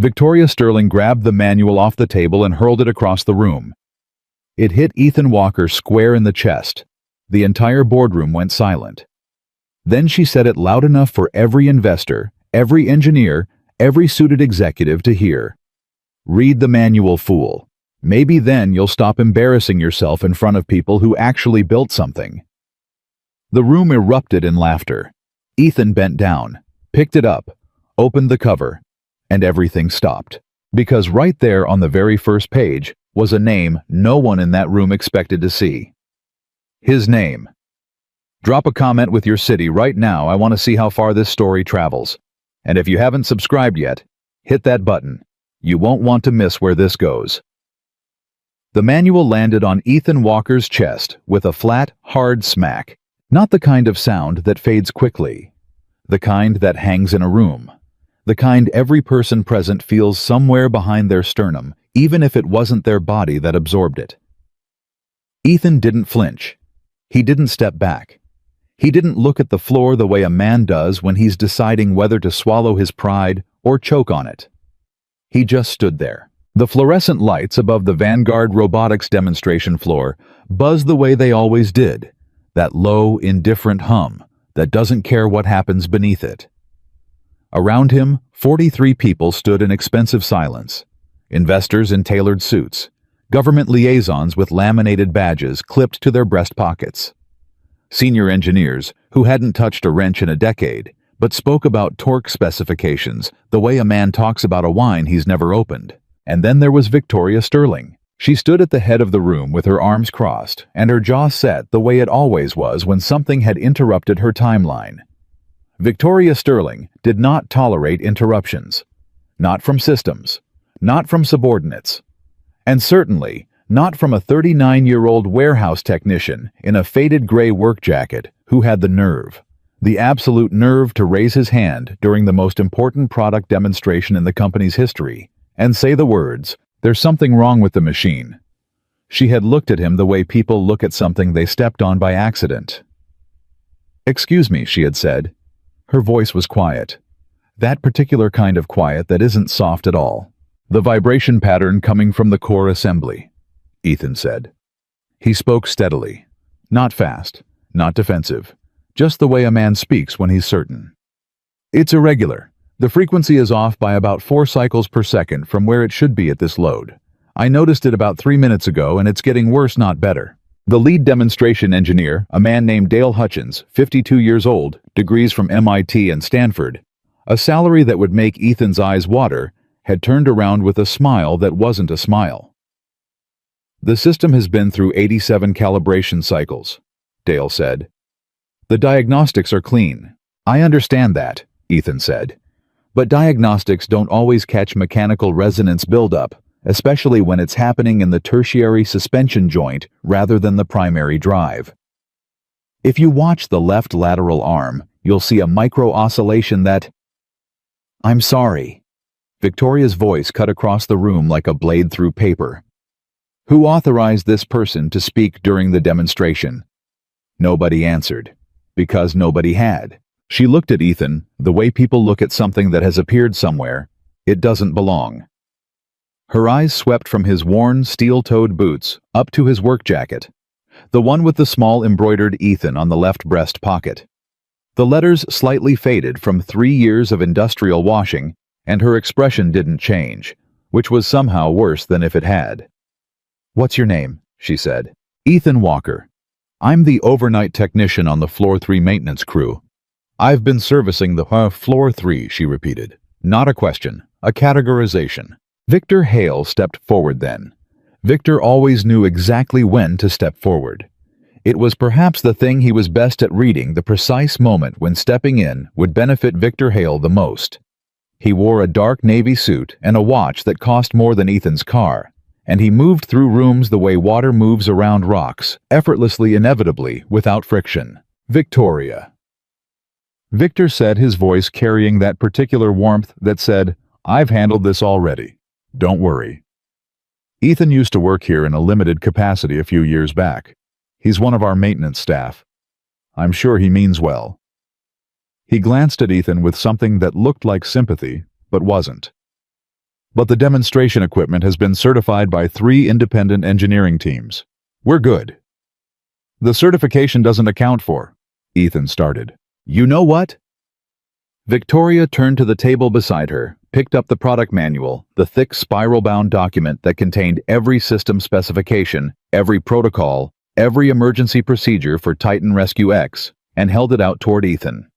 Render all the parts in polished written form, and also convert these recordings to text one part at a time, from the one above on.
Victoria Sterling grabbed the manual off the table and hurled it across the room. It hit Ethan Walker square in the chest. The entire boardroom went silent. Then she said it loud enough for every investor, every engineer, every suited executive to hear. "Read the manual, fool. Maybe then you'll stop embarrassing yourself in front of people who actually built something." The room erupted in laughter. Ethan bent down, picked it up, opened the cover, and everything stopped. Because right there on the very first page was a name no one in that room expected to see. His name. Drop a comment with your city right now. I want to see how far this story travels. And if you haven't subscribed yet, hit that button. You won't want to miss where this goes. The manual landed on Ethan Walker's chest with a flat, hard smack. Not the kind of sound that fades quickly. The kind that hangs in a room. The kind every person present feels somewhere behind their sternum, even if it wasn't their body that absorbed it. Ethan didn't flinch. He didn't step back. He didn't look at the floor the way a man does when he's deciding whether to swallow his pride or choke on it. He just stood there. The fluorescent lights above the Vanguard robotics demonstration floor buzzed the way they always did, that low, indifferent hum that doesn't care what happens beneath it. Around him, 43 people stood in expensive silence. Investors in tailored suits, government liaisons with laminated badges clipped to their breast pockets. Senior engineers who hadn't touched a wrench in a decade, but spoke about torque specifications the way a man talks about a wine he's never opened. And then there was Victoria Sterling. She stood at the head of the room with her arms crossed and her jaw set the way it always was when something had interrupted her timeline. Victoria Sterling did not tolerate interruptions. Not from systems. Not from subordinates. And certainly not from a 39-year-old warehouse technician in a faded gray work jacket who had the absolute nerve to raise his hand during the most important product demonstration in the company's history and say the words, "There's something wrong with the machine." She had looked at him the way people look at something they stepped on by accident. "Excuse me," she had said. Her voice was quiet. That particular kind of quiet that isn't soft at all. "The vibration pattern coming from the core assembly," Ethan said. He spoke steadily. Not fast, not defensive. Just the way a man speaks when he's certain. "It's irregular. The frequency is off by about 4 cycles per second from where it should be at this load. I noticed it about 3 minutes ago and it's getting worse, not better." The lead demonstration engineer, a man named Dale Hutchins, 52 years old, degrees from MIT and Stanford, a salary that would make Ethan's eyes water, had turned around with a smile that wasn't a smile. "The system has been through 87 calibration cycles," Dale said. "The diagnostics are clean." "I understand that," Ethan said. "But diagnostics don't always catch mechanical resonance buildup, especially when it's happening in the tertiary suspension joint rather than the primary drive. If you watch the left lateral arm, you'll see a micro-oscillation that—" "I'm sorry." Victoria's voice cut across the room like a blade through paper. "Who authorized this person to speak during the demonstration?" Nobody answered, because nobody had. She looked at Ethan the way people look at something that has appeared somewhere. It doesn't belong. Her eyes swept from his worn, steel-toed boots up to his work jacket, the one with the small embroidered Ethan on the left breast pocket. The letters slightly faded from 3 years of industrial washing, and her expression didn't change, which was somehow worse than if it had. "What's your name?" she said. "Ethan Walker. I'm the overnight technician on the Floor 3 maintenance crew." "I've been servicing the Floor 3, she repeated. Not a question, a categorization. Victor Hale stepped forward then. Victor always knew exactly when to step forward. It was perhaps the thing he was best at, reading the precise moment when stepping in would benefit Victor Hale the most. He wore a dark navy suit and a watch that cost more than Ethan's car, and he moved through rooms the way water moves around rocks, effortlessly, inevitably, without friction. "Victoria." Victor said, his voice carrying that particular warmth that said, "I've handled this already. Don't worry." Ethan used to work here in a limited capacity a few years back. He's one of our maintenance staff. I'm sure he means well. He glanced at Ethan with something that looked like sympathy, but wasn't. But the demonstration equipment has been certified by 3 independent engineering teams. We're good. The certification doesn't account for, Ethan started. You know what? Victoria turned to the table beside her, picked up the product manual, the thick spiral-bound document that contained every system specification, every protocol, every emergency procedure for Titan Rescue X, and held it out toward Ethan.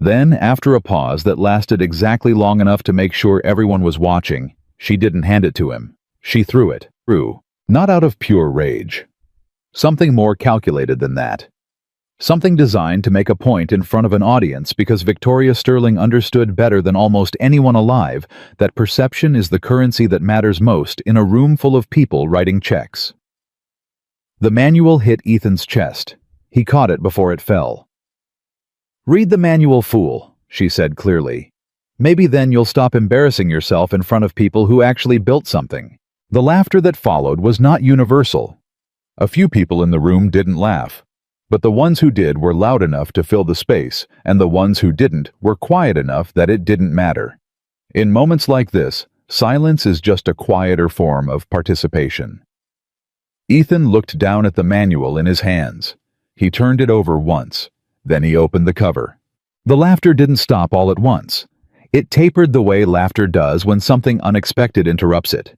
Then, after a pause that lasted exactly long enough to make sure everyone was watching, she didn't hand it to him. She threw it through, not out of pure rage. Something more calculated than that. Something designed to make a point in front of an audience because Victoria Sterling understood better than almost anyone alive that perception is the currency that matters most in a room full of people writing checks. The manual hit Ethan's chest. He caught it before it fell. Read the manual, fool, she said clearly. Maybe then you'll stop embarrassing yourself in front of people who actually built something. The laughter that followed was not universal. A few people in the room didn't laugh, but the ones who did were loud enough to fill the space, and the ones who didn't were quiet enough that it didn't matter. In moments like this, silence is just a quieter form of participation. Ethan looked down at the manual in his hands. He turned it over once. Then he opened the cover. The laughter didn't stop all at once. It tapered the way laughter does when something unexpected interrupts it.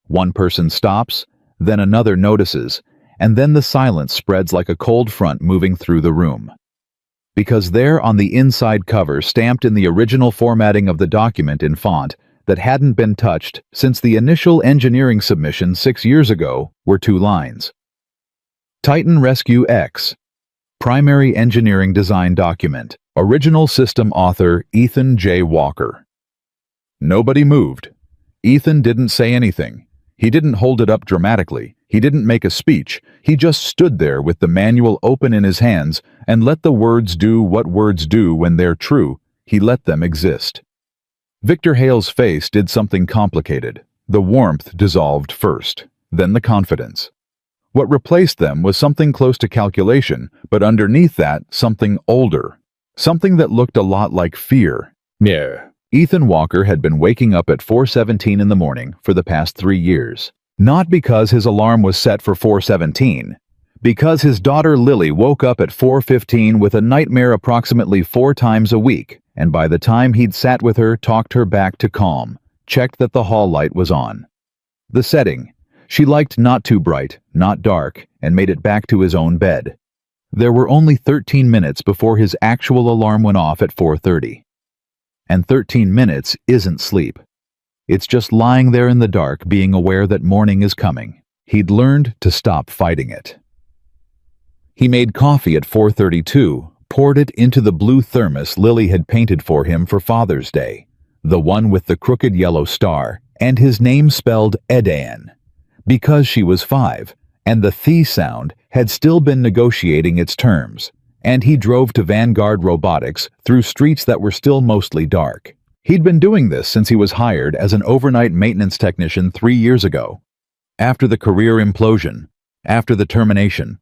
One person stops, then another notices, and then the silence spreads like a cold front moving through the room. Because there on the inside cover, stamped in the original formatting of the document in font that hadn't been touched since the initial engineering submission 6 years ago, were 2 lines. Titan Rescue X. Primary Engineering Design Document. Original System Author Ethan J. Walker. Nobody moved. Ethan didn't say anything. He didn't hold it up dramatically. He didn't make a speech. He just stood there with the manual open in his hands and let the words do what words do when they're true. He let them exist. Victor Hale's face did something complicated. The warmth dissolved first, then the confidence. What replaced them was something close to calculation, but underneath that, something older. Something that looked a lot like fear. Yeah. Ethan Walker had been waking up at 4:17 in the morning for the past 3 years. Not because his alarm was set for 4:17. Because his daughter Lily woke up at 4:15 with a nightmare approximately 4 times a week, and by the time he'd sat with her, talked her back to calm, checked that the hall light was on. The setting. She liked not too bright, not dark, and made it back to his own bed. There were only 13 minutes before his actual alarm went off at 4:30. And 13 minutes isn't sleep. It's just lying there in the dark, being aware that morning is coming. He'd learned to stop fighting it. He made coffee at 4:32, poured it into the blue thermos Lily had painted for him for Father's Day, the one with the crooked yellow star, and his name spelled Edan. Because she was 5, and the "th" sound had still been negotiating its terms, and he drove to Vanguard Robotics through streets that were still mostly dark. He'd been doing this since he was hired as an overnight maintenance technician 3 years ago. After the career implosion, after the termination,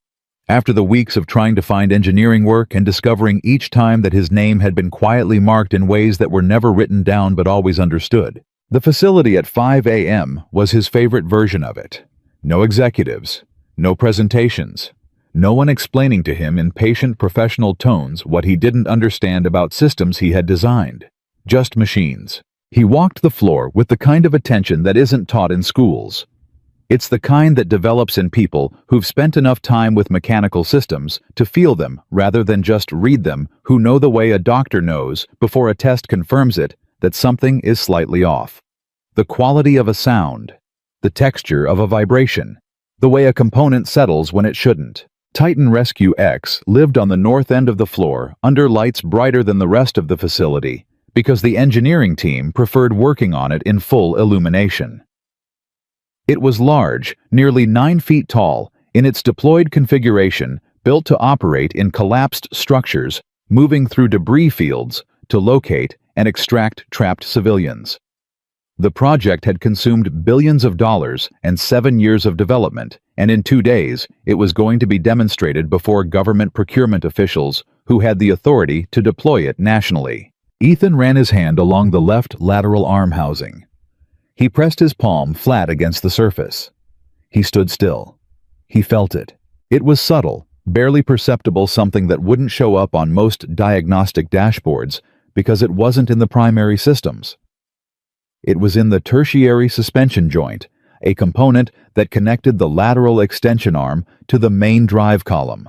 after the weeks of trying to find engineering work and discovering each time that his name had been quietly marked in ways that were never written down but always understood. The facility at 5 a.m. was his favorite version of it. No executives, no presentations, no one explaining to him in patient professional tones what he didn't understand about systems he had designed. Just machines. He walked the floor with the kind of attention that isn't taught in schools. It's the kind that develops in people who've spent enough time with mechanical systems to feel them rather than just read them, who know the way a doctor knows, before a test confirms it, that something is slightly off. The quality of a sound, the texture of a vibration, the way a component settles when it shouldn't. Titan Rescue X lived on the north end of the floor under lights brighter than the rest of the facility because the engineering team preferred working on it in full illumination. It was large, nearly 9 feet tall, in its deployed configuration, built to operate in collapsed structures, moving through debris fields to locate and extract trapped civilians. The project had consumed billions of dollars and 7 years of development, and in 2 days, it was going to be demonstrated before government procurement officials who had the authority to deploy it nationally. Ethan ran his hand along the left lateral arm housing. He pressed his palm flat against the surface. He stood still. He felt it. It was subtle, barely perceptible, something that wouldn't show up on most diagnostic dashboards because it wasn't in the primary systems. It was in the tertiary suspension joint, a component that connected the lateral extension arm to the main drive column.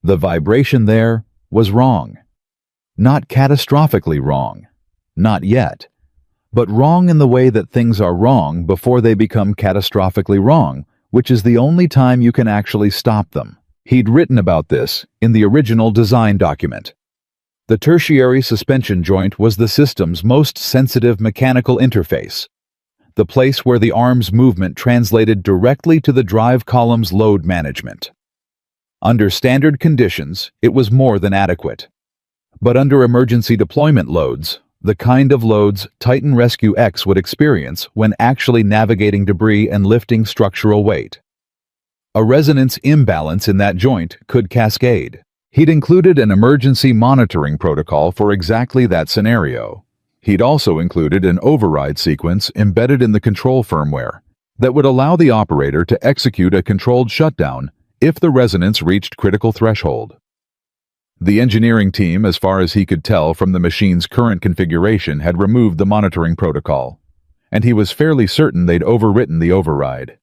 The vibration there was wrong. Not catastrophically wrong. Not yet. But wrong in the way that things are wrong before they become catastrophically wrong, which is the only time you can actually stop them. He'd written about this in the original design document. The tertiary suspension joint was the system's most sensitive mechanical interface, the place where the arm's movement translated directly to the drive column's load management. Under standard conditions, it was more than adequate. But under emergency deployment loads, the kind of loads Titan Rescue X would experience when actually navigating debris and lifting structural weight, a resonance imbalance in that joint could cascade. He'd included an emergency monitoring protocol for exactly that scenario. He'd also included an override sequence embedded in the control firmware that would allow the operator to execute a controlled shutdown if the resonance reached critical threshold. The engineering team, as far as he could tell from the machine's current configuration, had removed the monitoring protocol, and he was fairly certain they'd overwritten the override.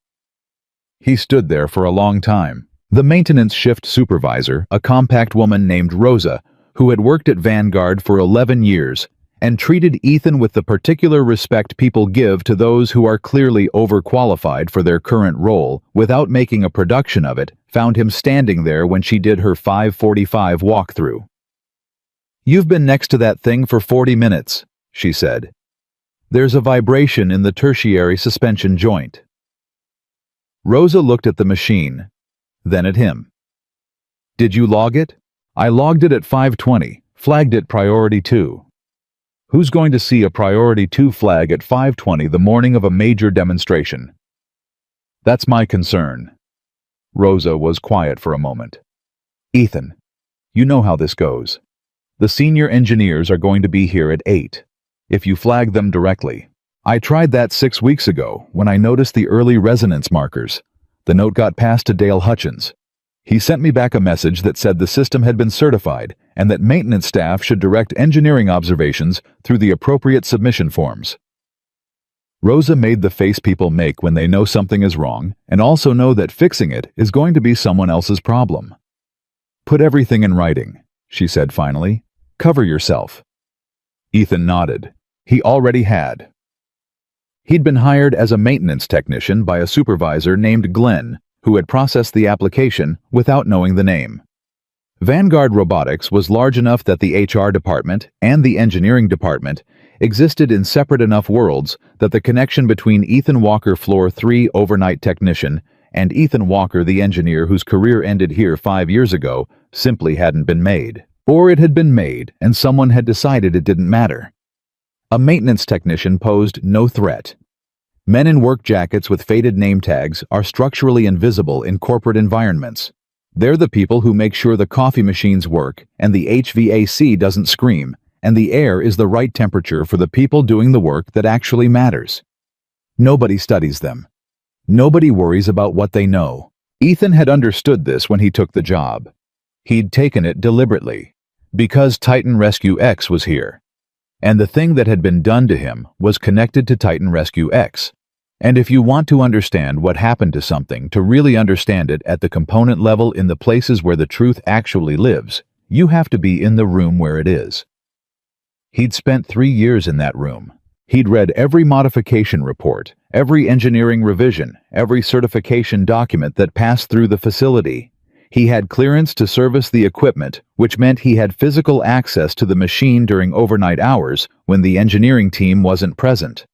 He stood there for a long time. The maintenance shift supervisor, a compact woman named Rosa, who had worked at Vanguard for 11 years and treated Ethan with the particular respect people give to those who are clearly overqualified for their current role without making a production of it, found him standing there when she did her 5:45 walkthrough. "You've been next to that thing for 40 minutes, she said. "There's a vibration in the tertiary suspension joint." Rosa looked at the machine, then at him. "Did you log it?" "I logged it at 5:20, flagged it priority 2. "Who's going to see a priority 2 flag at 5:20 the morning of a major demonstration?" "That's my concern." Rosa was quiet for a moment. "Ethan, you know how this goes. The senior engineers are going to be here at 8. If you flag them directly. I tried that 6 weeks ago when I noticed the early resonance markers. The note got passed to Dale Hutchins. He sent me back a message that said the system had been certified and that maintenance staff should direct engineering observations through the appropriate submission forms." Rosa made the face people make when they know something is wrong and also know that fixing it is going to be someone else's problem. "Put everything in writing," she said finally. "Cover yourself." Ethan nodded. He already had. He'd been hired as a maintenance technician by a supervisor named Glenn, who had processed the application without knowing the name. Vanguard Robotics was large enough that the HR department and the engineering department existed in separate enough worlds that the connection between Ethan Walker, Floor 3 overnight technician, and Ethan Walker, the engineer whose career ended here 5 years ago, simply hadn't been made. Or it had been made, and someone had decided it didn't matter. A maintenance technician posed no threat. Men in work jackets with faded name tags are structurally invisible in corporate environments. They're the people who make sure the coffee machines work and the HVAC doesn't scream and the air is the right temperature for the people doing the work that actually matters. Nobody studies them. Nobody worries about what they know. Ethan had understood this when he took the job. He'd taken it deliberately, because Titan Rescue X was here. And the thing that had been done to him was connected to Titan Rescue X. And if you want to understand what happened to something, to really understand it at the component level in the places where the truth actually lives, you have to be in the room where it is. He'd spent 3 years in that room. He'd read every modification report, every engineering revision, every certification document that passed through the facility. He had clearance to service the equipment, which meant he had physical access to the machine during overnight hours when the engineering team wasn't present.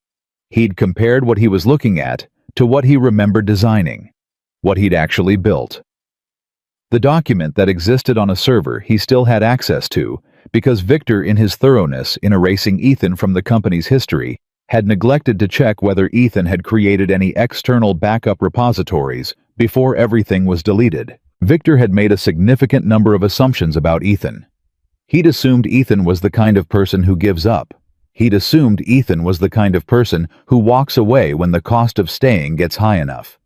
He'd compared what he was looking at to what he remembered designing, what he'd actually built. The document that existed on a server he still had access to, because Victor, in his thoroughness in erasing Ethan from the company's history, had neglected to check whether Ethan had created any external backup repositories before everything was deleted. Victor had made a significant number of assumptions about Ethan. He'd assumed Ethan was the kind of person who gives up. He'd assumed Ethan was the kind of person who walks away when the cost of staying gets high enough.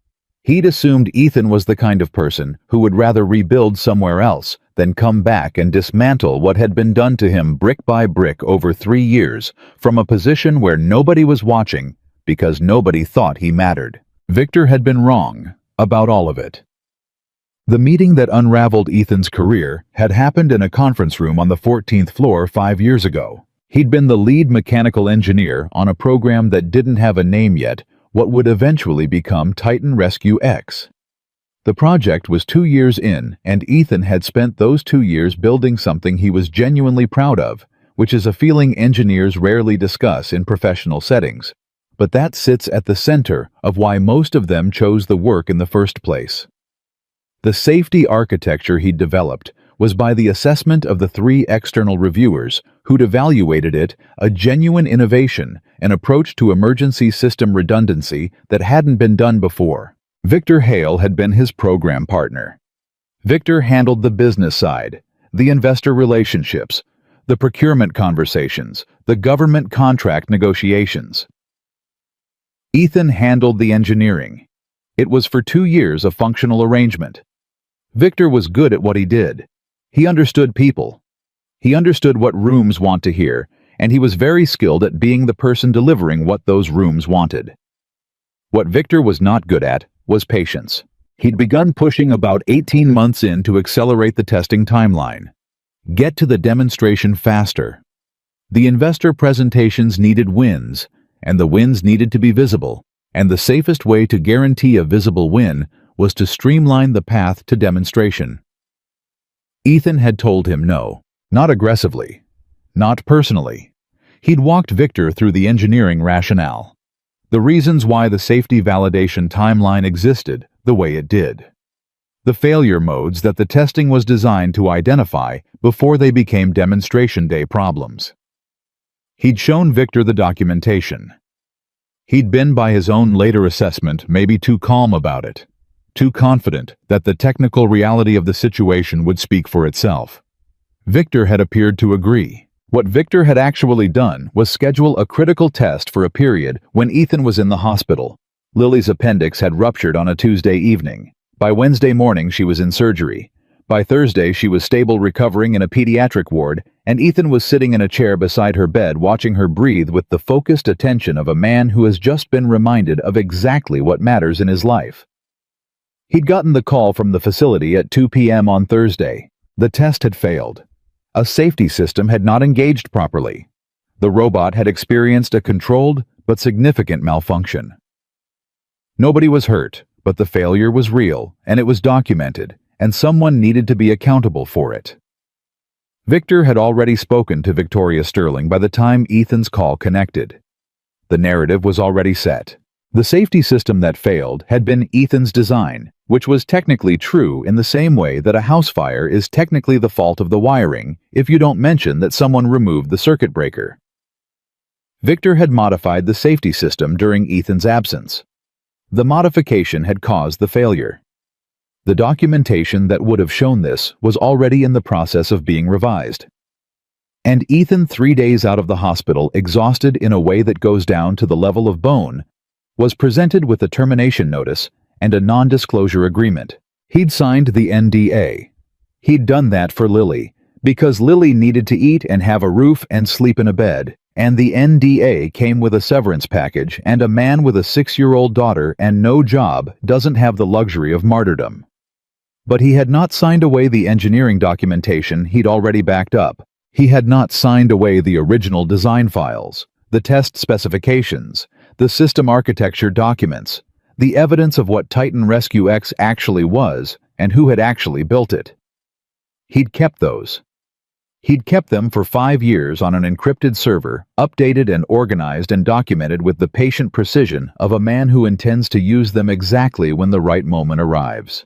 He'd assumed Ethan was the kind of person who would rather rebuild somewhere else than come back and dismantle what had been done to him brick by brick over 3 years from a position where nobody was watching because nobody thought he mattered. Victor had been wrong about all of it. The meeting that unraveled Ethan's career had happened in a conference room on the 14th floor 5 years ago. He'd been the lead mechanical engineer on a program that didn't have a name yet, what would eventually become Titan Rescue X. The project was 2 years in, and Ethan had spent those 2 years building something he was genuinely proud of, which is a feeling engineers rarely discuss in professional settings. But that sits at the center of why most of them chose the work in the first place. The safety architecture he'd developed was by the assessment of the 3 external reviewers who'd evaluated it a genuine innovation, an approach to emergency system redundancy that hadn't been done before. Victor Hale had been his program partner. Victor handled the business side, the investor relationships, the procurement conversations, the government contract negotiations. Ethan handled the engineering. It was for 2 years a functional arrangement. Victor was good at what he did. He understood people. He understood what rooms want to hear, and he was very skilled at being the person delivering what those rooms wanted. What Victor was not good at was patience. He'd begun pushing about 18 months in to accelerate the testing timeline. Get to the demonstration faster. The investor presentations needed wins, and the wins needed to be visible, and the safest way to guarantee a visible win was to streamline the path to demonstration. Ethan had told him no, not aggressively, not personally. He'd walked Victor through the engineering rationale, the reasons why the safety validation timeline existed the way it did, the failure modes that the testing was designed to identify before they became demonstration day problems. He'd shown Victor the documentation. He'd been, by his own later assessment, maybe too calm about it, too confident that the technical reality of the situation would speak for itself. Victor had appeared to agree. What Victor had actually done was schedule a critical test for a period when Ethan was in the hospital. Lily's appendix had ruptured on a Tuesday evening. By Wednesday morning, she was in surgery. By Thursday, she was stable, recovering in a pediatric ward, and Ethan was sitting in a chair beside her bed watching her breathe with the focused attention of a man who has just been reminded of exactly what matters in his life. He'd gotten the call from the facility at 2 p.m. on Thursday. The test had failed. A safety system had not engaged properly. The robot had experienced a controlled but significant malfunction. Nobody was hurt, but the failure was real, and it was documented, and someone needed to be accountable for it. Victor had already spoken to Victoria Sterling by the time Ethan's call connected. The narrative was already set. The safety system that failed had been Ethan's design, which was technically true in the same way that a house fire is technically the fault of the wiring if you don't mention that someone removed the circuit breaker. Victor had modified the safety system during Ethan's absence. The modification had caused the failure. The documentation that would have shown this was already in the process of being revised. And Ethan, 3 days out of the hospital, exhausted in a way that goes down to the level of bone, was presented with a termination notice and a non-disclosure agreement. He'd signed the NDA. He'd done that for Lily, because Lily needed to eat and have a roof and sleep in a bed, and the NDA came with a severance package, and a man with a 6-year-old daughter and no job doesn't have the luxury of martyrdom. But he had not signed away the engineering documentation he'd already backed up. He had not signed away the original design files, the test specifications, the system architecture documents, the evidence of what Titan Rescue X actually was and who had actually built it. He'd kept those. He'd kept them for 5 years on an encrypted server, updated and organized and documented with the patient precision of a man who intends to use them exactly when the right moment arrives.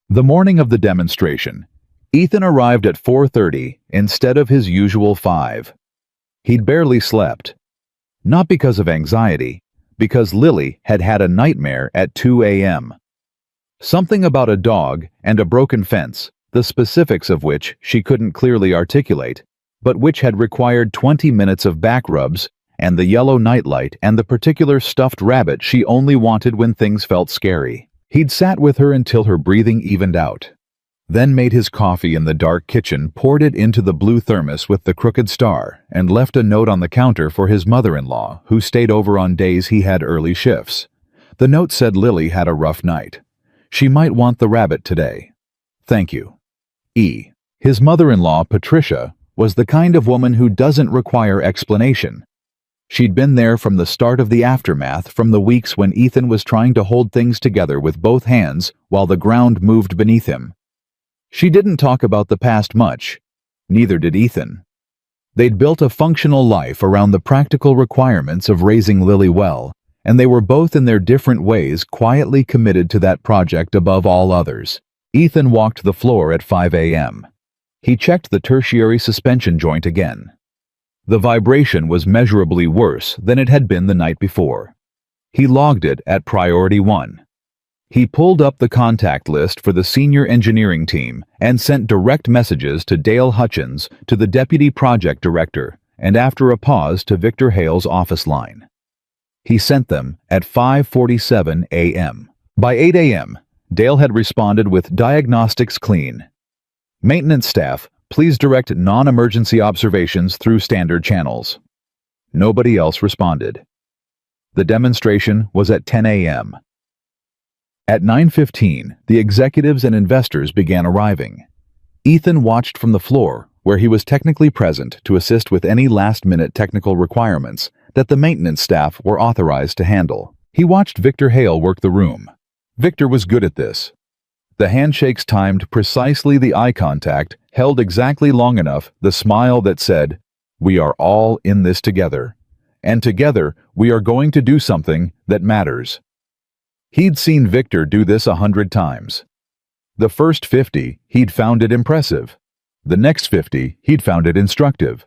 The morning of the demonstration, Ethan arrived at 4:30 instead of his usual 5. He'd barely slept. Not because of anxiety, because Lily had had a nightmare at 2 a.m. Something about a dog and a broken fence, the specifics of which she couldn't clearly articulate, but which had required 20 minutes of back rubs, and the yellow nightlight and the particular stuffed rabbit she only wanted when things felt scary. He'd sat with her until her breathing evened out, then made his coffee in the dark kitchen, poured it into the blue thermos with the crooked star, and left a note on the counter for his mother-in-law, who stayed over on days he had early shifts. The note said Lily had a rough night. She might want the rabbit today. Thank you. E. His mother-in-law, Patricia, was the kind of woman who doesn't require explanation. She'd been there from the start of the aftermath, from the weeks when Ethan was trying to hold things together with both hands while the ground moved beneath him. She didn't talk about the past much. Neither did Ethan. They'd built a functional life around the practical requirements of raising Lily well, and they were both in their different ways quietly committed to that project above all others. Ethan walked the floor at 5 a.m. He checked the tertiary suspension joint again. The vibration was measurably worse than it had been the night before. He logged it at priority 1. He pulled up the contact list for the senior engineering team and sent direct messages to Dale Hutchins, to the deputy project director, and after a pause to Victor Hale's office line. He sent them at 5:47 a.m. By 8 a.m., Dale had responded with diagnostics clean. Maintenance staff, please direct non-emergency observations through standard channels. Nobody else responded. The demonstration was at 10 a.m. At 9:15, the executives and investors began arriving. Ethan watched from the floor, where he was technically present to assist with any last-minute technical requirements that the maintenance staff were authorized to handle. He watched Victor Hale work the room. Victor was good at this. The handshakes timed precisely, the eye contact held exactly long enough, the smile that said, "We are all in this together. And together, we are going to do something that matters." He'd seen Victor do this 100 times. The first 50, he'd found it impressive. The next 50, he'd found it instructive.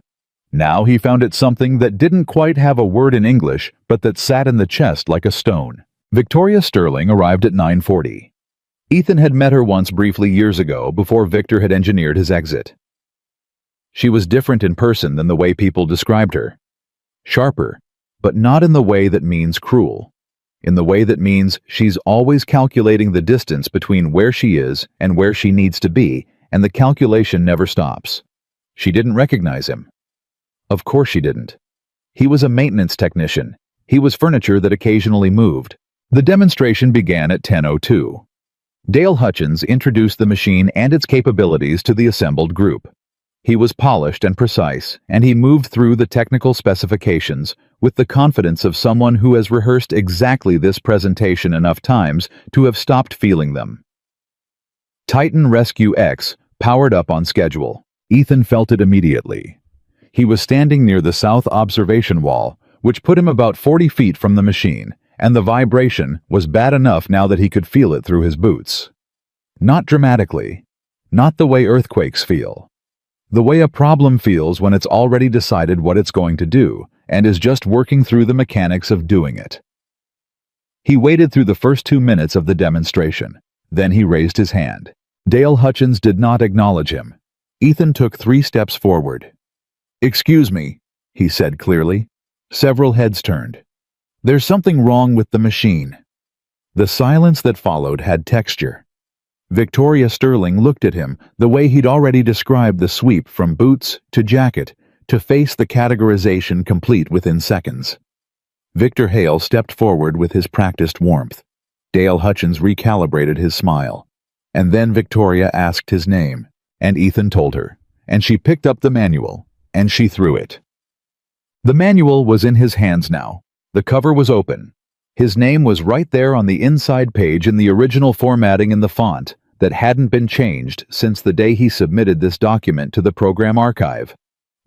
Now he found it something that didn't quite have a word in English, but that sat in the chest like a stone. Victoria Sterling arrived at 9:40. Ethan had met her once briefly years ago, before Victor had engineered his exit. She was different in person than the way people described her. Sharper, but not in the way that means cruel. In the way that means she's always calculating the distance between where she is and where she needs to be, and the calculation never stops. She didn't recognize him. Of course she didn't. He was a maintenance technician. He was furniture that occasionally moved. The demonstration began at 10:02. Dale Hutchins introduced the machine and its capabilities to the assembled group. He was polished and precise, and he moved through the technical specifications with the confidence of someone who has rehearsed exactly this presentation enough times to have stopped feeling them. Titan Rescue X powered up on schedule. Ethan felt it immediately. He was standing near the south observation wall, which put him about 40 feet from the machine, and the vibration was bad enough now that he could feel it through his boots. Not dramatically. Not the way earthquakes feel. The way a problem feels when it's already decided what it's going to do, and is just working through the mechanics of doing it. He waited through the first 2 minutes of the demonstration. Then he raised his hand. Dale Hutchins did not acknowledge him. Ethan took 3 steps forward. "Excuse me," he said clearly. Several heads turned. "There's something wrong with the machine." The silence that followed had texture. Victoria Sterling looked at him the way he'd already described the sweep from boots to jacket to face the categorization complete within seconds. Victor Hale stepped forward with his practiced warmth. Dale Hutchins recalibrated his smile. And then Victoria asked his name, and Ethan told her, and she picked up the manual, and she threw it. The manual was in his hands now. The cover was open. His name was right there on the inside page in the original formatting in the font that hadn't been changed since the day he submitted this document to the program archive,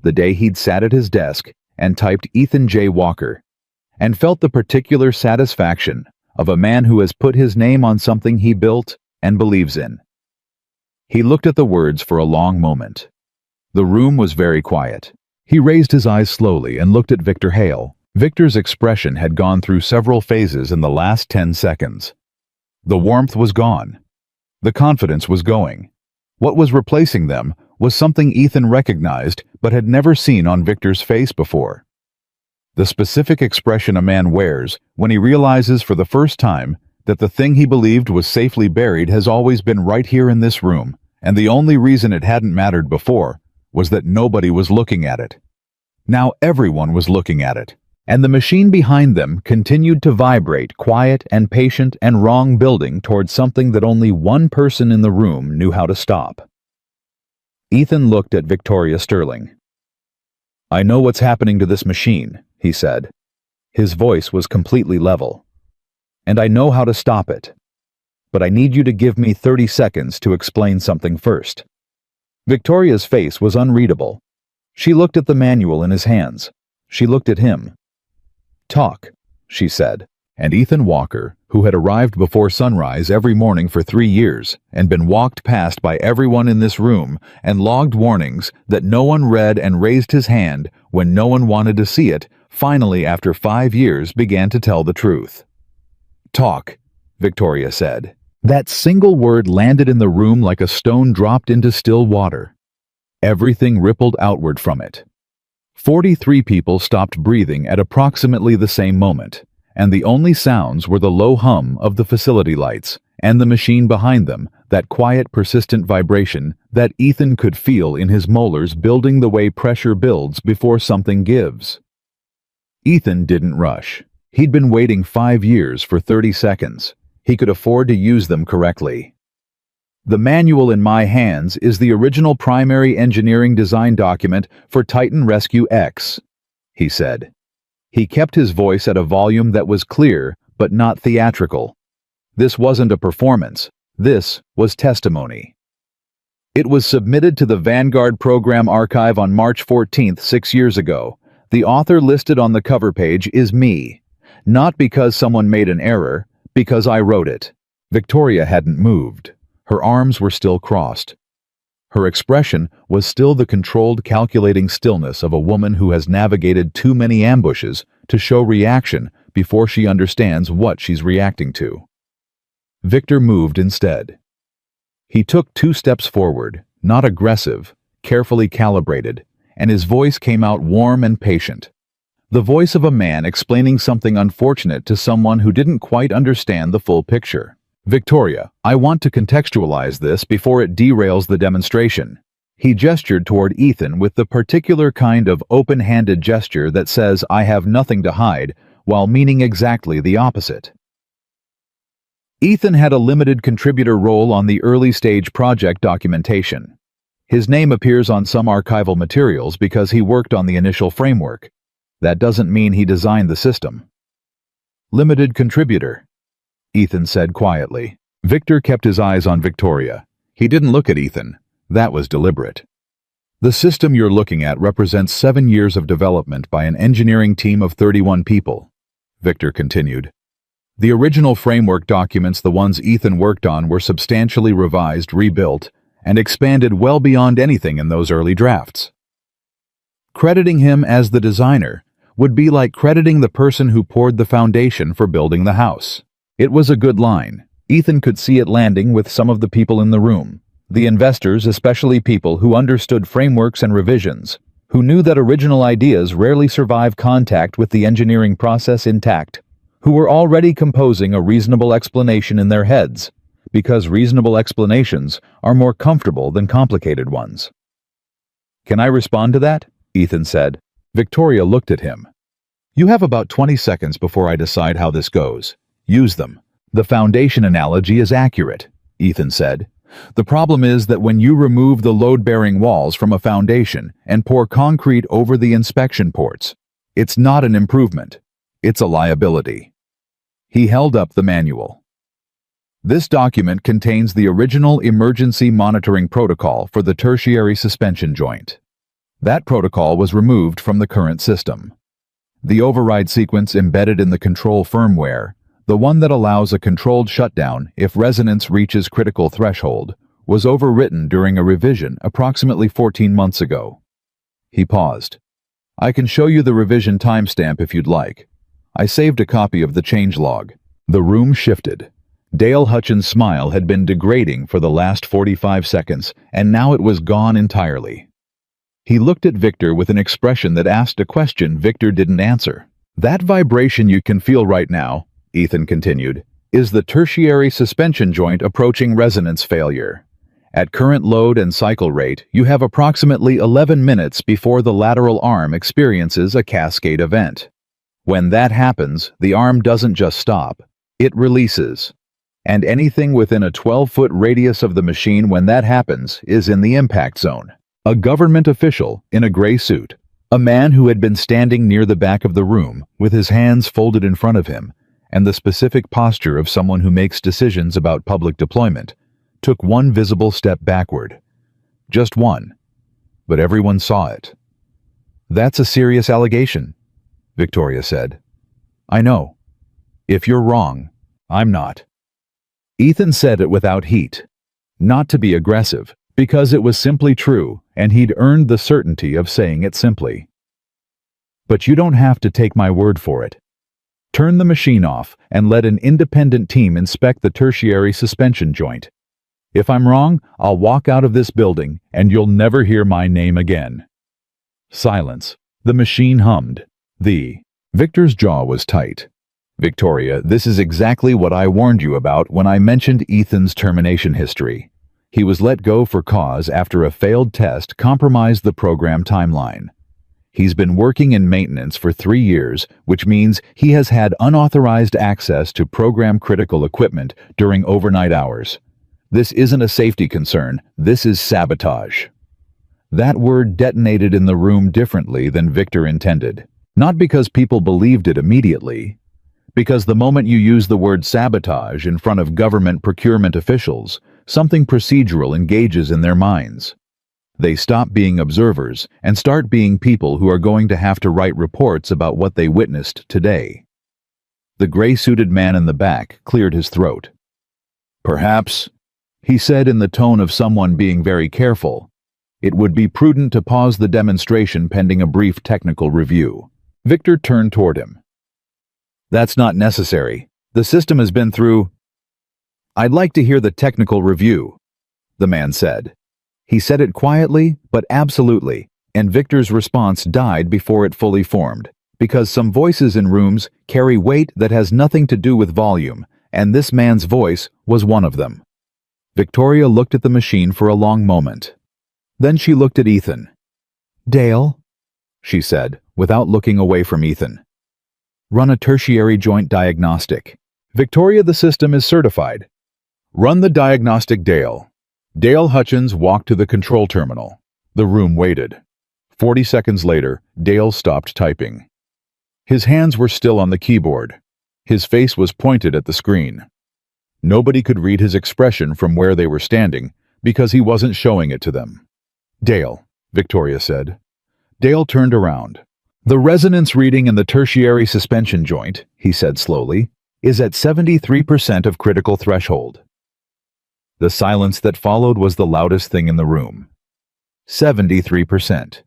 the day he'd sat at his desk and typed Ethan J. Walker, and felt the particular satisfaction of a man who has put his name on something he built and believes in. He looked at the words for a long moment. The room was very quiet. He raised his eyes slowly and looked at Victor Hale. Victor's expression had gone through several phases in the last 10 seconds. The warmth was gone. The confidence was going. What was replacing them was something Ethan recognized but had never seen on Victor's face before. The specific expression a man wears when he realizes for the first time that the thing he believed was safely buried has always been right here in this room, and the only reason it hadn't mattered before was that nobody was looking at it. Now everyone was looking at it, and the machine behind them continued to vibrate, quiet and patient and wrong, building towards something that only one person in the room knew how to stop. Ethan looked at Victoria Sterling. "I know what's happening to this machine," he said. His voice was completely level. "And I know how to stop it. But I need you to give me 30 seconds to explain something first." Victoria's face was unreadable. She looked at the manual in his hands. She looked at him. "Talk," she said, and Ethan Walker, who had arrived before sunrise every morning for 3 years and been walked past by everyone in this room and logged warnings that no one read and raised his hand when no one wanted to see it, finally after 5 years began to tell the truth. "Talk," Victoria said. That single word landed in the room like a stone dropped into still water. Everything rippled outward from it. 43 people stopped breathing at approximately the same moment, and the only sounds were the low hum of the facility lights and the machine behind them, that quiet, persistent vibration that Ethan could feel in his molars, building the way pressure builds before something gives. Ethan didn't rush. He'd been waiting 5 years for 30 seconds. He could afford to use them correctly. "The manual in my hands is the original primary engineering design document for Titan Rescue X," he said. He kept his voice at a volume that was clear but not theatrical. This wasn't a performance. This was testimony. "It was submitted to the Vanguard Program Archive on March 14th, 6 years ago. The author listed on the cover page is me. Not because someone made an error, because I wrote it." Victoria hadn't moved. Her arms were still crossed. Her expression was still the controlled, calculating stillness of a woman who has navigated too many ambushes to show reaction before she understands what she's reacting to. Victor moved instead. He took 2 steps forward, not aggressive, carefully calibrated, and his voice came out warm and patient. The voice of a man explaining something unfortunate to someone who didn't quite understand the full picture. "Victoria, I want to contextualize this before it derails the demonstration." He gestured toward Ethan with the particular kind of open-handed gesture that says, "I have nothing to hide," while meaning exactly the opposite. Ethan had a limited contributor role on the early-stage project documentation. His name appears on some archival materials because he worked on the initial framework. That doesn't mean he designed the system. "Limited contributor," Ethan said quietly. Victor kept his eyes on Victoria. He didn't look at Ethan. That was deliberate. "The system you're looking at represents 7 years of development by an engineering team of 31 people," Victor continued. "The original framework documents, the ones Ethan worked on, were substantially revised, rebuilt, and expanded well beyond anything in those early drafts. Crediting him as the designer would be like crediting the person who poured the foundation for building the house." It was a good line. Ethan could see it landing with some of the people in the room. The investors, especially people who understood frameworks and revisions, who knew that original ideas rarely survive contact with the engineering process intact, who were already composing a reasonable explanation in their heads, because reasonable explanations are more comfortable than complicated ones. "Can I respond to that?" Ethan said. Victoria looked at him. "You have about 20 seconds before I decide how this goes. Use them." "The foundation analogy is accurate," Ethan said. "The problem is that when you remove the load-bearing walls from a foundation and pour concrete over the inspection ports, it's not an improvement. It's a liability." He held up the manual. "This document contains the original emergency monitoring protocol for the tertiary suspension joint. That protocol was removed from the current system. The override sequence embedded in the control firmware, the one that allows a controlled shutdown if resonance reaches critical threshold, was overwritten during a revision approximately 14 months ago." He paused. "I can show you the revision timestamp if you'd like. I saved a copy of the changelog." The room shifted. Dale Hutchins' smile had been degrading for the last 45 seconds, and now it was gone entirely. He looked at Victor with an expression that asked a question Victor didn't answer. "That vibration you can feel right now," Ethan continued, "is the tertiary suspension joint approaching resonance failure. At current load and cycle rate, you have approximately 11 minutes before the lateral arm experiences a cascade event. When that happens, the arm doesn't just stop, it releases. And anything within a 12-foot radius of the machine when that happens is in the impact zone." A government official in a gray suit, a man who had been standing near the back of the room with his hands folded in front of him and the specific posture of someone who makes decisions about public deployment, took one visible step backward. Just one. But everyone saw it. "That's a serious allegation," Victoria said. "I know. If you're wrong, I'm not." Ethan said it without heat. Not to be aggressive, because it was simply true, and he'd earned the certainty of saying it simply. "But you don't have to take my word for it. Turn the machine off and let an independent team inspect the tertiary suspension joint. If I'm wrong, I'll walk out of this building and you'll never hear my name again." Silence. The machine hummed. Victor's jaw was tight. "Victoria, this is exactly what I warned you about when I mentioned Ethan's termination history. He was let go for cause after a failed test compromised the program timeline. He's been working in maintenance for 3 years, which means he has had unauthorized access to program-critical equipment during overnight hours. This isn't a safety concern, this is sabotage." That word detonated in the room differently than Victor intended. Not because people believed it immediately, because the moment you use the word sabotage in front of government procurement officials, something procedural engages in their minds. They stop being observers and start being people who are going to have to write reports about what they witnessed today. The gray-suited man in the back cleared his throat. "Perhaps," he said in the tone of someone being very careful, "it would be prudent to pause the demonstration pending a brief technical review." Victor turned toward him. "That's not necessary. The system has been through—" "I'd like to hear the technical review," the man said. He said it quietly, but absolutely, and Victor's response died before it fully formed, because some voices in rooms carry weight that has nothing to do with volume, and this man's voice was one of them. Victoria looked at the machine for a long moment. Then she looked at Ethan. "Dale," she said, without looking away from Ethan. "Run a tertiary joint diagnostic." "Victoria, the system is certified." "Run the diagnostic, Dale." Dale Hutchins walked to the control terminal. The room waited. 40 seconds later, Dale stopped typing. His hands were still on the keyboard. His face was pointed at the screen. Nobody could read his expression from where they were standing because he wasn't showing it to them. "Dale," Victoria said. Dale turned around. "The resonance reading in the tertiary suspension joint," he said slowly, "is at 73% of critical threshold." The silence that followed was the loudest thing in the room. 73%.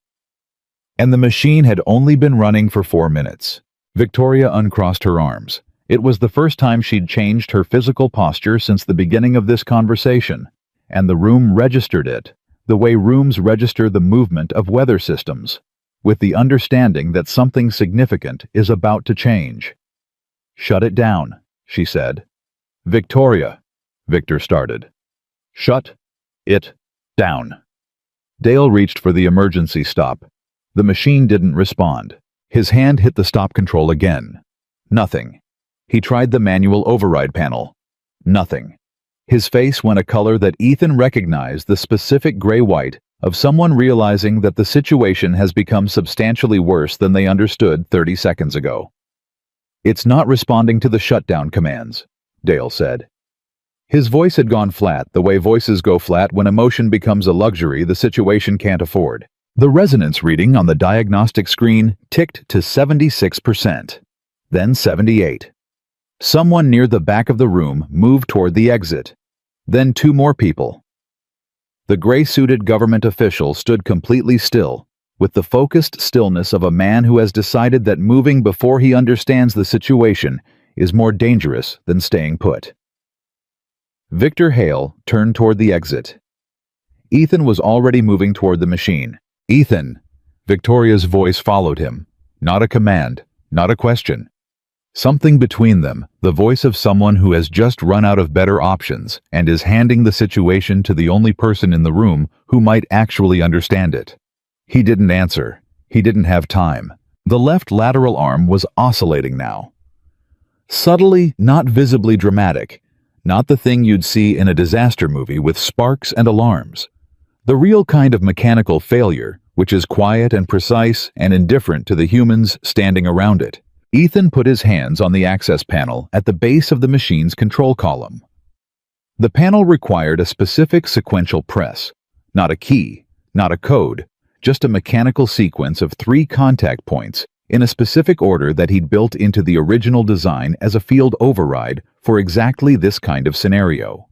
And the machine had only been running for 4 minutes. Victoria uncrossed her arms. It was the first time she'd changed her physical posture since the beginning of this conversation, and the room registered it, the way rooms register the movement of weather systems, with the understanding that something significant is about to change. "Shut it down," she said. "Victoria," Victor started. "Shut it down." Dale reached for the emergency stop. The machine didn't respond. His hand hit the stop control again. Nothing. He tried the manual override panel. Nothing. His face went a color that Ethan recognized, the specific gray-white of someone realizing that the situation has become substantially worse than they understood 30 seconds ago. "It's not responding to the shutdown commands," Dale said. His voice had gone flat, the way voices go flat when emotion becomes a luxury the situation can't afford. The resonance reading on the diagnostic screen ticked to 76%, then 78. Someone near the back of the room moved toward the exit. Then 2 more people. The gray-suited government official stood completely still, with the focused stillness of a man who has decided that moving before he understands the situation is more dangerous than staying put. Victor Hale turned toward the exit. Ethan was already moving toward the machine. "Ethan!" Victoria's voice followed him. Not a command, not a question. Something between them, the voice of someone who has just run out of better options and is handing the situation to the only person in the room who might actually understand it. He didn't answer. He didn't have time. The left lateral arm was oscillating now. Subtly, not visibly dramatic. Not the thing you'd see in a disaster movie with sparks and alarms. The real kind of mechanical failure, which is quiet and precise and indifferent to the humans standing around it. Ethan put his hands on the access panel at the base of the machine's control column. The panel required a specific sequential press. Not a key, not a code, just a mechanical sequence of 3 contact points in a specific order that he'd built into the original design as a field override for exactly this kind of scenario.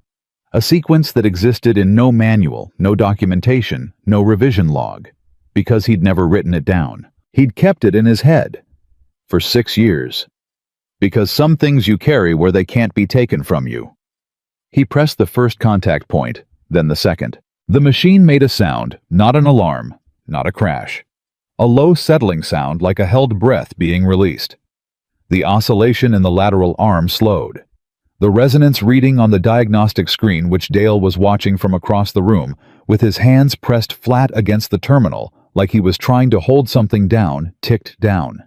A sequence that existed in no manual, no documentation, no revision log, because he'd never written it down. He'd kept it in his head for 6 years. Because some things you carry where they can't be taken from you. He pressed the first contact point, then the second. The machine made a sound, not an alarm, not a crash. A low settling sound like a held breath being released. The oscillation in the lateral arm slowed. The resonance reading on the diagnostic screen, which Dale was watching from across the room, with his hands pressed flat against the terminal like he was trying to hold something down, ticked down.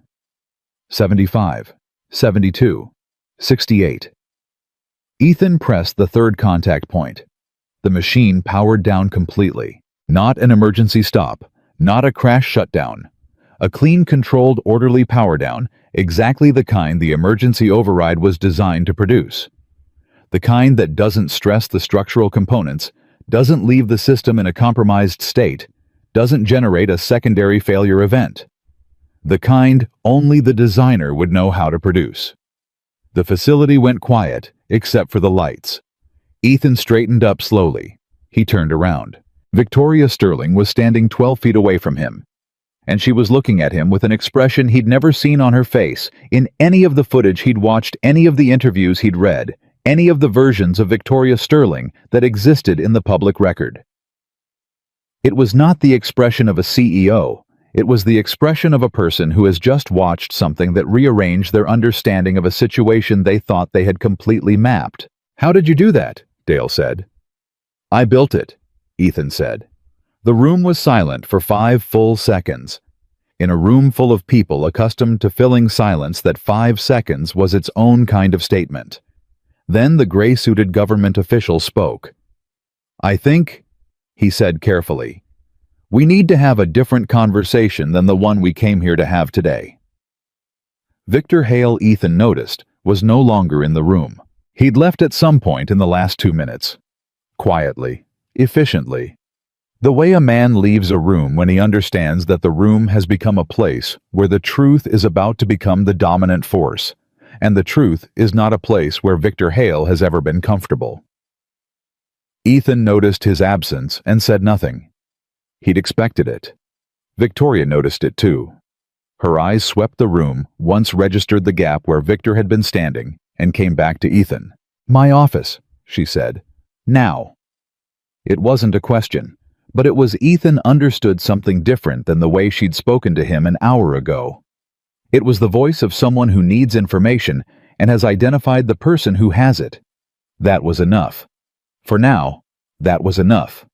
75, 72, 68. Ethan pressed the third contact point. The machine powered down completely. Not an emergency stop, not a crash shutdown. A clean, controlled, orderly power down, exactly the kind the emergency override was designed to produce. The kind that doesn't stress the structural components, doesn't leave the system in a compromised state, doesn't generate a secondary failure event. The kind only the designer would know how to produce. The facility went quiet, except for the lights. Ethan straightened up slowly. He turned around. Victoria Sterling was standing 12 feet away from him, and she was looking at him with an expression he'd never seen on her face in any of the footage he'd watched, any of the interviews he'd read, any of the versions of Victoria Sterling that existed in the public record. It was not the expression of a CEO. It was the expression of a person who has just watched something that rearranged their understanding of a situation they thought they had completely mapped. "How did you do that?" Dale said. "I built it," Ethan said. The room was silent for 5 full seconds. In a room full of people accustomed to filling silence, that 5 seconds was its own kind of statement. Then the gray-suited government official spoke. "I think," he said carefully, "we need to have a different conversation than the one we came here to have today." Victor Hale, Ethan noticed, was no longer in the room. He'd left at some point in the last 2 minutes. Quietly, efficiently. The way a man leaves a room when he understands that the room has become a place where the truth is about to become the dominant force, and the truth is not a place where Victor Hale has ever been comfortable. Ethan noticed his absence and said nothing. He'd expected it. Victoria noticed it too. Her eyes swept the room, once registered the gap where Victor had been standing, and came back to Ethan. "My office," she said. "Now." It wasn't a question, but it was Ethan understood something different than the way she'd spoken to him an hour ago. It was the voice of someone who needs information and has identified the person who has it. That was enough. For now, that was enough.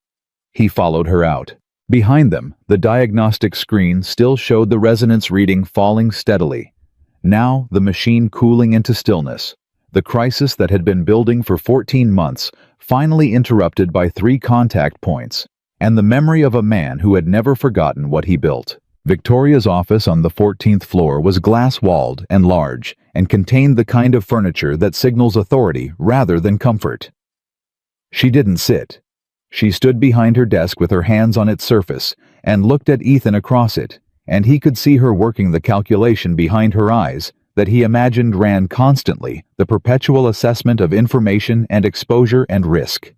He followed her out. Behind them, the diagnostic screen still showed the resonance reading falling steadily. Now, the machine cooling into stillness. The crisis that had been building for 14 months, finally interrupted by 3 contact points, and the memory of a man who had never forgotten what he built. Victoria's office on the 14th floor was glass-walled and large, and contained the kind of furniture that signals authority rather than comfort. She didn't sit. She stood behind her desk with her hands on its surface and looked at Ethan across it, and he could see her working the calculation behind her eyes that he imagined ran constantly, the perpetual assessment of information and exposure and risk.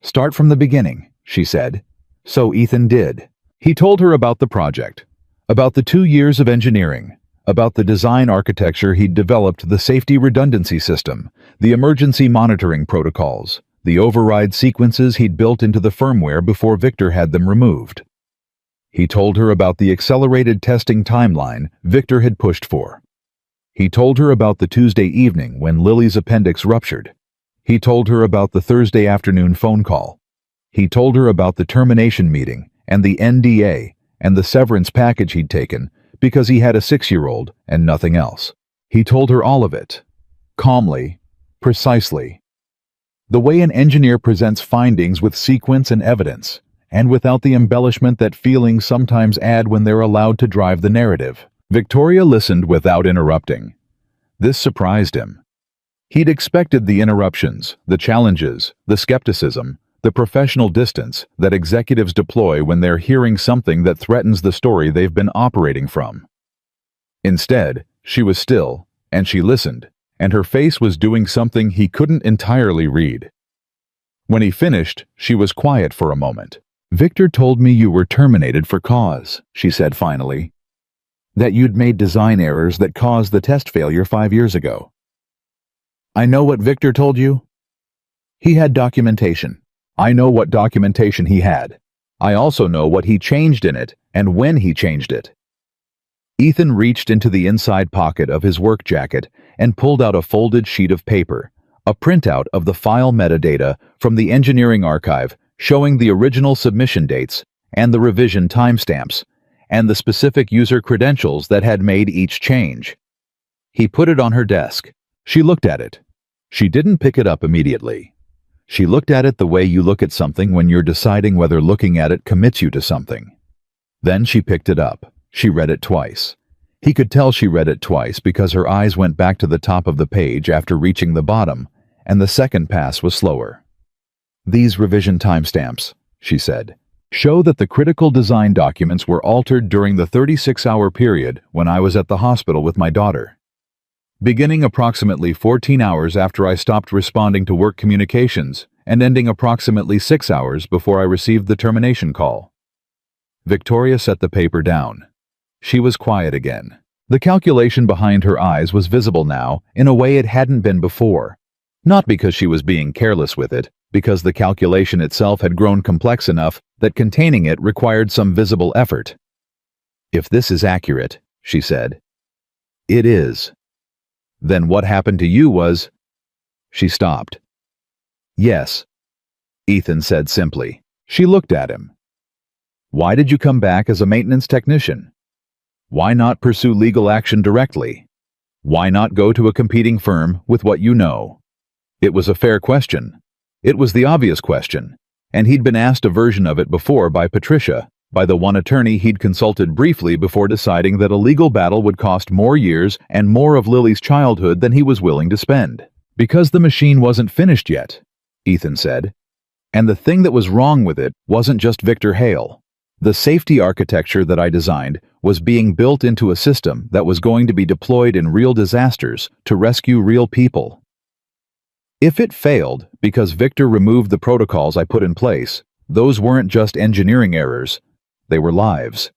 "Start from the beginning," she said. So Ethan did. He told her about the project, about the 2 years of engineering, about the design architecture he'd developed, the safety redundancy system, the emergency monitoring protocols, the override sequences he'd built into the firmware before Victor had them removed. He told her about the accelerated testing timeline Victor had pushed for. He told her about the Tuesday evening when Lily's appendix ruptured. He told her about the Thursday afternoon phone call. He told her about the termination meeting and the NDA and the severance package he'd taken because he had a 6-year-old and nothing else. He told her all of it, calmly, precisely. The way an engineer presents findings with sequence and evidence, and without the embellishment that feelings sometimes add when they're allowed to drive the narrative. Victoria listened without interrupting. This surprised him. He'd expected the interruptions, the challenges, the skepticism, the professional distance that executives deploy when they're hearing something that threatens the story they've been operating from. Instead, she was still, and she listened, and her face was doing something he couldn't entirely read. When he finished, she was quiet for a moment. "Victor told me you were terminated for cause," she said finally. "That you'd made design errors that caused the test failure 5 years ago." "I know what Victor told you?" "He had documentation. I know what documentation he had. I also know what he changed in it and when he changed it." Ethan reached into the inside pocket of his work jacket and pulled out a folded sheet of paper, a printout of the file metadata from the engineering archive showing the original submission dates and the revision timestamps, and the specific user credentials that had made each change. He put it on her desk. She looked at it. She didn't pick it up immediately. She looked at it the way you look at something when you're deciding whether looking at it commits you to something. Then she picked it up. She read it twice. He could tell she read it twice because her eyes went back to the top of the page after reaching the bottom, and the second pass was slower. "These revision timestamps," she said, "show that the critical design documents were altered during the 36-hour period when I was at the hospital with my daughter. Beginning approximately 14 hours after I stopped responding to work communications and ending approximately 6 hours before I received the termination call." Victoria set the paper down. She was quiet again. The calculation behind her eyes was visible now in a way it hadn't been before. Not because she was being careless with it, because the calculation itself had grown complex enough that containing it required some visible effort. "If this is accurate," she said. "It is. Then what happened to you was—" She stopped. "Yes," Ethan said simply. She looked at him. "Why did you come back as a maintenance technician? Why not pursue legal action directly? Why not go to a competing firm with what you know?" It was a fair question. It was the obvious question, and he'd been asked a version of it before by Patricia, by the one attorney he'd consulted briefly before deciding that a legal battle would cost more years and more of Lily's childhood than he was willing to spend. "Because the machine wasn't finished yet," Ethan said. "And the thing that was wrong with it wasn't just Victor Hale. The safety architecture that I designed was being built into a system that was going to be deployed in real disasters to rescue real people. If it failed because Victor removed the protocols I put in place, those weren't just engineering errors, they were lives."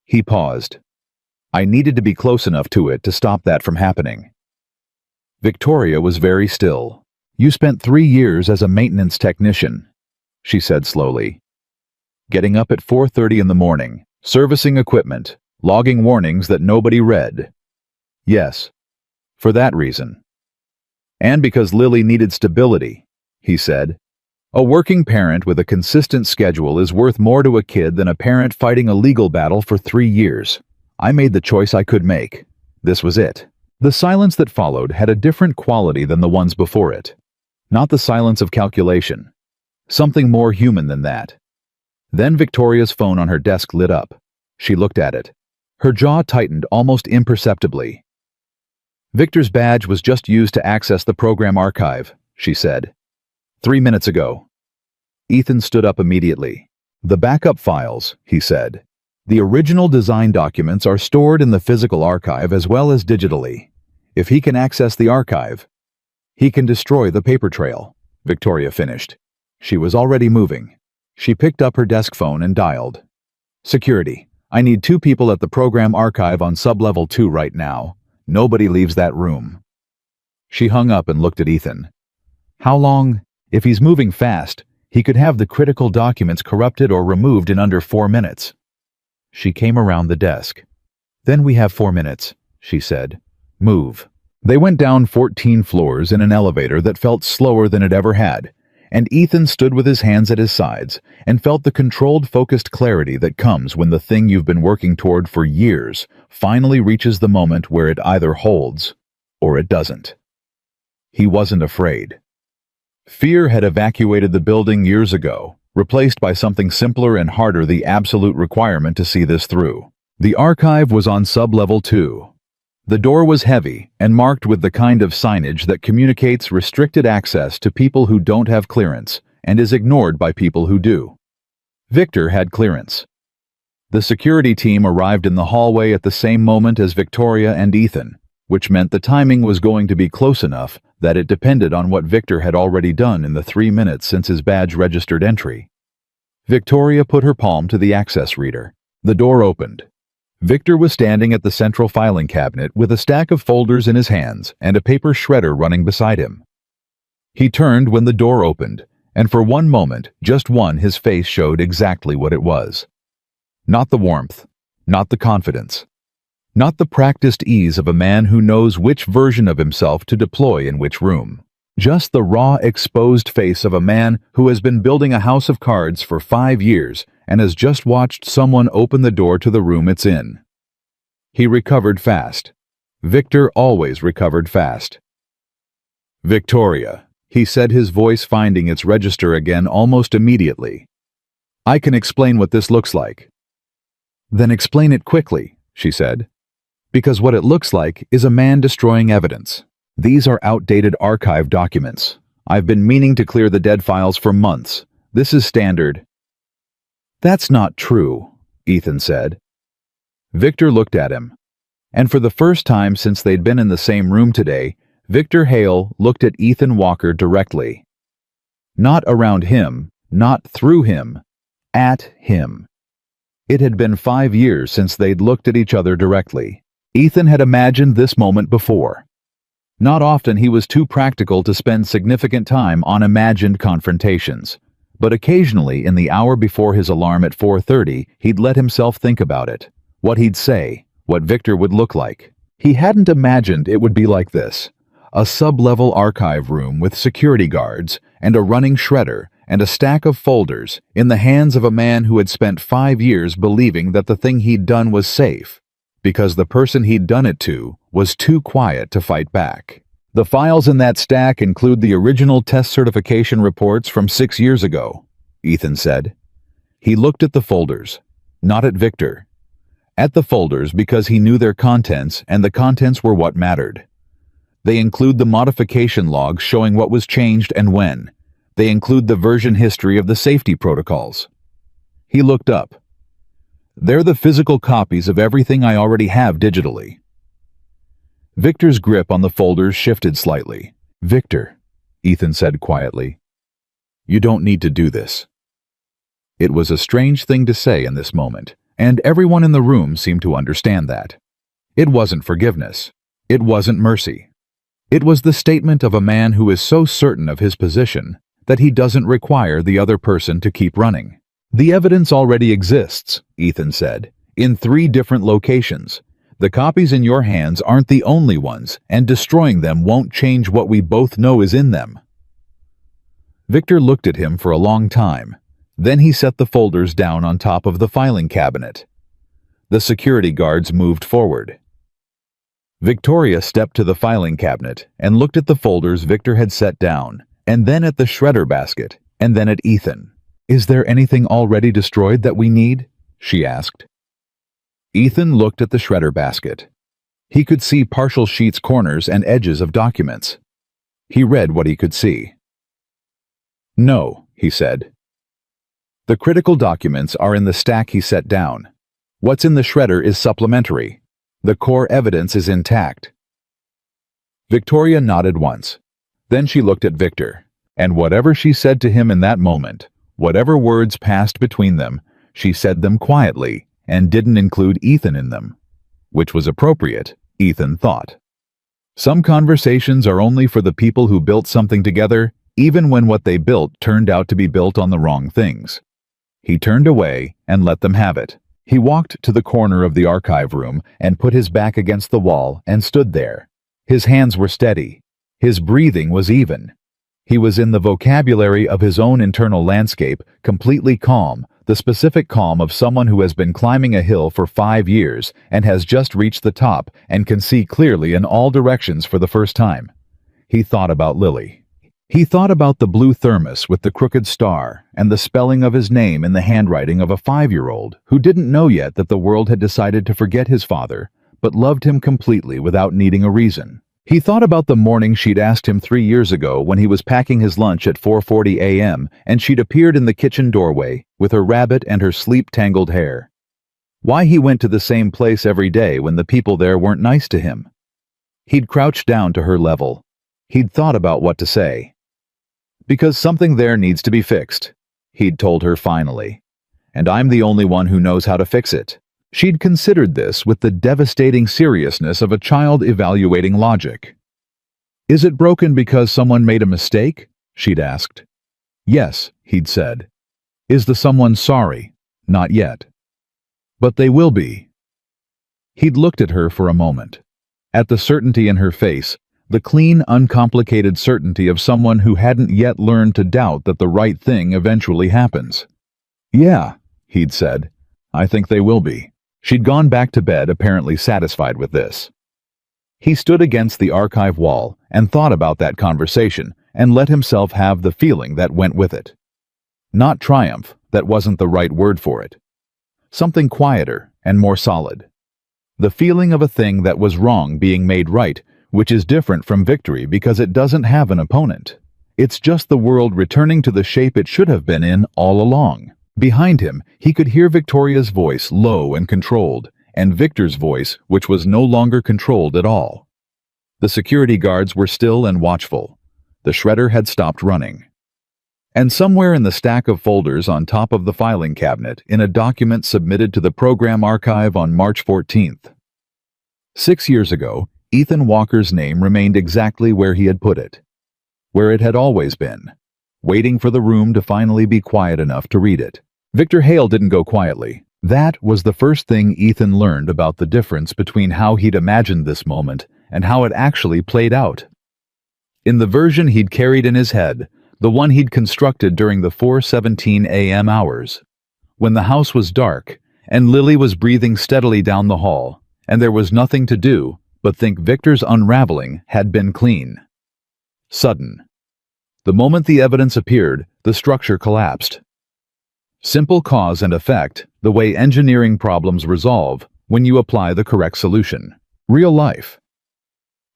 He paused. "I needed to be close enough to it to stop that from happening." Victoria was very still. "You spent 3 years as a maintenance technician," she said slowly. "Getting up at 4:30 in the morning, servicing equipment, logging warnings that nobody read." "Yes, for that reason. And because Lily needed stability," he said. "A working parent with a consistent schedule is worth more to a kid than a parent fighting a legal battle for 3 years. I made the choice I could make. This was it." The silence that followed had a different quality than the ones before it. Not the silence of calculation. Something more human than that. Then Victoria's phone on her desk lit up. She looked at it. Her jaw tightened almost imperceptibly. "Victor's badge was just used to access the program archive," she said. 3 minutes ago." Ethan stood up immediately. "The backup files," he said. "The original design documents are stored in the physical archive as well as digitally. If he can access the archive, he can destroy the paper trail," Victoria finished. She was already moving. She picked up her desk phone and dialed. "Security. I need 2 people at the program archive on sublevel 2 right now. Nobody leaves that room." She hung up and looked at Ethan. How long? If he's moving fast, he could have the critical documents corrupted or removed in under 4 minutes. She came around the desk. "Then we have 4 minutes," she said. "Move." They went down 14 floors in an elevator that felt slower than it ever had, and Ethan stood with his hands at his sides and felt the controlled, focused clarity that comes when the thing you've been working toward for years finally reaches the moment where it either holds or it doesn't. He wasn't afraid. Fear had evacuated the building years ago, replaced by something simpler and harder, the absolute requirement to see this through. The archive was on sublevel 2. The door was heavy and marked with the kind of signage that communicates restricted access to people who don't have clearance and is ignored by people who do. Victor had clearance. The security team arrived in the hallway at the same moment as Victoria and Ethan, which meant the timing was going to be close enough that it depended on what Victor had already done in the 3 minutes since his badge-registered entry. Victoria put her palm to the access reader. The door opened. Victor was standing at the central filing cabinet with a stack of folders in his hands and a paper shredder running beside him. He turned when the door opened, and for one moment, just one, his face showed exactly what it was. Not the warmth, not the confidence, not the practiced ease of a man who knows which version of himself to deploy in which room. Just the raw, exposed face of a man who has been building a house of cards for 5 years and has just watched someone open the door to the room it's in. He recovered fast. Victor always recovered fast. "Victoria," he said, his voice finding its register again almost immediately. "I can explain what this looks like." "Then explain it quickly," she said. "Because what it looks like is a man destroying evidence. These are outdated archive documents. I've been meaning to clear the dead files for months. This is standard." "That's not true," Ethan said. Victor looked at him. And for the first time since they'd been in the same room today, Victor Hale looked at Ethan Walker directly. Not around him, not through him, at him. It had been 5 years since they'd looked at each other directly. Ethan had imagined this moment before. Not often he was too practical to spend significant time on imagined confrontations, but occasionally in the hour before his alarm at 4:30, he'd let himself think about it, what he'd say, what Victor would look like. He hadn't imagined it would be like this. A sub-level archive room with security guards and a running shredder and a stack of folders in the hands of a man who had spent 5 years believing that the thing he'd done was safe, because the person he'd done it to was too quiet to fight back. The files in that stack include the original test certification reports from 6 years ago, Ethan said. He looked at the folders, not at Victor. At the folders because he knew their contents, and the contents were what mattered. They include the modification logs showing what was changed and when. They include the version history of the safety protocols. He looked up. They're the physical copies of everything I already have digitally. Victor's grip on the folders shifted slightly. "Victor," Ethan said quietly, "you don't need to do this." It was a strange thing to say in this moment, and everyone in the room seemed to understand that. It wasn't forgiveness. It wasn't mercy. It was the statement of a man who is so certain of his position that he doesn't require the other person to keep running. "The evidence already exists," Ethan said, "in 3 different locations. The copies in your hands aren't the only ones, and destroying them won't change what we both know is in them." Victor looked at him for a long time. Then he set the folders down on top of the filing cabinet. The security guards moved forward. Victoria stepped to the filing cabinet and looked at the folders Victor had set down, and then at the shredder basket, and then at Ethan. "Is there anything already destroyed that we need?" she asked. Ethan looked at the shredder basket. He could see partial sheets, corners, and edges of documents. He read what he could see. "No," he said. The critical documents are in the stack he set down. What's in the shredder is supplementary. The core evidence is intact. Victoria nodded once. Then she looked at Victor, and whatever she said to him in that moment, whatever words passed between them, she said them quietly and didn't include Ethan in them, which was appropriate, Ethan thought. Some conversations are only for the people who built something together, even when what they built turned out to be built on the wrong things. He turned away and let them have it. He walked to the corner of the archive room and put his back against the wall and stood there. His hands were steady. His breathing was even. He was in the vocabulary of his own internal landscape, completely calm, the specific calm of someone who has been climbing a hill for 5 years and has just reached the top and can see clearly in all directions for the first time. He thought about Lily. He thought about the blue thermos with the crooked star and the spelling of his name in the handwriting of a 5-year-old who didn't know yet that the world had decided to forget his father, but loved him completely without needing a reason. He thought about the morning she'd asked him 3 years ago when he was packing his lunch at 4:40 a.m. and she'd appeared in the kitchen doorway with her rabbit and her sleep-tangled hair. Why he went to the same place every day when the people there weren't nice to him. He'd crouched down to her level. He'd thought about what to say. Because something there needs to be fixed, he'd told her finally. And I'm the only one who knows how to fix it. She'd considered this with the devastating seriousness of a child evaluating logic. Is it broken because someone made a mistake? She'd asked. Yes, he'd said. Is the someone sorry? Not yet. But they will be. He'd looked at her for a moment. At the certainty in her face, the clean, uncomplicated certainty of someone who hadn't yet learned to doubt that the right thing eventually happens. Yeah, he'd said. I think they will be. She'd gone back to bed, apparently satisfied with this. He stood against the archive wall and thought about that conversation and let himself have the feeling that went with it. Not triumph, that wasn't the right word for it. Something quieter and more solid. The feeling of a thing that was wrong being made right, which is different from victory because it doesn't have an opponent. It's just the world returning to the shape it should have been in all along. Behind him, he could hear Victoria's voice, low and controlled, and Victor's voice, which was no longer controlled at all. The security guards were still and watchful. The shredder had stopped running. And somewhere in the stack of folders on top of the filing cabinet, in a document submitted to the program archive on March 14th. 6 years ago, Ethan Walker's name remained exactly where he had put it. Where it had always been. Waiting for the room to finally be quiet enough to read it. Victor Hale didn't go quietly. That was the first thing Ethan learned about the difference between how he'd imagined this moment and how it actually played out. In the version he'd carried in his head, the one he'd constructed during the 4:17 a.m. hours, when the house was dark and Lily was breathing steadily down the hall, and there was nothing to do but think Victor's unraveling had been clean. Sudden. The moment the evidence appeared, the structure collapsed. Simple cause and effect, the way engineering problems resolve when you apply the correct solution. Real life.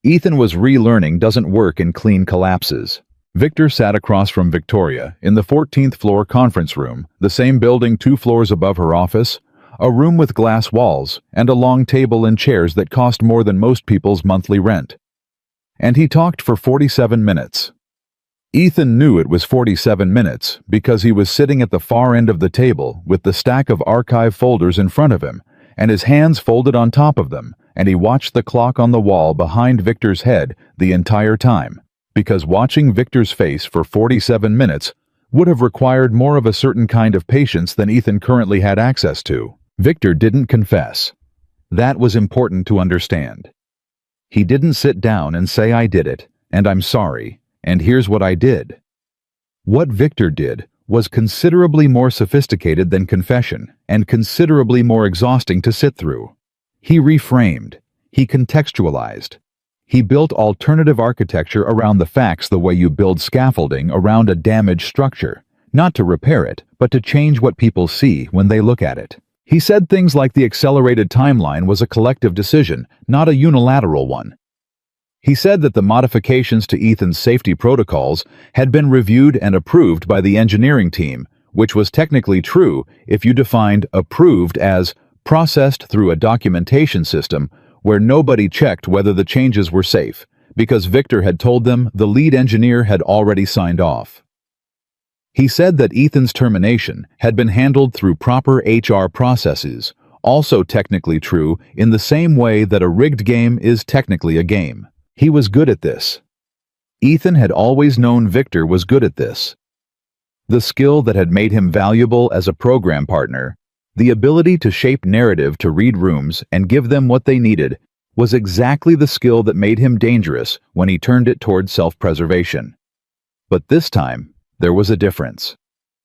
Ethan was relearning doesn't work in clean collapses. Victor sat across from Victoria in the 14th floor conference room, the same building 2 floors above her office, a room with glass walls and a long table and chairs that cost more than most people's monthly rent. And he talked for 47 minutes. Ethan knew it was 47 minutes because he was sitting at the far end of the table with the stack of archive folders in front of him and his hands folded on top of them, and he watched the clock on the wall behind Victor's head the entire time, because watching Victor's face for 47 minutes would have required more of a certain kind of patience than Ethan currently had access to. Victor didn't confess. That was important to understand. He didn't sit down and say, I did it, and I'm sorry, and here's what I did. What Victor did was considerably more sophisticated than confession, and considerably more exhausting to sit through. He reframed. He contextualized. He built alternative architecture around the facts the way you build scaffolding around a damaged structure, not to repair it, but to change what people see when they look at it. He said things like the accelerated timeline was a collective decision, not a unilateral one. He said that the modifications to Ethan's safety protocols had been reviewed and approved by the engineering team, which was technically true if you defined approved as processed through a documentation system where nobody checked whether the changes were safe, because Victor had told them the lead engineer had already signed off. He said that Ethan's termination had been handled through proper HR processes, also technically true in the same way that a rigged game is technically a game. He was good at this. Ethan had always known Victor was good at this. The skill that had made him valuable as a program partner, the ability to shape narrative to read rooms and give them what they needed, was exactly the skill that made him dangerous when he turned it toward self-preservation. But this time, there was a difference.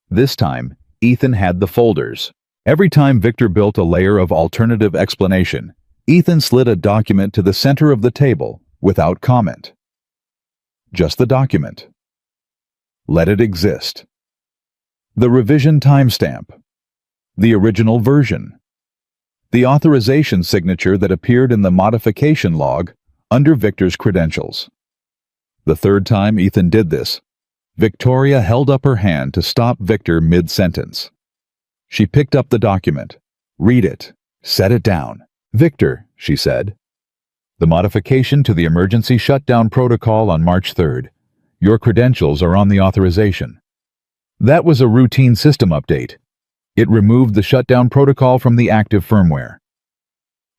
This time, Ethan had the folders. Every time Victor built a layer of alternative explanation, Ethan slid a document to the center of the table without comment. Just the document. Let it exist. The revision timestamp. The original version. The authorization signature that appeared in the modification log under Victor's credentials. The third time Ethan did this, Victoria held up her hand to stop Victor mid-sentence. She picked up the document. Read it. Set it down. Victor, she said. The modification to the emergency shutdown protocol on March 3rd. Your credentials are on the authorization. That was a routine system update. It removed the shutdown protocol from the active firmware.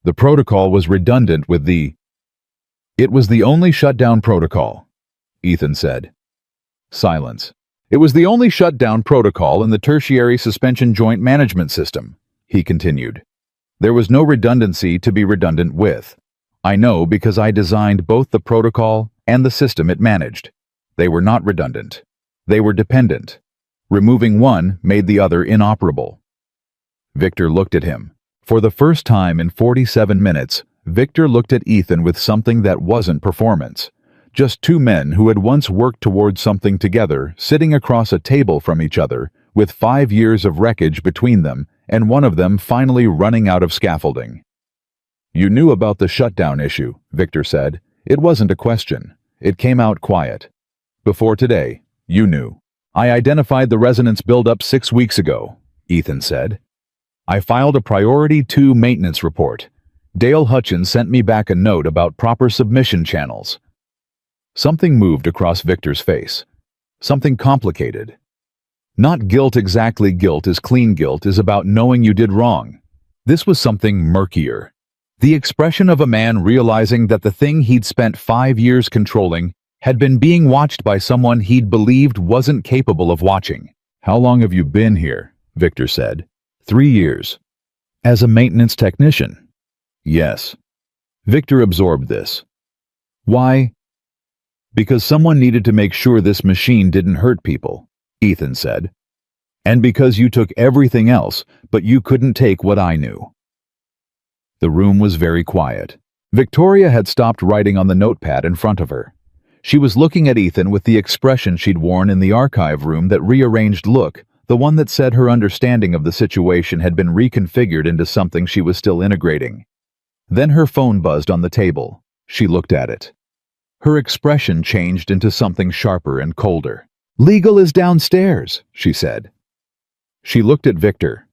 The protocol was redundant with the... It was the only shutdown protocol, Ethan said. Silence. It was the only shutdown protocol in the tertiary suspension joint management system, he continued. There was no redundancy to be redundant with. I know because I designed both the protocol and the system it managed. They were not redundant. They were dependent. Removing one made the other inoperable. Victor looked at him. For the first time in 47 minutes, Victor looked at Ethan with something that wasn't performance. Just two men who had once worked towards something together, sitting across a table from each other, with 5 years of wreckage between them, and one of them finally running out of scaffolding. You knew about the shutdown issue, Victor said. It wasn't a question. It came out quiet. Before today, you knew. I identified the resonance buildup 6 weeks ago, Ethan said. I filed a Priority 2 maintenance report. Dale Hutchins sent me back a note about proper submission channels. Something moved across Victor's face. Something complicated. Not guilt exactly. Guilt is clean. Guilt is about knowing you did wrong. This was something murkier. The expression of a man realizing that the thing he'd spent 5 years controlling had been being watched by someone he'd believed wasn't capable of watching. How long have you been here? Victor said. 3 years. As a maintenance technician? Yes. Victor absorbed this. Why? Because someone needed to make sure this machine didn't hurt people, Ethan said. And because you took everything else, but you couldn't take what I knew. The room was very quiet. Victoria had stopped writing on the notepad in front of her. She was looking at Ethan with the expression she'd worn in the archive room, that rearranged look, the one that said her understanding of the situation had been reconfigured into something she was still integrating. Then her phone buzzed on the table. She looked at it. Her expression changed into something sharper and colder. Legal is downstairs, she said. She looked at Victor.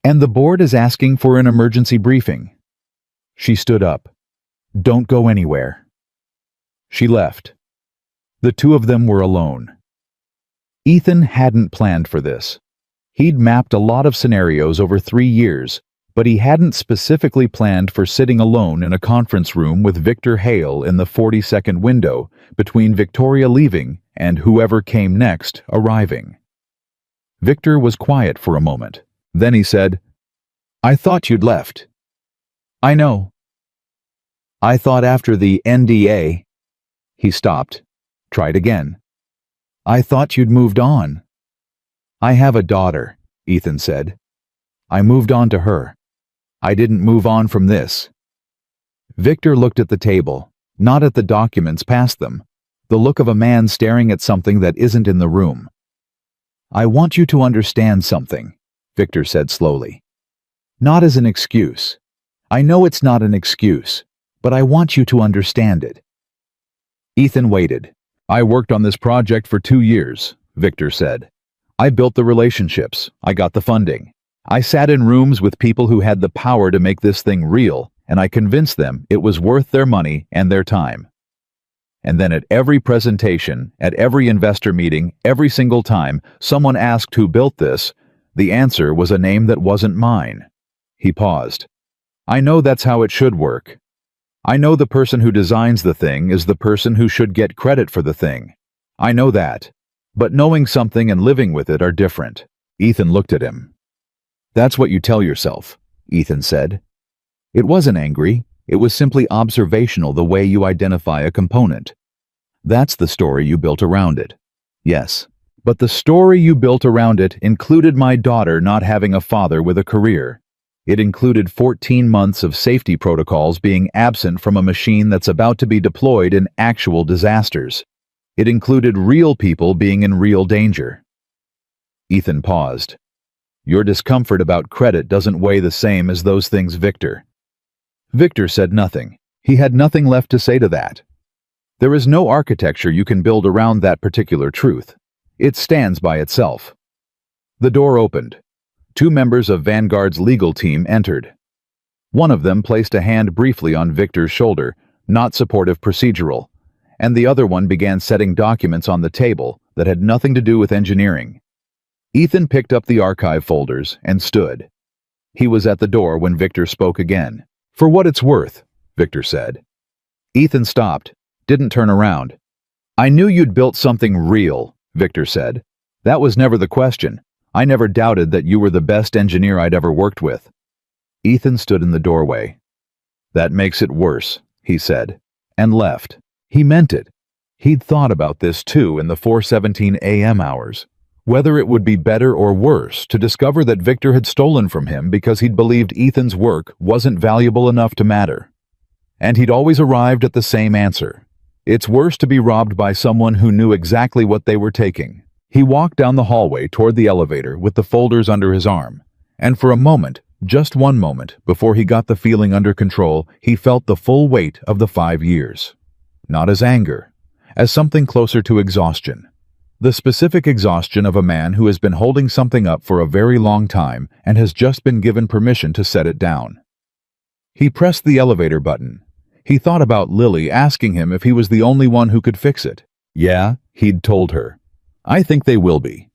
And the board is asking for an emergency briefing. She stood up. Don't go anywhere. She left. The two of them were alone. Ethan hadn't planned for this. He'd mapped a lot of scenarios over 3 years, but he hadn't specifically planned for sitting alone in a conference room with Victor Hale in the 40-second window between Victoria leaving and whoever came next arriving. Victor was quiet for a moment. Then he said, I thought you'd left. I know. I thought after the NDA. He stopped. Tried again. I thought you'd moved on. I have a daughter, Ethan said. I moved on to her. I didn't move on from this. Victor looked at the table, not at the documents past them, the look of a man staring at something that isn't in the room. I want you to understand something, Victor said slowly. Not as an excuse. I know it's not an excuse, but I want you to understand it. Ethan waited. I worked on this project for 2 years, Victor said. I built the relationships. I got the funding. I sat in rooms with people who had the power to make this thing real, and I convinced them it was worth their money and their time. And then at every presentation, at every investor meeting, every single time someone asked who built this, the answer was a name that wasn't mine. He paused. "I know that's how it should work. I know the person who designs the thing is the person who should get credit for the thing. I know that. But knowing something and living with it are different." Ethan looked at him. "That's what you tell yourself," Ethan said. It wasn't angry. It was simply observational, the way you identify a component. "That's the story you built around it." "Yes. But the story you built around it included my daughter not having a father with a career. It included 14 months of safety protocols being absent from a machine that's about to be deployed in actual disasters. It included real people being in real danger." Ethan paused. "Your discomfort about credit doesn't weigh the same as those things, Victor." Victor said nothing. He had nothing left to say to that. There is no architecture you can build around that particular truth. It stands by itself. The door opened. 2 members of Vanguard's legal team entered. One of them placed a hand briefly on Victor's shoulder, not supportive procedural, and the other one began setting documents on the table that had nothing to do with engineering. Ethan picked up the archive folders and stood. He was at the door when Victor spoke again. "For what it's worth," Victor said. Ethan stopped, didn't turn around. "I knew you'd built something real," Victor said. "That was never the question. I never doubted that you were the best engineer I'd ever worked with." Ethan stood in the doorway. "That makes it worse," he said, and left. He meant it. He'd thought about this too in the 4:17 a.m. hours. Whether it would be better or worse to discover that Victor had stolen from him because he'd believed Ethan's work wasn't valuable enough to matter. And he'd always arrived at the same answer. It's worse to be robbed by someone who knew exactly what they were taking. He walked down the hallway toward the elevator with the folders under his arm, and for a moment, just one moment, before he got the feeling under control, he felt the full weight of the 5 years. Not as anger, as something closer to exhaustion. The specific exhaustion of a man who has been holding something up for a very long time and has just been given permission to set it down. He pressed the elevator button. He thought about Lily asking him if he was the only one who could fix it. "Yeah," he'd told her. "I think they will be."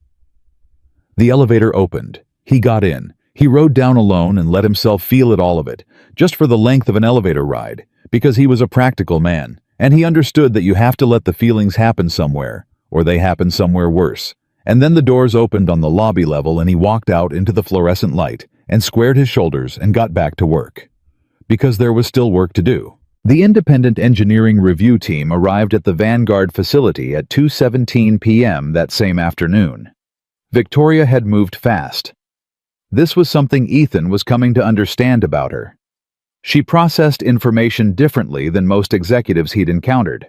The elevator opened. He got in. He rode down alone and let himself feel it, all of it, just for the length of an elevator ride, because he was a practical man, and he understood that you have to let the feelings happen somewhere, or they happen somewhere worse. And then the doors opened on the lobby level and he walked out into the fluorescent light and squared his shoulders and got back to work. Because there was still work to do. The independent engineering review team arrived at the Vanguard facility at 2:17 p.m. that same afternoon. Victoria had moved fast. This was something Ethan was coming to understand about her. She processed information differently than most executives he'd encountered.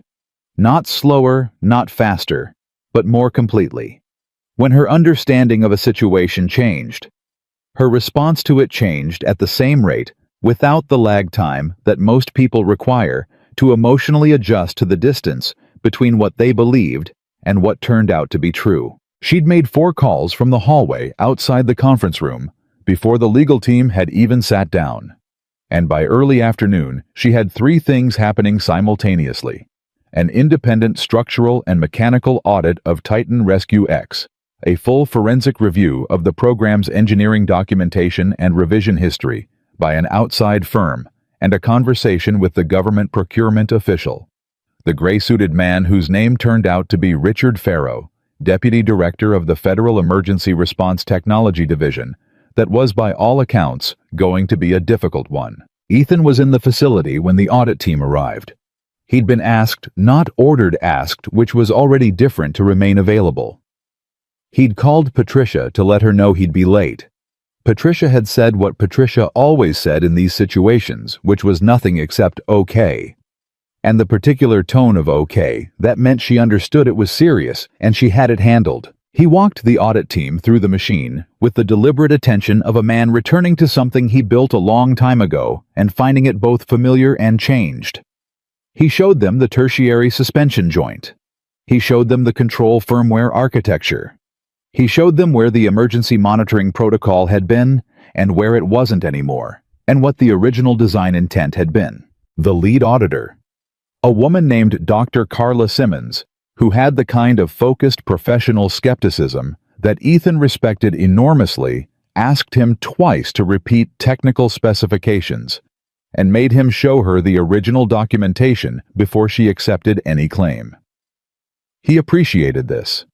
Not slower, not faster, but more completely. When her understanding of a situation changed, her response to it changed at the same rate, without the lag time that most people require to emotionally adjust to the distance between what they believed and what turned out to be true. She'd made 4 calls from the hallway outside the conference room before the legal team had even sat down. And by early afternoon, she had 3 things happening simultaneously. An independent structural and mechanical audit of Titan Rescue X, a full forensic review of the program's engineering documentation and revision history by an outside firm, and a conversation with the government procurement official, the gray-suited man whose name turned out to be Richard Farrow, Deputy Director of the Federal Emergency Response Technology Division, that was by all accounts going to be a difficult one. Ethan was in the facility when the audit team arrived. He'd been asked, not ordered asked, which was already different, to remain available. He'd called Patricia to let her know he'd be late. Patricia had said what Patricia always said in these situations, which was nothing except okay. And the particular tone of okay, that meant she understood it was serious and she had it handled. He walked the audit team through the machine with the deliberate attention of a man returning to something he built a long time ago and finding it both familiar and changed. He showed them the tertiary suspension joint. He showed them the control firmware architecture. He showed them where the emergency monitoring protocol had been and where it wasn't anymore, and what the original design intent had been. The lead auditor, a woman named Dr. Carla Simmons, who had the kind of focused professional skepticism that Ethan respected enormously asked him twice to repeat technical specifications, and made him show her the original documentation before she accepted any claim. He appreciated this.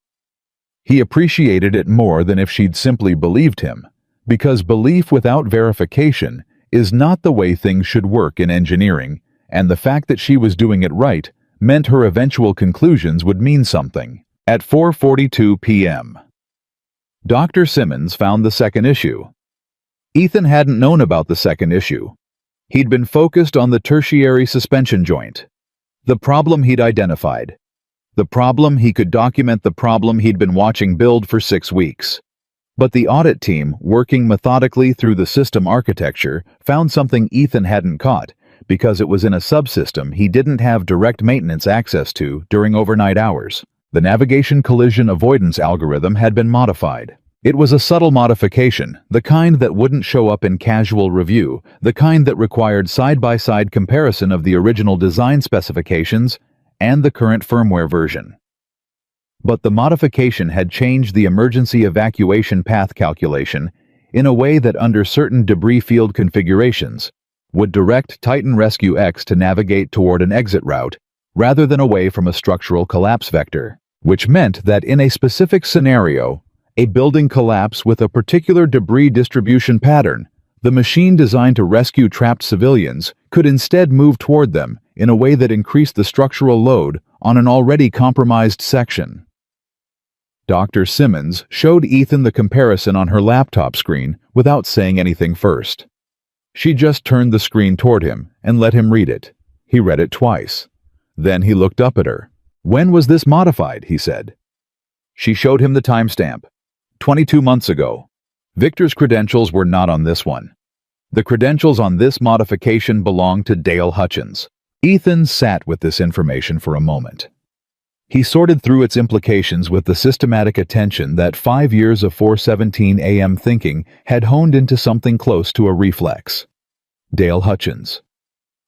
He appreciated it more than if she'd simply believed him, because belief without verification is not the way things should work in engineering, and the fact that she was doing it right meant her eventual conclusions would mean something. At 4:42 p.m., Dr. Simmons found the second issue. Ethan hadn't known about the second issue. He'd been focused on the tertiary suspension joint, the problem he'd identified. The problem he could document, the problem he'd been watching build for 6 weeks. But the audit team, working methodically through the system architecture, found something Ethan hadn't caught because it was in a subsystem he didn't have direct maintenance access to during overnight hours. The navigation collision avoidance algorithm had been modified. It was a subtle modification, the kind that wouldn't show up in casual review, the kind that required side-by-side comparison of the original design specifications and the current firmware version. But the modification had changed the emergency evacuation path calculation in a way that under certain debris field configurations would direct Titan Rescue X to navigate toward an exit route rather than away from a structural collapse vector, which meant that in a specific scenario, a building collapse with a particular debris distribution pattern, the machine designed to rescue trapped civilians could instead move toward them in a way that increased the structural load on an already compromised section. Dr. Simmons showed Ethan the comparison on her laptop screen without saying anything first. She just turned the screen toward him and let him read it. He read it twice. Then he looked up at her. "When was this modified?" he said. She showed him the timestamp. 22 months ago. Victor's credentials were not on this one. The credentials on this modification belonged to Dale Hutchins. Ethan sat with this information for a moment. He sorted through its implications with the systematic attention that 5 years of 4:17 a.m. thinking had honed into something close to a reflex. Dale Hutchins.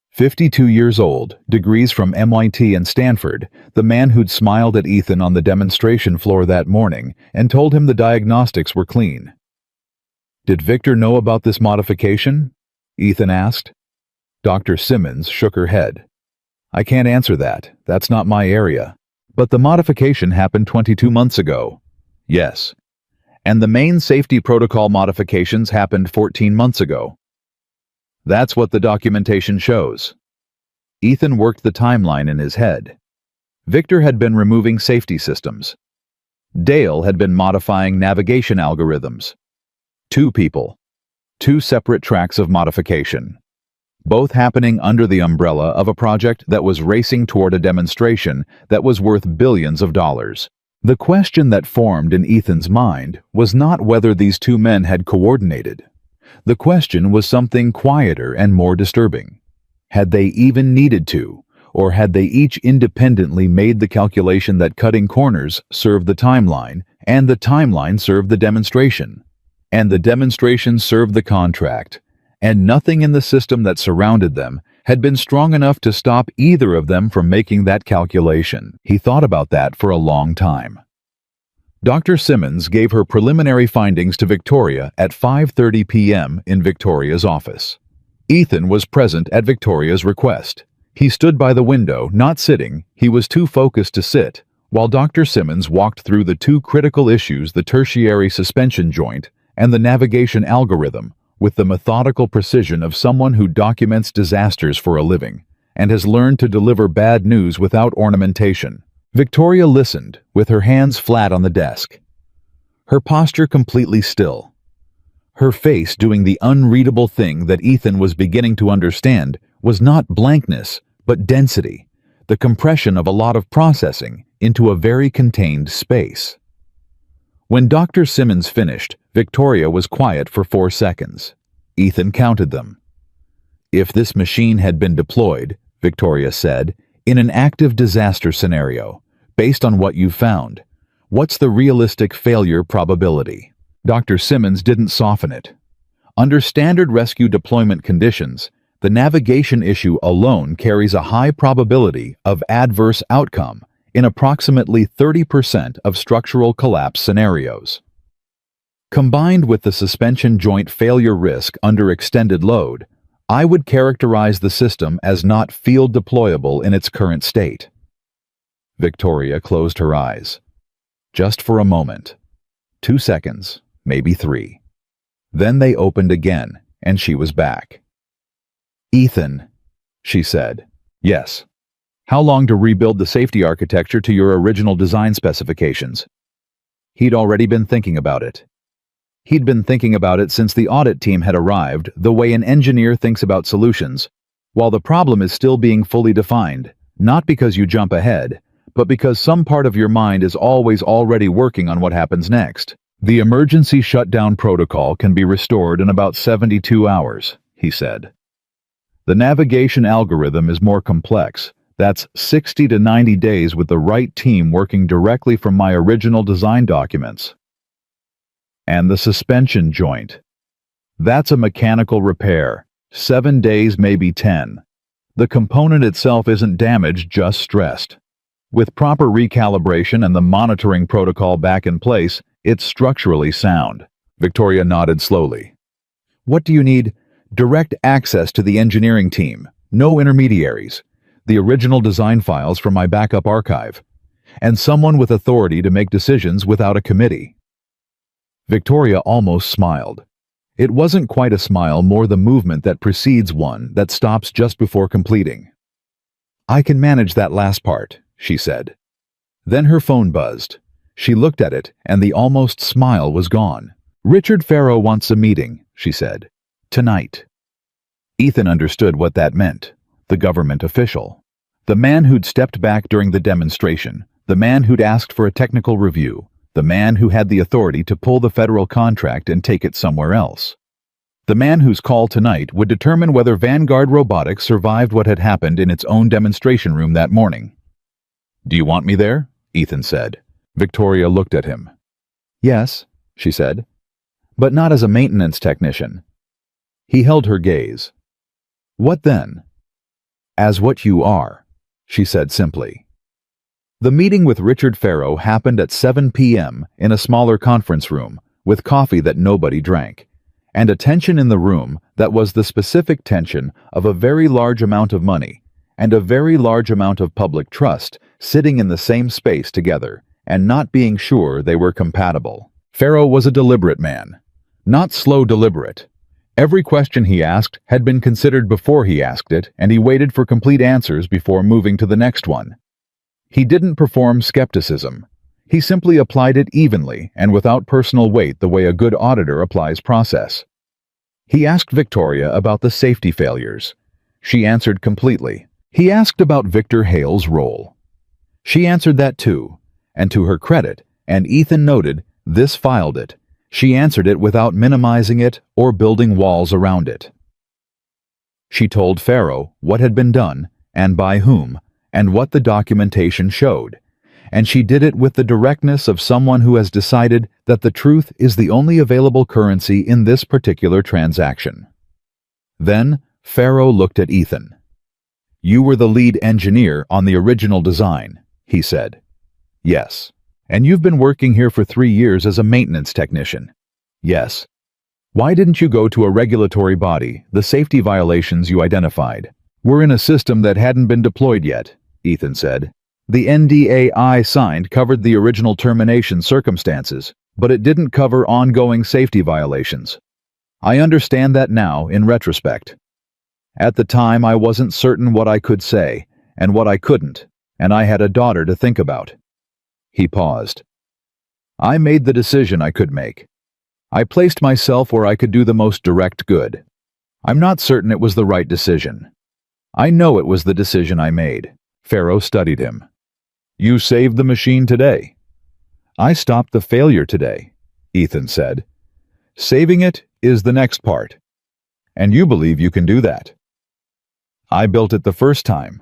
52 years old, degrees from MIT and Stanford, the man who'd smiled at Ethan on the demonstration floor that morning and told him the diagnostics were clean. "Did Victor know about this modification?" Ethan asked. Dr. Simmons shook her head. "I can't answer that. That's not my area. But the modification happened 22 months ago." "Yes. And the main safety protocol modifications happened 14 months ago." "That's what the documentation shows." Ethan worked the timeline in his head. Victor had been removing safety systems. Dale had been modifying navigation algorithms. 2 people. 2 separate tracks of modification. Both happening under the umbrella of a project that was racing toward a demonstration that was worth billions of dollars. The question that formed in Ethan's mind was not whether these 2 men had coordinated. The question was something quieter and more disturbing. Had they even needed to, or had they each independently made the calculation that cutting corners served the timeline, and the timeline served the demonstration, and the demonstration served the contract, and nothing in the system that surrounded them had been strong enough to stop either of them from making that calculation? He thought about that for a long time. Dr. Simmons gave her preliminary findings to Victoria at 5:30 p.m. in Victoria's office. Ethan was present at Victoria's request. He stood by the window, not sitting, he was too focused to sit, while Dr. Simmons walked through the 2 critical issues, the tertiary suspension joint and the navigation algorithm, with the methodical precision of someone who documents disasters for a living and has learned to deliver bad news without ornamentation. Victoria listened, with her hands flat on the desk, her posture completely still, her face doing the unreadable thing that Ethan was beginning to understand was not blankness, but density, the compression of a lot of processing into a very contained space. When Dr. Simmons finished, Victoria was quiet for 4 seconds. Ethan counted them. "If this machine had been deployed," Victoria said, "in an active disaster scenario, based on what you've found, what's the realistic failure probability?" Dr. Simmons didn't soften it. Under standard rescue deployment conditions, the navigation issue alone carries a high probability of adverse outcome in approximately 30% of structural collapse scenarios. Combined with the suspension joint failure risk under extended load, I would characterize the system as not field deployable in its current state. Victoria closed her eyes. Just for a moment. 2 seconds, maybe 3. Then they opened again, and she was back. "Ethan," she said. "Yes. How long to rebuild the safety architecture to your original design specifications?" He'd already been thinking about it. He'd been thinking about it since the audit team had arrived, the way an engineer thinks about solutions, while the problem is still being fully defined, not because you jump ahead, but because some part of your mind is always already working on what happens next. "The emergency shutdown protocol can be restored in about 72 hours, he said. "The navigation algorithm is more complex. That's 60 to 90 days with the right team working directly from my original design documents. And the suspension joint. That's a mechanical repair. 7 days, maybe 10. The component itself isn't damaged, just stressed. With proper recalibration and the monitoring protocol back in place, it's structurally sound." Victoria nodded slowly. "What do you need?" "Direct access to the engineering team. No intermediaries. The original design files from my backup archive. And someone with authority to make decisions without a committee." Victoria almost smiled. It wasn't quite a smile, more the movement that precedes one that stops just before completing. "I can manage that last part," she said. Then her phone buzzed. She looked at it, and the almost smile was gone. "Richard Farrow wants a meeting," she said. "Tonight." Ethan understood what that meant. The government official. The man who'd stepped back during the demonstration. The man who'd asked for a technical review. The man who had the authority to pull the federal contract and take it somewhere else. The man whose call tonight would determine whether Vanguard Robotics survived what had happened in its own demonstration room that morning. "Do you want me there?" Ethan said. Victoria looked at him. "Yes," she said. "But not as a maintenance technician." He held her gaze. "What then?" "As what you are," she said simply. The meeting with Richard Farrow happened at 7 p.m. in a smaller conference room, with coffee that nobody drank, and a tension in the room that was the specific tension of a very large amount of money and a very large amount of public trust sitting in the same space together and not being sure they were compatible. Farrow was a deliberate man, not slow deliberate. Every question he asked had been considered before he asked it, and he waited for complete answers before moving to the next one. He didn't perform skepticism. He simply applied it evenly and without personal weight the way a good auditor applies process. He asked Victoria about the safety failures. She answered completely. He asked about Victor Hale's role. She answered that too, and to her credit, and Ethan noted, this filed it. She answered it without minimizing it or building walls around it. She told Farrow what had been done, and by whom, and what the documentation showed, and she did it with the directness of someone who has decided that the truth is the only available currency in this particular transaction. Then Farrow looked at Ethan. "You were the lead engineer on the original design," he said. "Yes. And you've been working here for 3 years as a maintenance technician." "Yes." "Why didn't you go to a regulatory body? The safety violations you identified were in a system that hadn't been deployed yet," Ethan said. "The NDA I signed covered the original termination circumstances, but it didn't cover ongoing safety violations. I understand that now, in retrospect. At the time, I wasn't certain what I could say, and what I couldn't, and I had a daughter to think about." He paused. "I made the decision I could make. I placed myself where I could do the most direct good. I'm not certain it was the right decision. I know it was the decision I made." Farrow studied him. "You saved the machine today." "I stopped the failure today," Ethan said. "Saving it is the next part. And you believe you can do that." "I built it the first time,"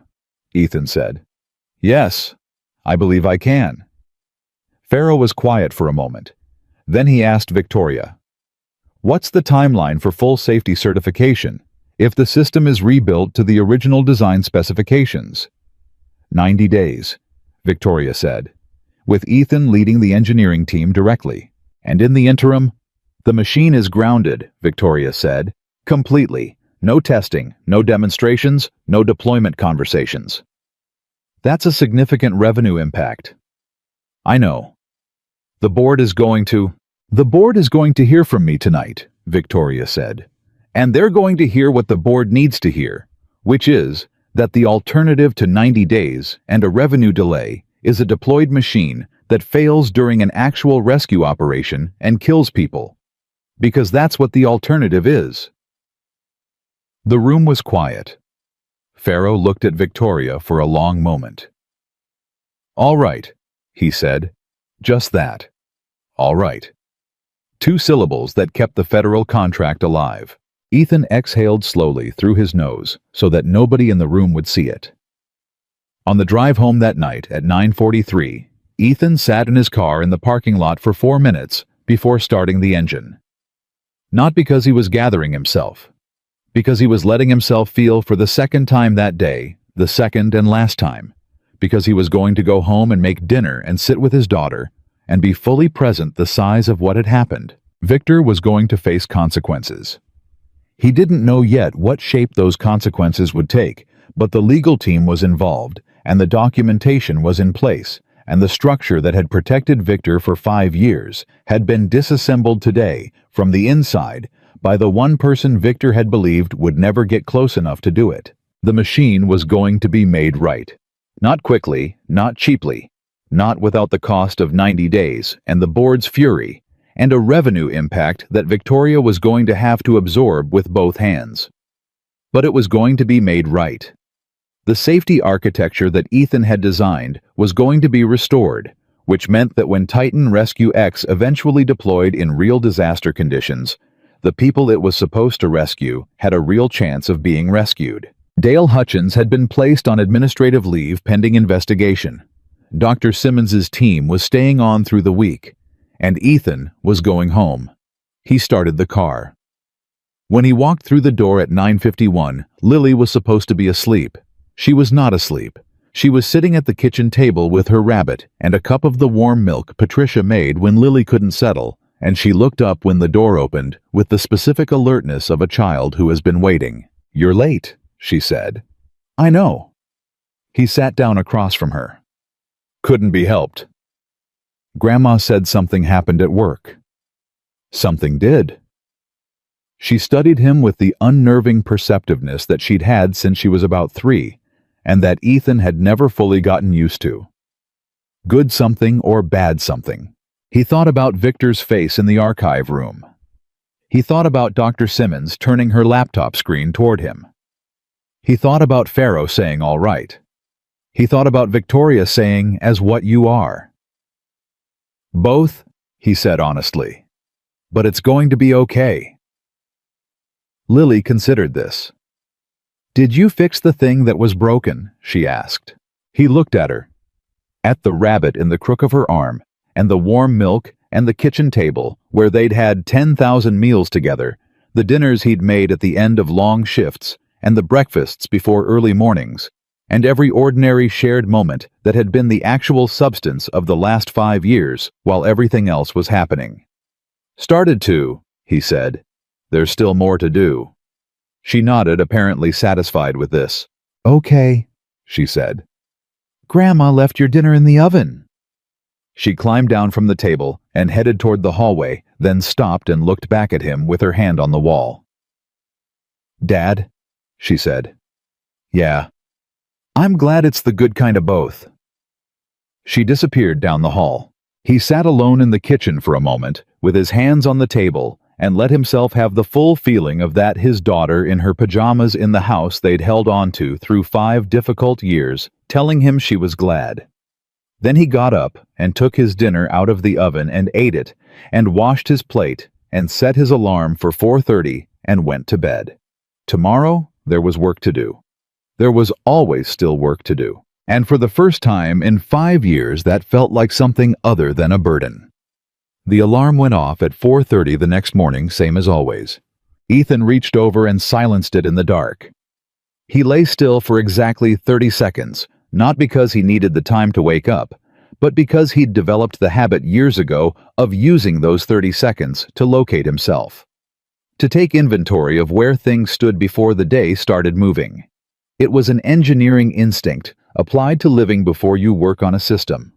Ethan said. "Yes, I believe I can." Farrow was quiet for a moment. Then he asked Victoria, "What's the timeline for full safety certification if the system is rebuilt to the original design specifications?" 90 days, Victoria said, with Ethan leading the engineering team directly. "And in the interim, "The machine is grounded," Victoria said. "Completely. No testing, no demonstrations, no deployment conversations." "That's a significant revenue impact." "I know. The board is going to... The board is going to hear from me tonight," Victoria said. "And they're going to hear what the board needs to hear, which is that the alternative to 90 days and a revenue delay is a deployed machine that fails during an actual rescue operation and kills people. Because that's what the alternative is." The room was quiet. Pharaoh looked at Victoria for a long moment. "All right," he said. "Just that. All right." 2 syllables that kept the federal contract alive. Ethan exhaled slowly through his nose so that nobody in the room would see it. On the drive home that night at 9:43, Ethan sat in his car in the parking lot for 4 minutes before starting the engine. Not because he was gathering himself, because he was letting himself feel for the second time that day, the second and last time, because he was going to go home and make dinner and sit with his daughter and be fully present the size of what had happened. Victor was going to face consequences. He didn't know yet what shape those consequences would take, but the legal team was involved, and the documentation was in place, and the structure that had protected Victor for 5 years had been disassembled today from the inside by the one person Victor had believed would never get close enough to do it. The machine was going to be made right. Not quickly, not cheaply, not without the cost of 90 days and the board's fury, and a revenue impact that Victoria was going to have to absorb with both hands. But it was going to be made right. The safety architecture that Ethan had designed was going to be restored, which meant that when Titan Rescue X eventually deployed in real disaster conditions, the people it was supposed to rescue had a real chance of being rescued. Dale Hutchins had been placed on administrative leave pending investigation. Dr. Simmons's team was staying on through the week, and Ethan was going home. He started the car. When he walked through the door at 9:51, Lily was supposed to be asleep. She was not asleep. She was sitting at the kitchen table with her rabbit and a cup of the warm milk Patricia made when Lily couldn't settle, and she looked up when the door opened with the specific alertness of a child who has been waiting. "You're late," she said. "I know." He sat down across from her. "Couldn't be helped." "Grandma said something happened at work." "Something did." She studied him with the unnerving perceptiveness that she'd had since she was about 3, and that Ethan had never fully gotten used to. Good something or bad something. He thought about Victor's face in the archive room. He thought about Dr. Simmons turning her laptop screen toward him. He thought about Pharaoh saying all right. He thought about Victoria saying, "as what you are." "Both," he said honestly. "But it's going to be okay." Lily considered this. "Did you fix the thing that was broken?" she asked. He looked at her. At the rabbit in the crook of her arm, and the warm milk, and the kitchen table, where they'd had 10,000 meals together, the dinners he'd made at the end of long shifts, and the breakfasts before early mornings, and every ordinary shared moment that had been the actual substance of the last 5 years while everything else was happening. "Started to," he said. "There's still more to do." She nodded, apparently satisfied with this. "Okay," she said. "Grandma left your dinner in the oven." She climbed down from the table and headed toward the hallway, then stopped and looked back at him with her hand on the wall. "Dad?" she said. "Yeah. I'm glad it's the good kind of both." She disappeared down the hall. He sat alone in the kitchen for a moment, with his hands on the table, and let himself have the full feeling of that his daughter in her pajamas in the house they'd held on to through 5 difficult years, telling him she was glad. Then he got up and took his dinner out of the oven and ate it, and washed his plate, and set his alarm for 4:30 and went to bed. Tomorrow, there was work to do. There was always still work to do, and for the first time in 5 years that felt like something other than a burden. The alarm went off at 4:30 the next morning, same as always. Ethan reached over and silenced it in the dark. He lay still for exactly 30 seconds, not because he needed the time to wake up, but because he'd developed the habit years ago of using those 30 seconds to locate himself. To take inventory of where things stood before the day started moving. It was an engineering instinct applied to living before you work on a system.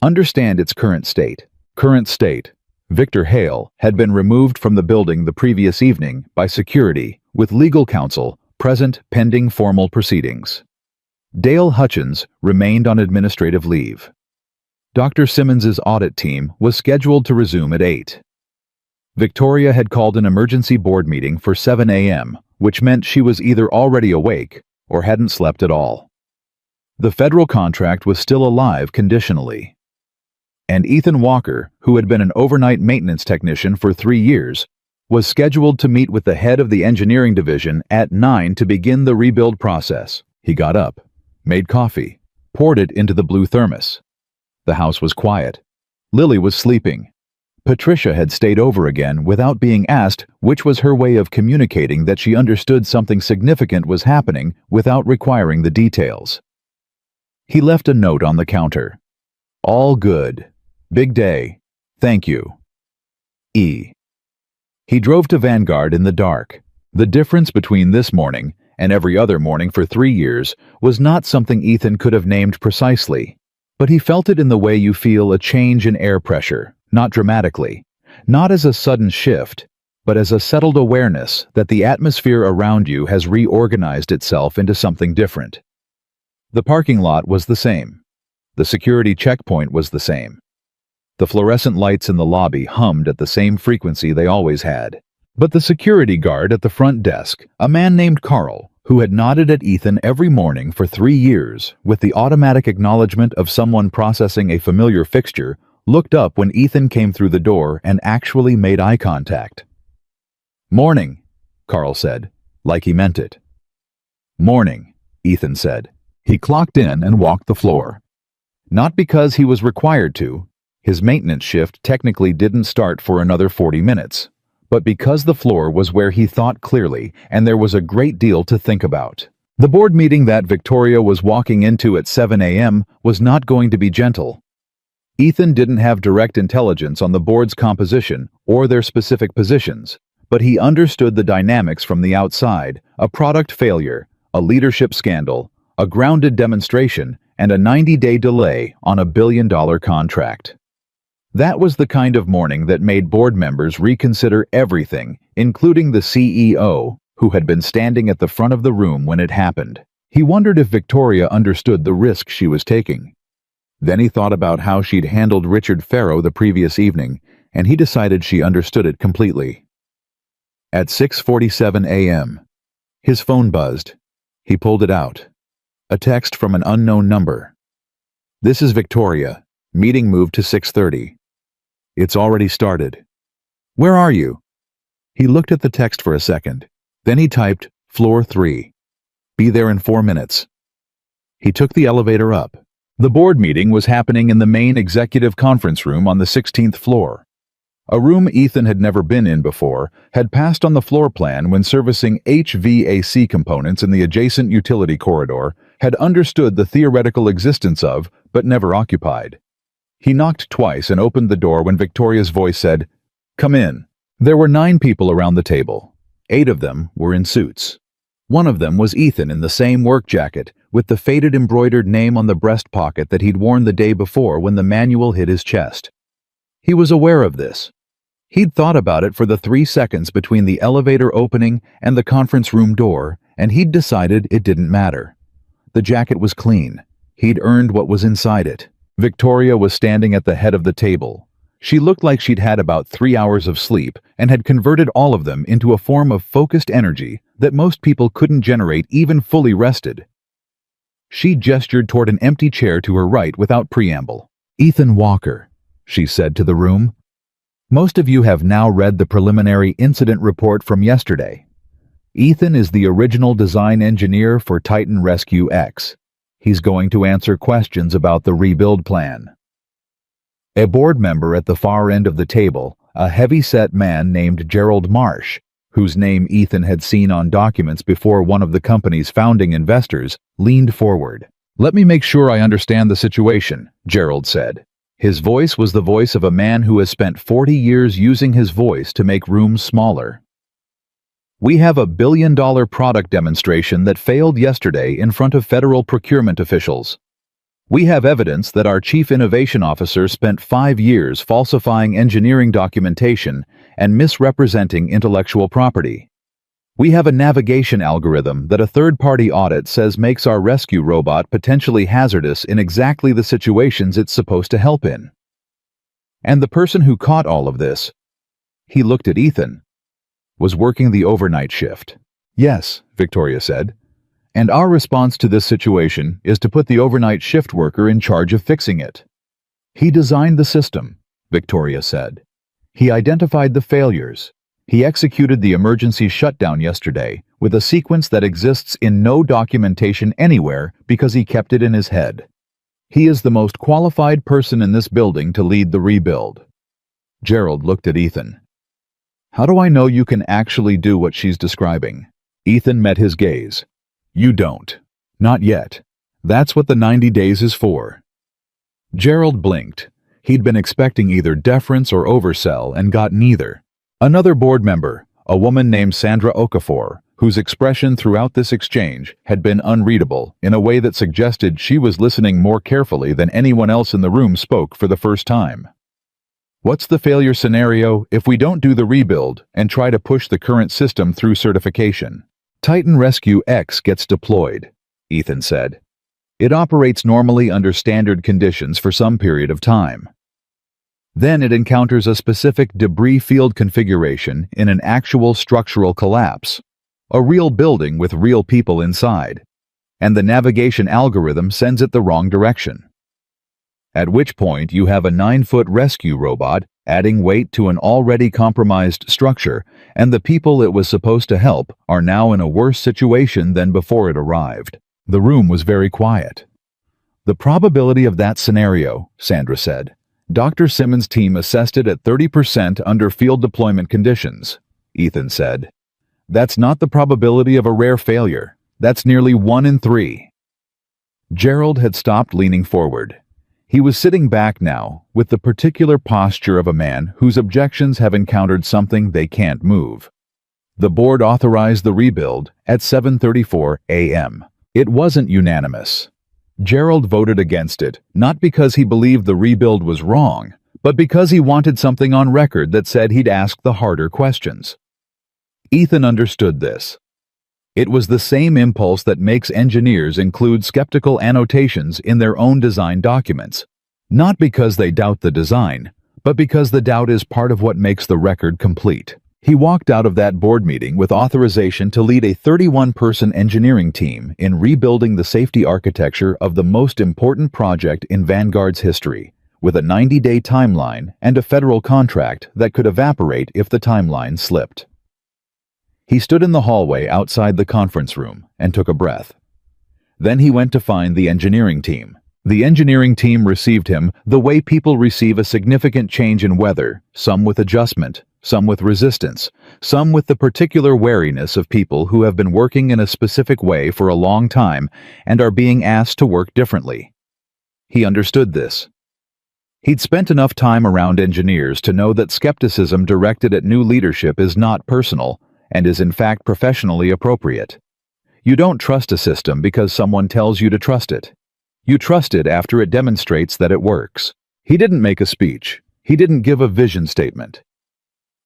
Understand its current state. Current state. Victor Hale had been removed from the building the previous evening by security, with legal counsel present pending formal proceedings. Dale Hutchins remained on administrative leave. Dr. Simmons's audit team was scheduled to resume at 8. Victoria had called an emergency board meeting for 7 a.m., which meant she was either already awake or hadn't slept at all. The federal contract was still alive conditionally. And Ethan Walker, who had been an overnight maintenance technician for 3 years, was scheduled to meet with the head of the engineering division at 9 to begin the rebuild process. He got up, made coffee, poured it into the blue thermos. The house was quiet. Lily was sleeping. Patricia had stayed over again without being asked, which was her way of communicating that she understood something significant was happening without requiring the details. He left a note on the counter. All good. Big day. Thank you. E. He drove to Vanguard in the dark. The difference between this morning and every other morning for 3 years was not something Ethan could have named precisely, but he felt it in the way you feel a change in air pressure, not dramatically, not as a sudden shift, but as a settled awareness that the atmosphere around you has reorganized itself into something different. The parking lot was the same. The security checkpoint was the same. The fluorescent lights in the lobby hummed at the same frequency they always had. But the security guard at the front desk, a man named Carl, who had nodded at Ethan every morning for 3 years with the automatic acknowledgement of someone processing a familiar fixture, looked up when Ethan came through the door and actually made eye contact. "Morning," Carl said, like he meant it. "Morning," Ethan said. He clocked in and walked the floor. Not because he was required to. His maintenance shift technically didn't start for another 40 minutes, but because the floor was where he thought clearly and there was a great deal to think about. The board meeting that Victoria was walking into at 7 a.m. was not going to be gentle. Ethan didn't have direct intelligence on the board's composition or their specific positions, but he understood the dynamics from the outside: a product failure, a leadership scandal, a grounded demonstration, and a 90-day delay on a billion-dollar contract. That was the kind of morning that made board members reconsider everything, including the CEO, who had been standing at the front of the room when it happened. He wondered if Victoria understood the risk she was taking. Then he thought about how she'd handled Richard Farrow the previous evening, and he decided she understood it completely. At 6:47 a.m., his phone buzzed. He pulled it out. A text from an unknown number. "This is Victoria. Meeting moved to 6:30. It's already started. Where are you?" He looked at the text for a second. Then he typed, "Floor 3. Be there in 4 minutes." He took the elevator up. The board meeting was happening in the main executive conference room on the 16th floor. A room Ethan had never been in before, had passed on the floor plan when servicing HVAC components in the adjacent utility corridor, had understood the theoretical existence of, but never occupied. He knocked twice and opened the door when Victoria's voice said, "Come in." There were 9 people around the table. 8 of them were in suits. One of them was Ethan in the same work jacket, with the faded embroidered name on the breast pocket that he'd worn the day before when the manual hit his chest. He was aware of this. He'd thought about it for the 3 seconds between the elevator opening and the conference room door, and he'd decided it didn't matter. The jacket was clean. He'd earned what was inside it. Victoria was standing at the head of the table. She looked like she'd had about 3 hours of sleep and had converted all of them into a form of focused energy that most people couldn't generate even fully rested. She gestured toward an empty chair to her right without preamble. "Ethan Walker," she said to the room. "Most of you have now read the preliminary incident report from yesterday. Ethan is the original design engineer for Titan Rescue X. He's going to answer questions about the rebuild plan." A board member at the far end of the table, a heavy-set man named Gerald Marsh, whose name Ethan had seen on documents before one of the company's founding investors, leaned forward. "Let me make sure I understand the situation," Gerald said. His voice was the voice of a man who has spent 40 years using his voice to make rooms smaller. "We have a billion-dollar product demonstration that failed yesterday in front of federal procurement officials. We have evidence that our chief innovation officer spent 5 years falsifying engineering documentation and misrepresenting intellectual property. We have a navigation algorithm that a third-party audit says makes our rescue robot potentially hazardous in exactly the situations it's supposed to help in. And the person who caught all of this," he looked at Ethan, "was working the overnight shift." "Yes," Victoria said. "And our response to this situation is to put the overnight shift worker in charge of fixing it." "He designed the system," Victoria said. "He identified the failures. He executed the emergency shutdown yesterday with a sequence that exists in no documentation anywhere because he kept it in his head. He is the most qualified person in this building to lead the rebuild." Gerald looked at Ethan. "How do I know you can actually do what she's describing?" Ethan met his gaze. "You don't. Not yet. That's what the 90 days is for." Gerald blinked. He'd been expecting either deference or oversell and got neither. Another board member, a woman named Sandra Okafor, whose expression throughout this exchange had been unreadable in a way that suggested she was listening more carefully than anyone else in the room, spoke for the first time. "What's the failure scenario if we don't do the rebuild and try to push the current system through certification?" "Titan Rescue X gets deployed," Ethan said. "It operates normally under standard conditions for some period of time. Then it encounters a specific debris field configuration in an actual structural collapse, a real building with real people inside, and the navigation algorithm sends it the wrong direction. At which point you have a 9-foot rescue robot adding weight to an already compromised structure, and the people it was supposed to help are now in a worse situation than before it arrived." The room was very quiet. "The probability of that scenario," Sandra said, "Dr. Simmons' team assessed it at 30% under field deployment conditions," Ethan said. "That's not the probability of a rare failure. That's nearly 1 in 3. Gerald had stopped leaning forward. He was sitting back now, with the particular posture of a man whose objections have encountered something they can't move. The board authorized the rebuild at 7:34 a.m. It wasn't unanimous. Gerald voted against it, not because he believed the rebuild was wrong, but because he wanted something on record that said he'd ask the harder questions. Ethan understood this. It was the same impulse that makes engineers include skeptical annotations in their own design documents, not because they doubt the design, but because the doubt is part of what makes the record complete. He walked out of that board meeting with authorization to lead a 31-person engineering team in rebuilding the safety architecture of the most important project in Vanguard's history, with a 90-day timeline and a federal contract that could evaporate if the timeline slipped. He stood in the hallway outside the conference room and took a breath. Then he went to find the engineering team. The engineering team received him the way people receive a significant change in weather, some with adjustment, some with resistance, some with the particular wariness of people who have been working in a specific way for a long time and are being asked to work differently. He understood this. He'd spent enough time around engineers to know that skepticism directed at new leadership is not personal and is in fact professionally appropriate. You don't trust a system because someone tells you to trust it. You trust it after it demonstrates that it works. He didn't make a speech. He didn't give a vision statement.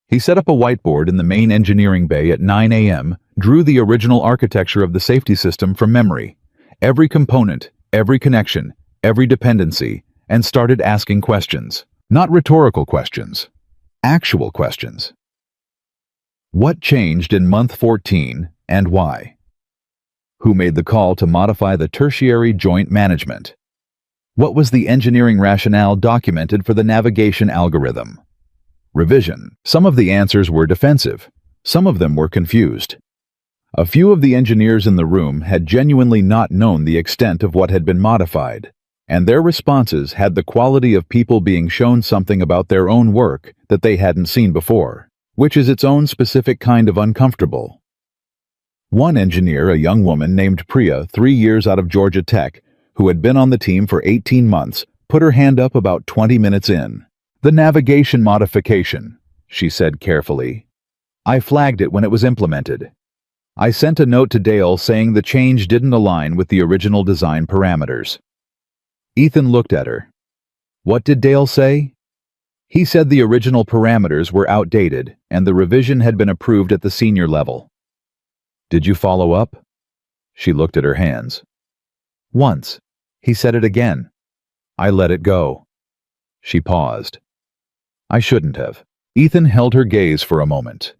He set up a whiteboard in the main engineering bay at 9 a.m., drew the original architecture of the safety system from memory, every component, every connection, every dependency, and started asking questions. Not rhetorical questions. Actual questions. What changed in month 14 and why? Who made the call to modify the tertiary joint management? What was the engineering rationale documented for the navigation algorithm? Revision. Some of the answers were defensive. Some of them were confused. A few of the engineers in the room had genuinely not known the extent of what had been modified, and their responses had the quality of people being shown something about their own work that they hadn't seen before, which is its own specific kind of uncomfortable. One engineer, a young woman named Priya, 3 years out of Georgia Tech, who had been on the team for 18 months, put her hand up about 20 minutes in. "The navigation modification," she said carefully. "I flagged it when it was implemented. I sent a note to Dale saying the change didn't align with the original design parameters." Ethan looked at her. "What did Dale say?" "He said the original parameters were outdated and the revision had been approved at the senior level." "Did you follow up?" She looked at her hands. "Once. He said it again. I let it go." She paused. "I shouldn't have." Ethan held her gaze for a moment.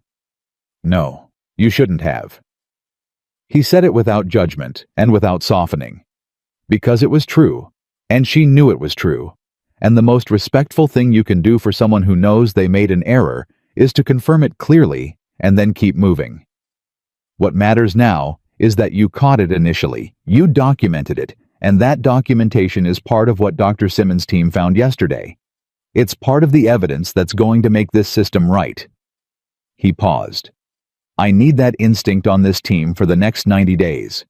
"No, you shouldn't have." He said it without judgment and without softening. Because it was true, and she knew it was true. And the most respectful thing you can do for someone who knows they made an error is to confirm it clearly and then keep moving. What matters now is that you caught it initially, you documented it, and that documentation is part of what Dr. Simmons' team found yesterday. It's part of the evidence that's going to make this system right. He paused. "I need that instinct on this team for the next 90 days.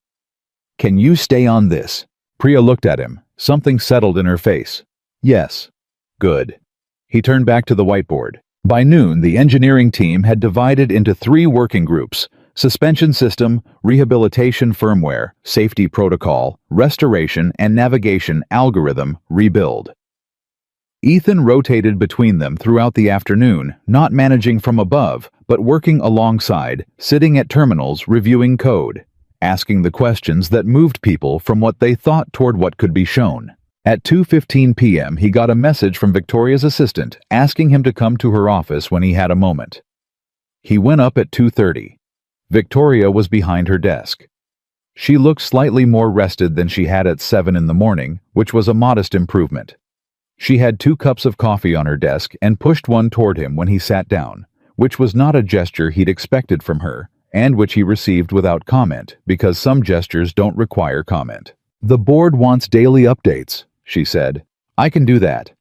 Can you stay on this?" Priya looked at him. Something settled in her face. "Yes." "Good." He turned back to the whiteboard. By noon, the engineering team had divided into 3 working groups: suspension system, rehabilitation firmware, safety protocol, restoration and navigation algorithm, rebuild. Ethan rotated between them throughout the afternoon, not managing from above, but working alongside, sitting at terminals reviewing code, asking the questions that moved people from what they thought toward what could be shown. At 2:15 p.m., he got a message from Victoria's assistant asking him to come to her office when he had a moment. He went up at 2:30. Victoria was behind her desk. She looked slightly more rested than she had at 7 in the morning, which was a modest improvement. She had 2 cups of coffee on her desk and pushed one toward him when he sat down, which was not a gesture he'd expected from her, and which he received without comment, because some gestures don't require comment. "The board wants daily updates," she said. "I can do that."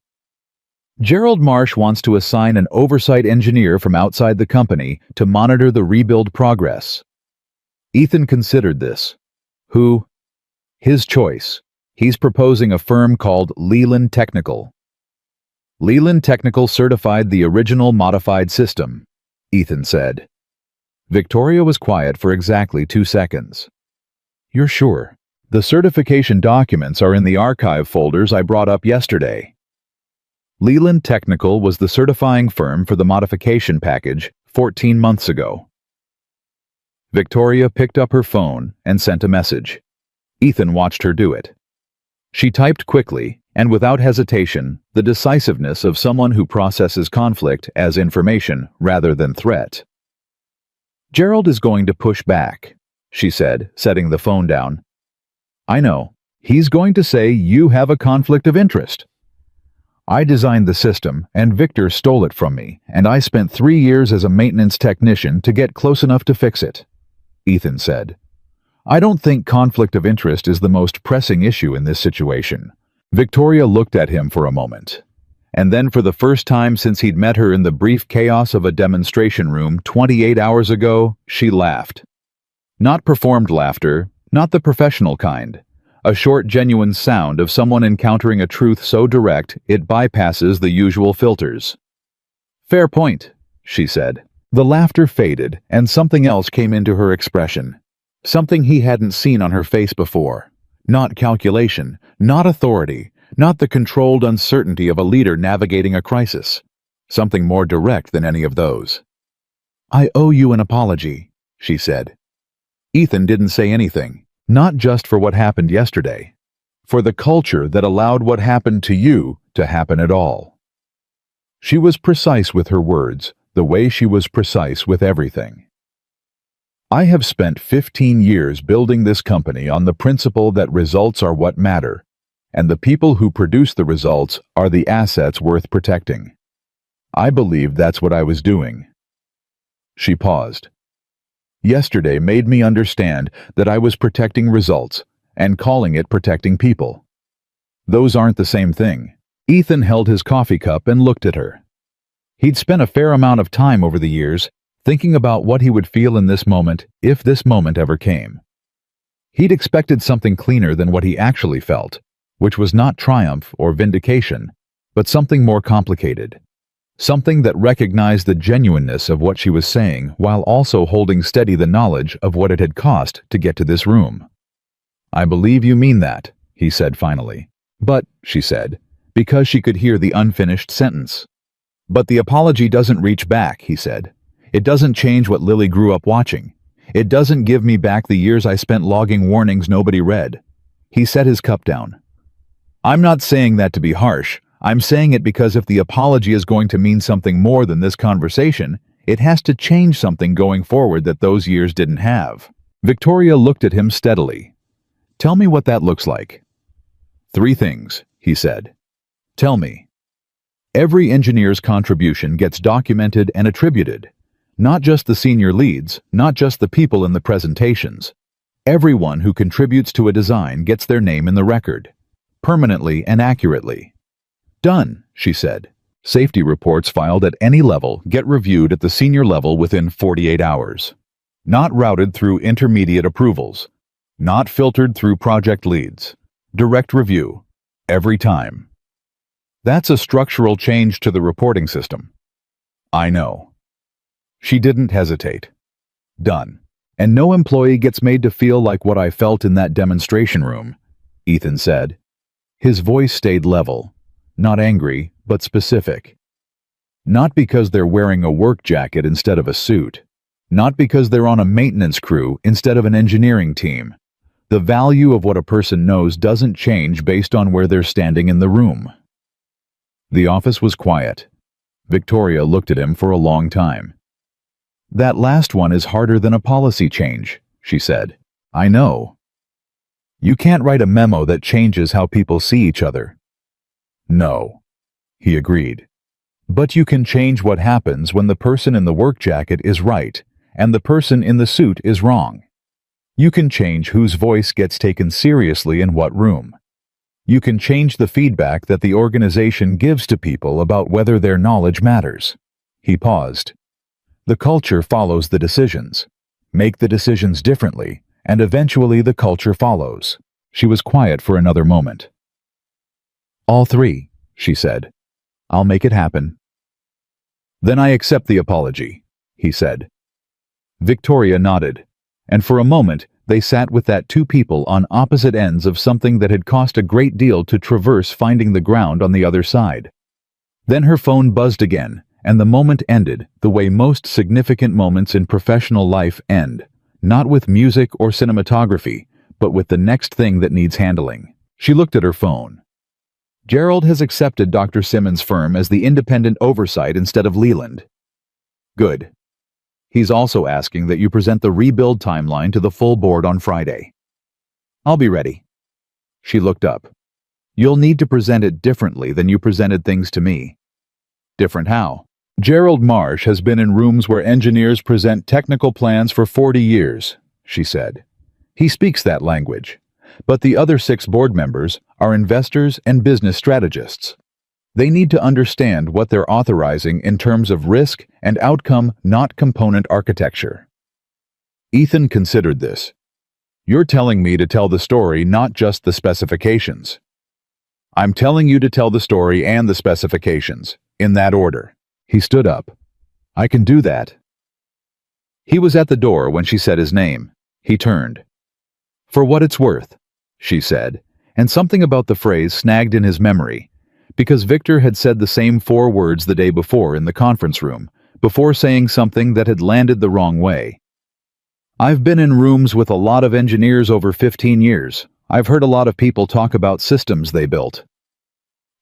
"Gerald Marsh wants to assign an oversight engineer from outside the company to monitor the rebuild progress." Ethan considered this. "Who?" "His choice. He's proposing a firm called Leland Technical." "Leland Technical certified the original modified system," Ethan said. Victoria was quiet for exactly 2 seconds. "You're sure? The certification documents are in the archive folders I brought up yesterday." Leland Technical was the certifying firm for the modification package 14 months ago. Victoria picked up her phone and sent a message. Ethan watched her do it. She typed quickly and without hesitation, the decisiveness of someone who processes conflict as information rather than threat. "Gerald is going to push back," she said, setting the phone down. "I know. He's going to say you have a conflict of interest. I designed the system, and Victor stole it from me, and I spent 3 years as a maintenance technician to get close enough to fix it," Ethan said. "I don't think conflict of interest is the most pressing issue in this situation." Victoria looked at him for a moment, and then for the first time since he'd met her in the brief chaos of a demonstration room 28 hours ago, she laughed. Not performed laughter, not the professional kind. A short, genuine sound of someone encountering a truth so direct it bypasses the usual filters. "Fair point," she said. The laughter faded, and something else came into her expression. Something he hadn't seen on her face before. Not calculation, not authority, not the controlled uncertainty of a leader navigating a crisis. Something more direct than any of those. "I owe you an apology," she said. Ethan didn't say anything. Not just for what happened yesterday. For the culture that allowed what happened to you to happen at all. She was precise with her words, the way she was precise with everything. "I have spent 15 years building this company on the principle that results are what matter, and the people who produce the results are the assets worth protecting. I believe that's what I was doing." She paused. "Yesterday made me understand that I was protecting results and calling it protecting people. Those aren't the same thing." Ethan held his coffee cup and looked at her. He'd spent a fair amount of time over the years thinking about what he would feel in this moment if this moment ever came. He'd expected something cleaner than what he actually felt, which was not triumph or vindication, but something more complicated. Something that recognized the genuineness of what she was saying while also holding steady the knowledge of what it had cost to get to this room. "I believe you mean that," he said finally. "But," she said, because she could hear the unfinished sentence. "But the apology doesn't reach back," he said. "It doesn't change what Lily grew up watching. It doesn't give me back the years I spent logging warnings nobody read." He set his cup down. "I'm not saying that to be harsh. I'm saying it because if the apology is going to mean something more than this conversation, it has to change something going forward that those years didn't have." Victoria looked at him steadily. "Tell me what that looks like." "3 things," he said. "Tell me." Every engineer's contribution gets documented and attributed. Not just the senior leads, not just the people in the presentations. Everyone who contributes to a design gets their name in the record, permanently and accurately. "Done," she said. "Safety reports filed at any level get reviewed at the senior level within 48 hours. Not routed through intermediate approvals. Not filtered through project leads. Direct review. Every time." That's a structural change to the reporting system. "I know." She didn't hesitate. "Done. And no employee gets made to feel like what I felt in that demonstration room," Ethan said. His voice stayed level. Not angry, but specific. Not because they're wearing a work jacket instead of a suit. Not because they're on a maintenance crew instead of an engineering team. The value of what a person knows doesn't change based on where they're standing in the room. The office was quiet. Victoria looked at him for a long time. "That last one is harder than a policy change," she said. "I know. You can't write a memo that changes how people see each other." "No," he agreed. "But you can change what happens when the person in the work jacket is right and the person in the suit is wrong. You can change whose voice gets taken seriously in what room. You can change the feedback that the organization gives to people about whether their knowledge matters." He paused. "The culture follows the decisions. Make the decisions differently, and eventually the culture follows." She was quiet for another moment. "All 3, she said. "I'll make it happen." "Then I accept the apology," he said. Victoria nodded, and for a moment they sat with that 2 people on opposite ends of something that had cost a great deal to traverse, finding the ground on the other side. Then her phone buzzed again, and the moment ended the way most significant moments in professional life end, not with music or cinematography, but with the next thing that needs handling. She looked at her phone. "Gerald has accepted Dr. Simmons' firm as the independent oversight instead of Leland." "Good. He's also asking that you present the rebuild timeline to the full board on Friday." "I'll be ready." She looked up. "You'll need to present it differently than you presented things to me." "Different how?" "Gerald Marsh has been in rooms where engineers present technical plans for 40 years, she said. "He speaks that language. But the other 6 board members are investors and business strategists. They need to understand what they're authorizing in terms of risk and outcome, not component architecture." Ethan considered this. "You're telling me to tell the story, not just the specifications." "I'm telling you to tell the story and the specifications, in that order." He stood up. "I can do that." He was at the door when she said his name. He turned. "For what it's worth," she said, and something about the phrase snagged in his memory, because Victor had said the same 4 words the day before in the conference room, before saying something that had landed the wrong way. "I've been in rooms with a lot of engineers over 15 years. I've heard a lot of people talk about systems they built."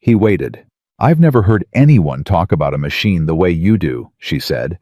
He waited. "I've never heard anyone talk about a machine the way you do," she said.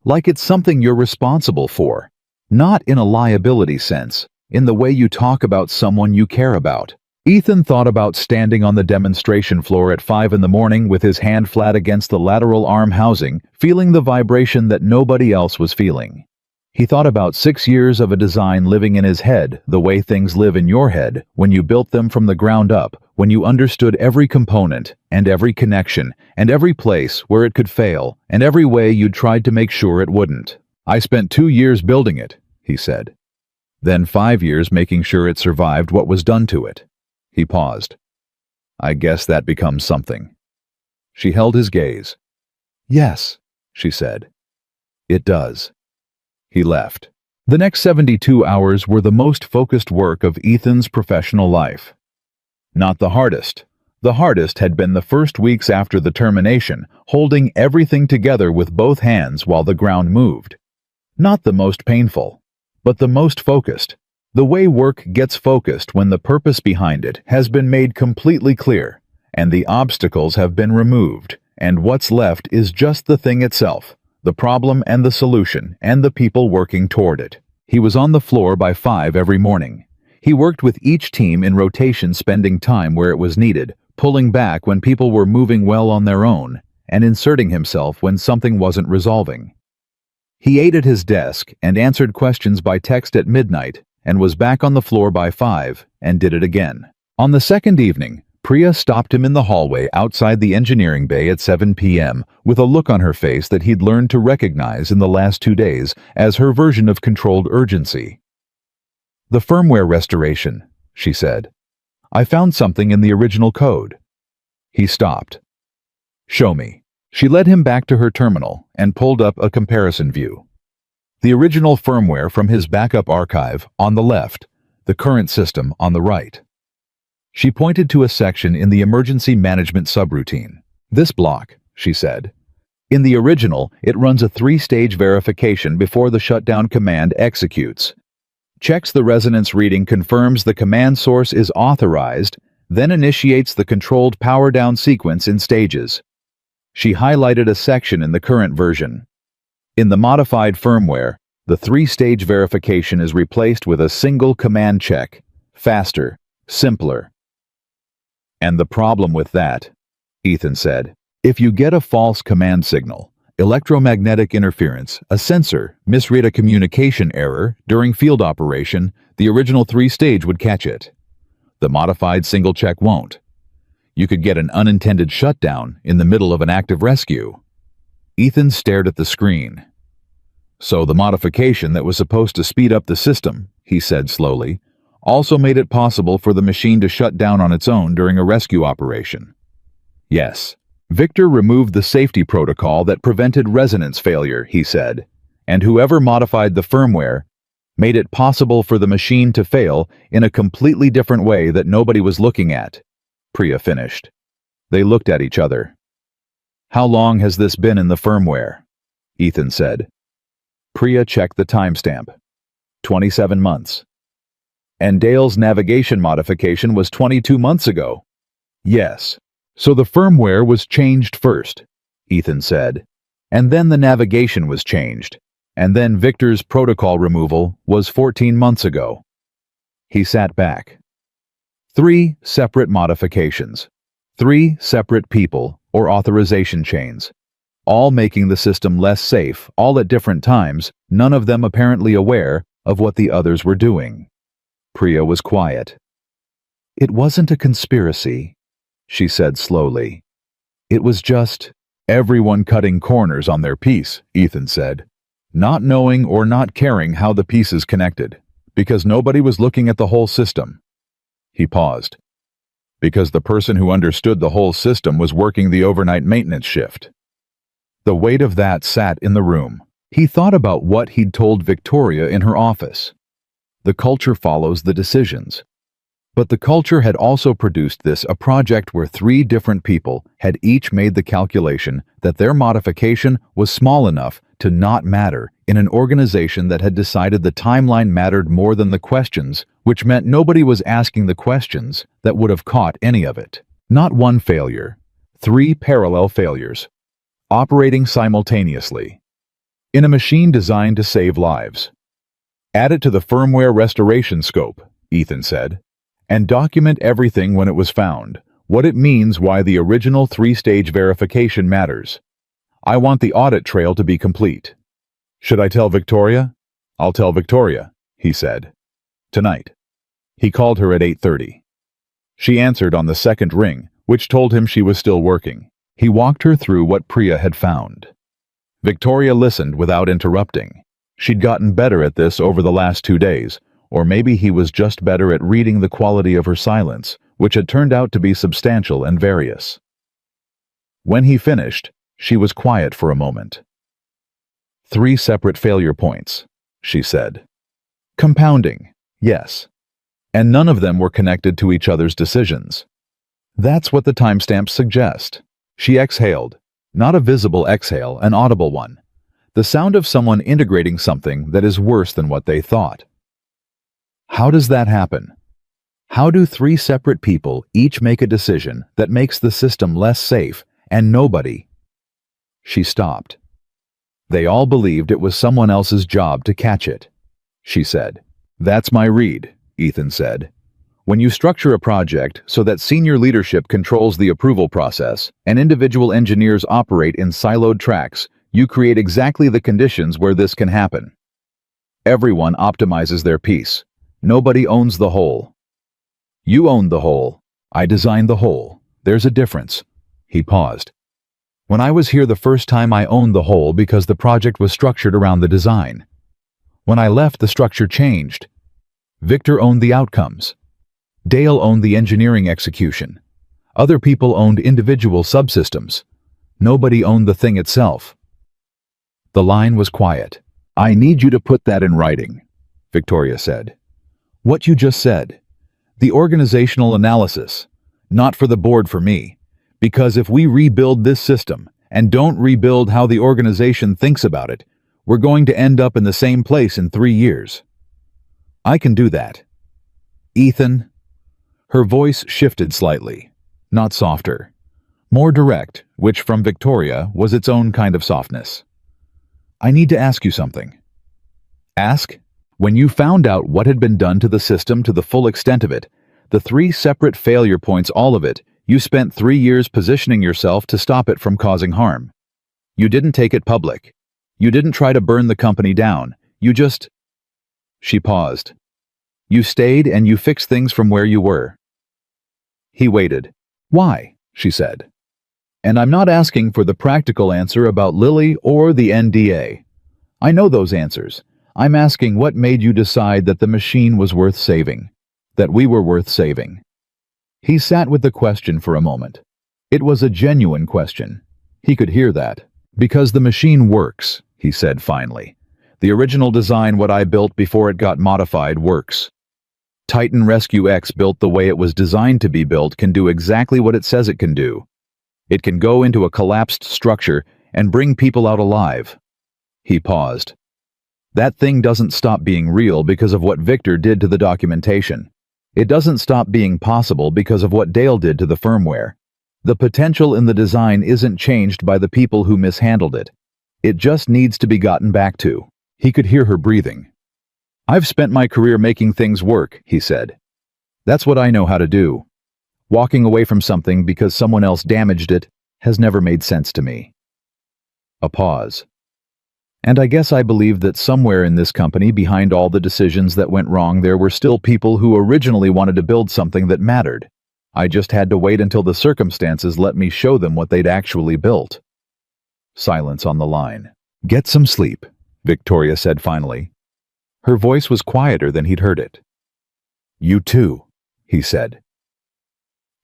"Like it's something you're responsible for. Not in a liability sense, in the way you talk about someone you care about." Ethan thought about standing on the demonstration floor at 5 in the morning with his hand flat against the lateral arm housing, feeling the vibration that nobody else was feeling. He thought about 6 years of a design living in his head, the way things live in your head when you built them from the ground up, when you understood every component, and every connection, and every place where it could fail, and every way you tried to make sure it wouldn't. "I spent 2 years building it," he said. Then 5 years making sure it survived what was done to it. He paused. I guess that becomes something. She held his gaze. Yes, she said. It does. He left. The next 72 hours were the most focused work of Ethan's professional life. Not the hardest. The hardest had been the first weeks after the termination, holding everything together with both hands while the ground moved. Not the most painful, but the most focused. The way work gets focused when the purpose behind it has been made completely clear, and the obstacles have been removed, and what's left is just the thing itself, the problem and the solution, and the people working toward it. He was on the floor by 5 every morning. He worked with each team in rotation, spending time where it was needed, pulling back when people were moving well on their own, and inserting himself when something wasn't resolving. He ate at his desk and answered questions by text at midnight, and was back on the floor by 5 and did it again. On the second evening, Priya stopped him in the hallway outside the engineering bay at 7 p.m. with a look on her face that he'd learned to recognize in the last 2 days as her version of controlled urgency. The firmware restoration, she said. I found something in the original code. He stopped. Show me. She led him back to her terminal and pulled up a comparison view. The original firmware from his backup archive on the left, the current system on the right. She pointed to a section in the emergency management subroutine. This block, she said. In the original, it runs a 3-stage verification before the shutdown command executes. Checks the resonance reading, confirms the command source is authorized, then initiates the controlled power down sequence in stages. She highlighted a section in the current version. In the modified firmware, the 3-stage verification is replaced with a single command check, faster, simpler. And the problem with that, Ethan said, if you get a false command signal, electromagnetic interference, a sensor, misread a communication error during field operation, the original 3-stage would catch it. The modified single check won't. You could get an unintended shutdown in the middle of an active rescue. Ethan stared at the screen. So the modification that was supposed to speed up the system, he said slowly, also made it possible for the machine to shut down on its own during a rescue operation. Yes. Victor removed the safety protocol that prevented resonance failure, he said, and whoever modified the firmware made it possible for the machine to fail in a completely different way that nobody was looking at, Priya finished. They looked at each other. How long has this been in the firmware? Ethan said. Priya checked the timestamp. 27 months. And Dale's navigation modification was 22 months ago. Yes. So the firmware was changed first, Ethan said, and then the navigation was changed, and then Victor's protocol removal was 14 months ago. He sat back. 3 separate modifications, 3 separate people or authorization chains, all making the system less safe, all at different times, none of them apparently aware of what the others were doing. Priya was quiet. It wasn't a conspiracy, she said slowly. It was just everyone cutting corners on their piece, Ethan said, not knowing or not caring how the pieces connected, because nobody was looking at the whole system. He paused. Because the person who understood the whole system was working the overnight maintenance shift. The weight of that sat in the room. He thought about what he'd told Victoria in her office. The culture follows the decisions. But the culture had also produced a project where 3 different people had each made the calculation that their modification was small enough to not matter in an organization that had decided the timeline mattered more than the questions, which meant nobody was asking the questions that would have caught any of it. Not one failure, 3 parallel failures, operating simultaneously, in a machine designed to save lives. Add it to the firmware restoration scope, Ethan said, and document everything when it was found, what it means, why the original 3-stage verification matters. I want the audit trail to be complete. Should I tell Victoria? I'll tell Victoria, he said. Tonight. He called her at 8:30. She answered on the second ring, which told him she was still working. He walked her through what Priya had found. Victoria listened without interrupting. She'd gotten better at this over the last 2 days, Or maybe he was just better at reading the quality of her silence, which had turned out to be substantial and various. When he finished, she was quiet for a moment. 3 separate failure points, she said. Compounding, yes. And none of them were connected to each other's decisions. That's what the timestamps suggest. She exhaled, not a visible exhale, an audible one. The sound of someone integrating something that is worse than what they thought. How does that happen? How do 3 separate people each make a decision that makes the system less safe and nobody? She stopped. They all believed it was someone else's job to catch it, she said. That's my read, Ethan said. When you structure a project so that senior leadership controls the approval process and individual engineers operate in siloed tracks, you create exactly the conditions where this can happen. Everyone optimizes their piece. Nobody owns the whole. You own the whole. I designed the whole. There's a difference. He paused. When I was here the first time, I owned the whole because the project was structured around the design. When I left, the structure changed. Victor owned the outcomes. Dale owned the engineering execution. Other people owned individual subsystems. Nobody owned the thing itself. The line was quiet. I need you to put that in writing, Victoria said. What you just said. The organizational analysis. Not for the board, for me. Because if we rebuild this system and don't rebuild how the organization thinks about it, we're going to end up in the same place in 3 years. I can do that. Ethan. Her voice shifted slightly, not softer. More direct, which from Victoria was its own kind of softness. I need to ask you something. Ask? When you found out what had been done to the system to the full extent of it, the 3 separate failure points, all of it, you spent 3 years positioning yourself to stop it from causing harm. You didn't take it public. You didn't try to burn the company down. You just... She paused. You stayed and you fixed things from where you were. He waited. Why? She said. And I'm not asking for the practical answer about Lily or the NDA. I know those answers. I'm asking what made you decide that the machine was worth saving, that we were worth saving. He sat with the question for a moment. It was a genuine question. He could hear that. Because the machine works, he said finally. The original design, what I built before it got modified, works. Titan Rescue X, built the way it was designed to be built, can do exactly what it says it can do. It can go into a collapsed structure and bring people out alive. He paused. That thing doesn't stop being real because of what Victor did to the documentation. It doesn't stop being possible because of what Dale did to the firmware. The potential in the design isn't changed by the people who mishandled it. It just needs to be gotten back to. He could hear her breathing. I've spent my career making things work, he said. That's what I know how to do. Walking away from something because someone else damaged it has never made sense to me. A pause. And I guess I believed that somewhere in this company, behind all the decisions that went wrong, there were still people who originally wanted to build something that mattered. I just had to wait until the circumstances let me show them what they'd actually built. Silence on the line. Get some sleep, Victoria said finally. Her voice was quieter than he'd heard it. You too, he said.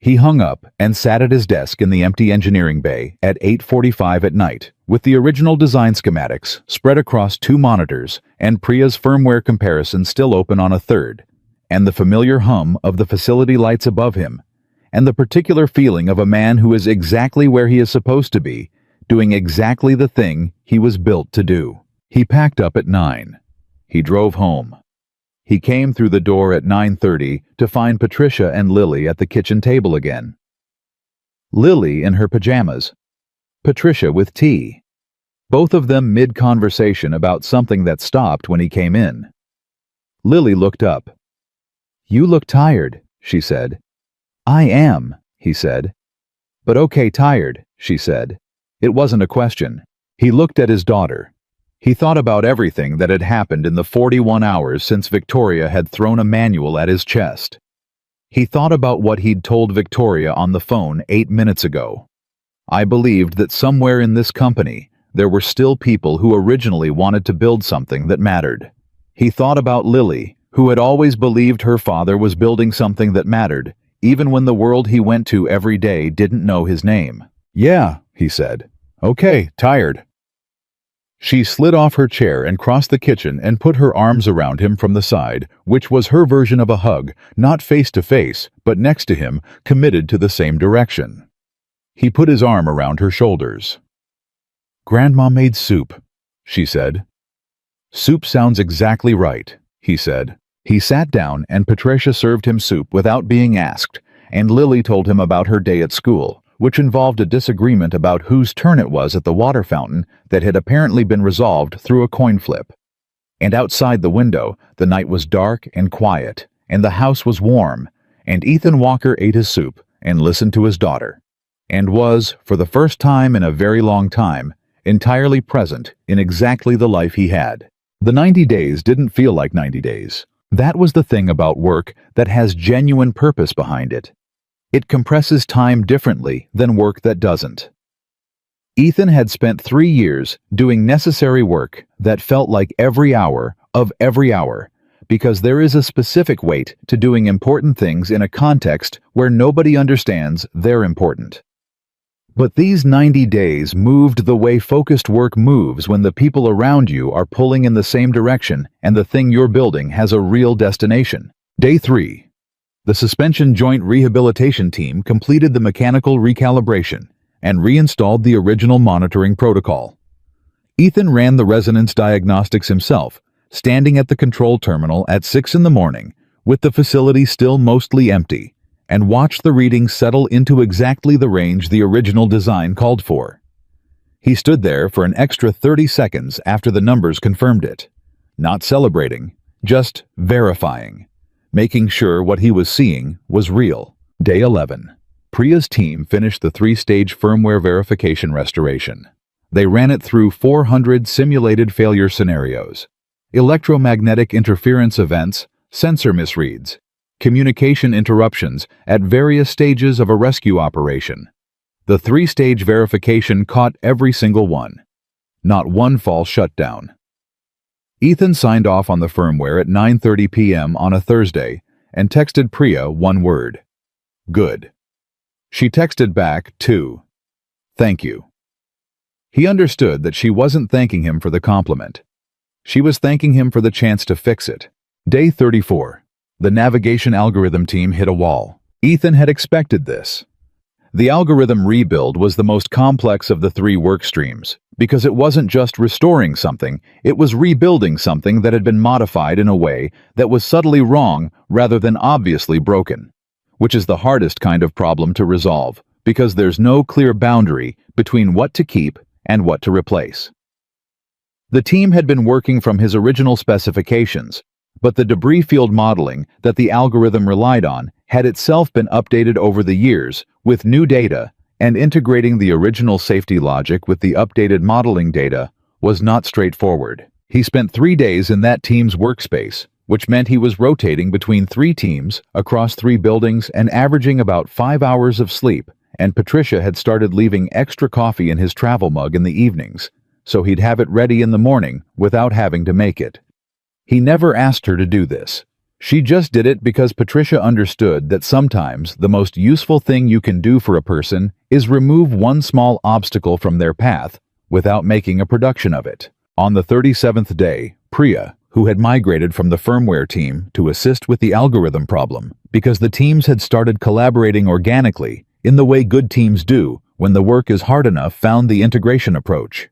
He hung up and sat at his desk in the empty engineering bay at 8:45 at night, with the original design schematics spread across 2 monitors and Priya's firmware comparison still open on a third, and the familiar hum of the facility lights above him, and the particular feeling of a man who is exactly where he is supposed to be, doing exactly the thing he was built to do. He packed up at 9. He drove home. He came through the door at 9:30 to find Patricia and Lily at the kitchen table again. Lily in her pajamas. Patricia with tea. Both of them mid-conversation about something that stopped when he came in. Lily looked up. You look tired, she said. I am, he said. But okay, tired, she said. It wasn't a question. He looked at his daughter. He thought about everything that had happened in the 41 hours since Victoria had thrown a manual at his chest. He thought about what he'd told Victoria on the phone 8 minutes ago. I believed that somewhere in this company, there were still people who originally wanted to build something that mattered. He thought about Lily, who had always believed her father was building something that mattered, even when the world he went to every day didn't know his name. "Yeah," he said. "Okay, tired." She slid off her chair and crossed the kitchen and put her arms around him from the side, which was her version of a hug, not face to face, but next to him, committed to the same direction. He put his arm around her shoulders. "Grandma made soup," she said. "Soup sounds exactly right," he said. He sat down and Patricia served him soup without being asked, and Lily told him about her day at school, which involved a disagreement about whose turn it was at the water fountain that had apparently been resolved through a coin flip. And outside the window, the night was dark and quiet, and the house was warm, and Ethan Walker ate his soup and listened to his daughter, and was, for the first time in a very long time, entirely present in exactly the life he had. The 90 days didn't feel like 90 days. That was the thing about work that has genuine purpose behind it. It compresses time differently than work that doesn't. Ethan had spent 3 years doing necessary work that felt like every hour of every hour, because there is a specific weight to doing important things in a context where nobody understands they're important. But these 90 days moved the way focused work moves when the people around you are pulling in the same direction and the thing you're building has a real destination. Day 3. The suspension joint rehabilitation team completed the mechanical recalibration and reinstalled the original monitoring protocol. Ethan ran the resonance diagnostics himself, standing at the control terminal at 6 in the morning, with the facility still mostly empty, and watched the readings settle into exactly the range the original design called for. He stood there for an extra 30 seconds after the numbers confirmed it, not celebrating, just verifying, making sure what he was seeing was real. Day 11. Priya's team finished the 3-stage firmware verification restoration. They ran it through 400 simulated failure scenarios, electromagnetic interference events, sensor misreads, communication interruptions at various stages of a rescue operation. The 3-stage verification caught every single one. Not one false shutdown. Ethan signed off on the firmware at 9:30 p.m. on a Thursday and texted Priya one word: "Good." She texted back, too, "Thank you." He understood that she wasn't thanking him for the compliment. She was thanking him for the chance to fix it. Day 34. The navigation algorithm team hit a wall. Ethan had expected this. The algorithm rebuild was the most complex of the 3 work streams, because it wasn't just restoring something, it was rebuilding something that had been modified in a way that was subtly wrong rather than obviously broken, which is the hardest kind of problem to resolve, because there's no clear boundary between what to keep and what to replace. The team had been working from his original specifications, but the debris field modeling that the algorithm relied on had itself been updated over the years with new data, and integrating the original safety logic with the updated modeling data was not straightforward. He spent 3 days in that team's workspace, which meant he was rotating between 3 teams across 3 buildings and averaging about 5 hours of sleep, and Patricia had started leaving extra coffee in his travel mug in the evenings, so he'd have it ready in the morning without having to make it. He never asked her to do this. She just did it because Patricia understood that sometimes the most useful thing you can do for a person is remove one small obstacle from their path without making a production of it. On the 37th day, Priya, who had migrated from the firmware team to assist with the algorithm problem because the teams had started collaborating organically in the way good teams do when the work is hard enough, found the integration approach.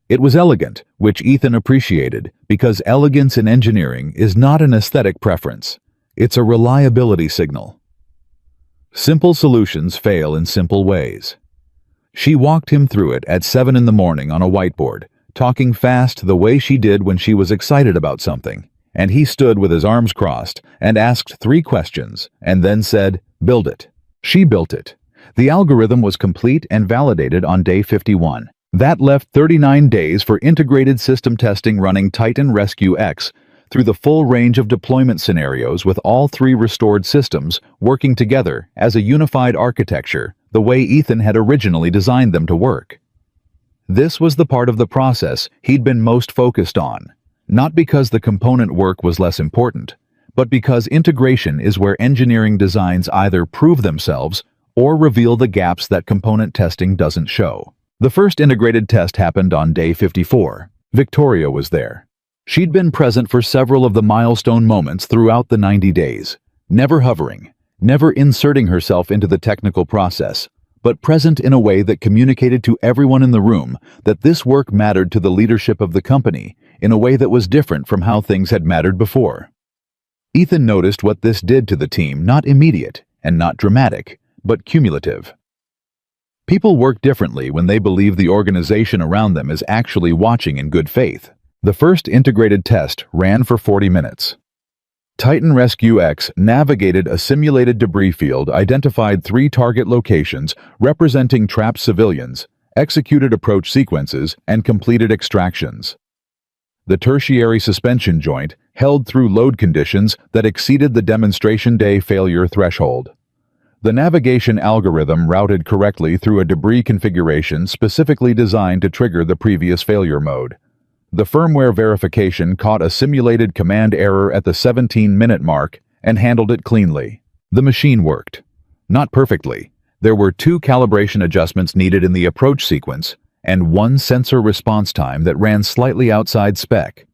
It was elegant, which Ethan appreciated, because elegance in engineering is not an aesthetic preference. It's a reliability signal. Simple solutions fail in simple ways. She walked him through it at 7 in the morning on a whiteboard, talking fast the way she did when she was excited about something, and he stood with his arms crossed and asked 3 questions, and then said, "Build it." She built it. The algorithm was complete and validated on day 51. That left 39 days for integrated system testing running Titan Rescue X through the full range of deployment scenarios with all 3 restored systems working together as a unified architecture the way Ethan had originally designed them to work. This was the part of the process he'd been most focused on, not because the component work was less important, but because integration is where engineering designs either prove themselves or reveal the gaps that component testing doesn't show. The first integrated test happened on day 54. Victoria was there. She'd been present for several of the milestone moments throughout the 90 days, never hovering, never inserting herself into the technical process, but present in a way that communicated to everyone in the room that this work mattered to the leadership of the company in a way that was different from how things had mattered before. Ethan noticed what this did to the team, not immediate and not dramatic, but cumulative. People work differently when they believe the organization around them is actually watching in good faith. The first integrated test ran for 40 minutes. Titan Rescue X navigated a simulated debris field, identified 3 target locations representing trapped civilians, executed approach sequences, and completed extractions. The tertiary suspension joint held through load conditions that exceeded the demonstration day failure threshold. The navigation algorithm routed correctly through a debris configuration specifically designed to trigger the previous failure mode. The firmware verification caught a simulated command error at the 17-minute mark and handled it cleanly. The machine worked. Not perfectly. There were 2 calibration adjustments needed in the approach sequence and 1 sensor response time that ran slightly outside spec.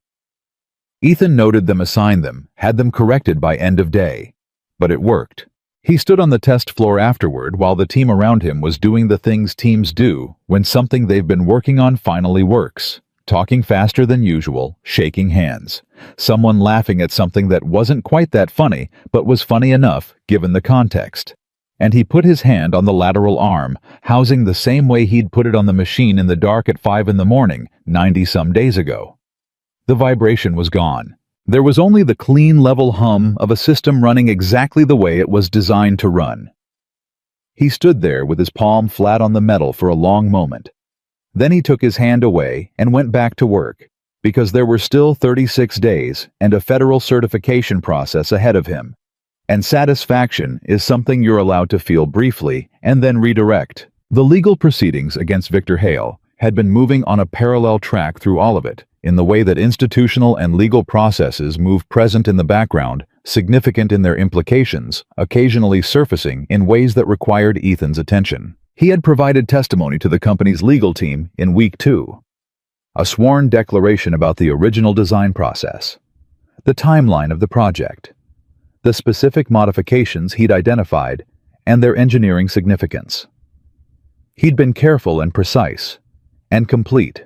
Ethan noted them, assigned them, had them corrected by end of day. But it worked. He stood on the test floor afterward while the team around him was doing the things teams do when something they've been working on finally works. Talking faster than usual, shaking hands. Someone laughing at something that wasn't quite that funny, but was funny enough given the context. And he put his hand on the lateral arm, housing the same way he'd put it on the machine in the dark at 5 in the morning, 90-some days ago. The vibration was gone. There was only the clean, level hum of a system running exactly the way it was designed to run. He stood there with his palm flat on the metal for a long moment. Then he took his hand away and went back to work, because there were still 36 days and a federal certification process ahead of him. And satisfaction is something you're allowed to feel briefly and then redirect. The legal proceedings against Victor Hale had been moving on a parallel track through all of it, in the way that institutional and legal processes move present in the background, significant in their implications, occasionally surfacing in ways that required Ethan's attention. He had provided testimony to the company's legal team in week 2. A sworn declaration about the original design process, the timeline of the project, the specific modifications he'd identified, and their engineering significance. He'd been careful and precise, and complete,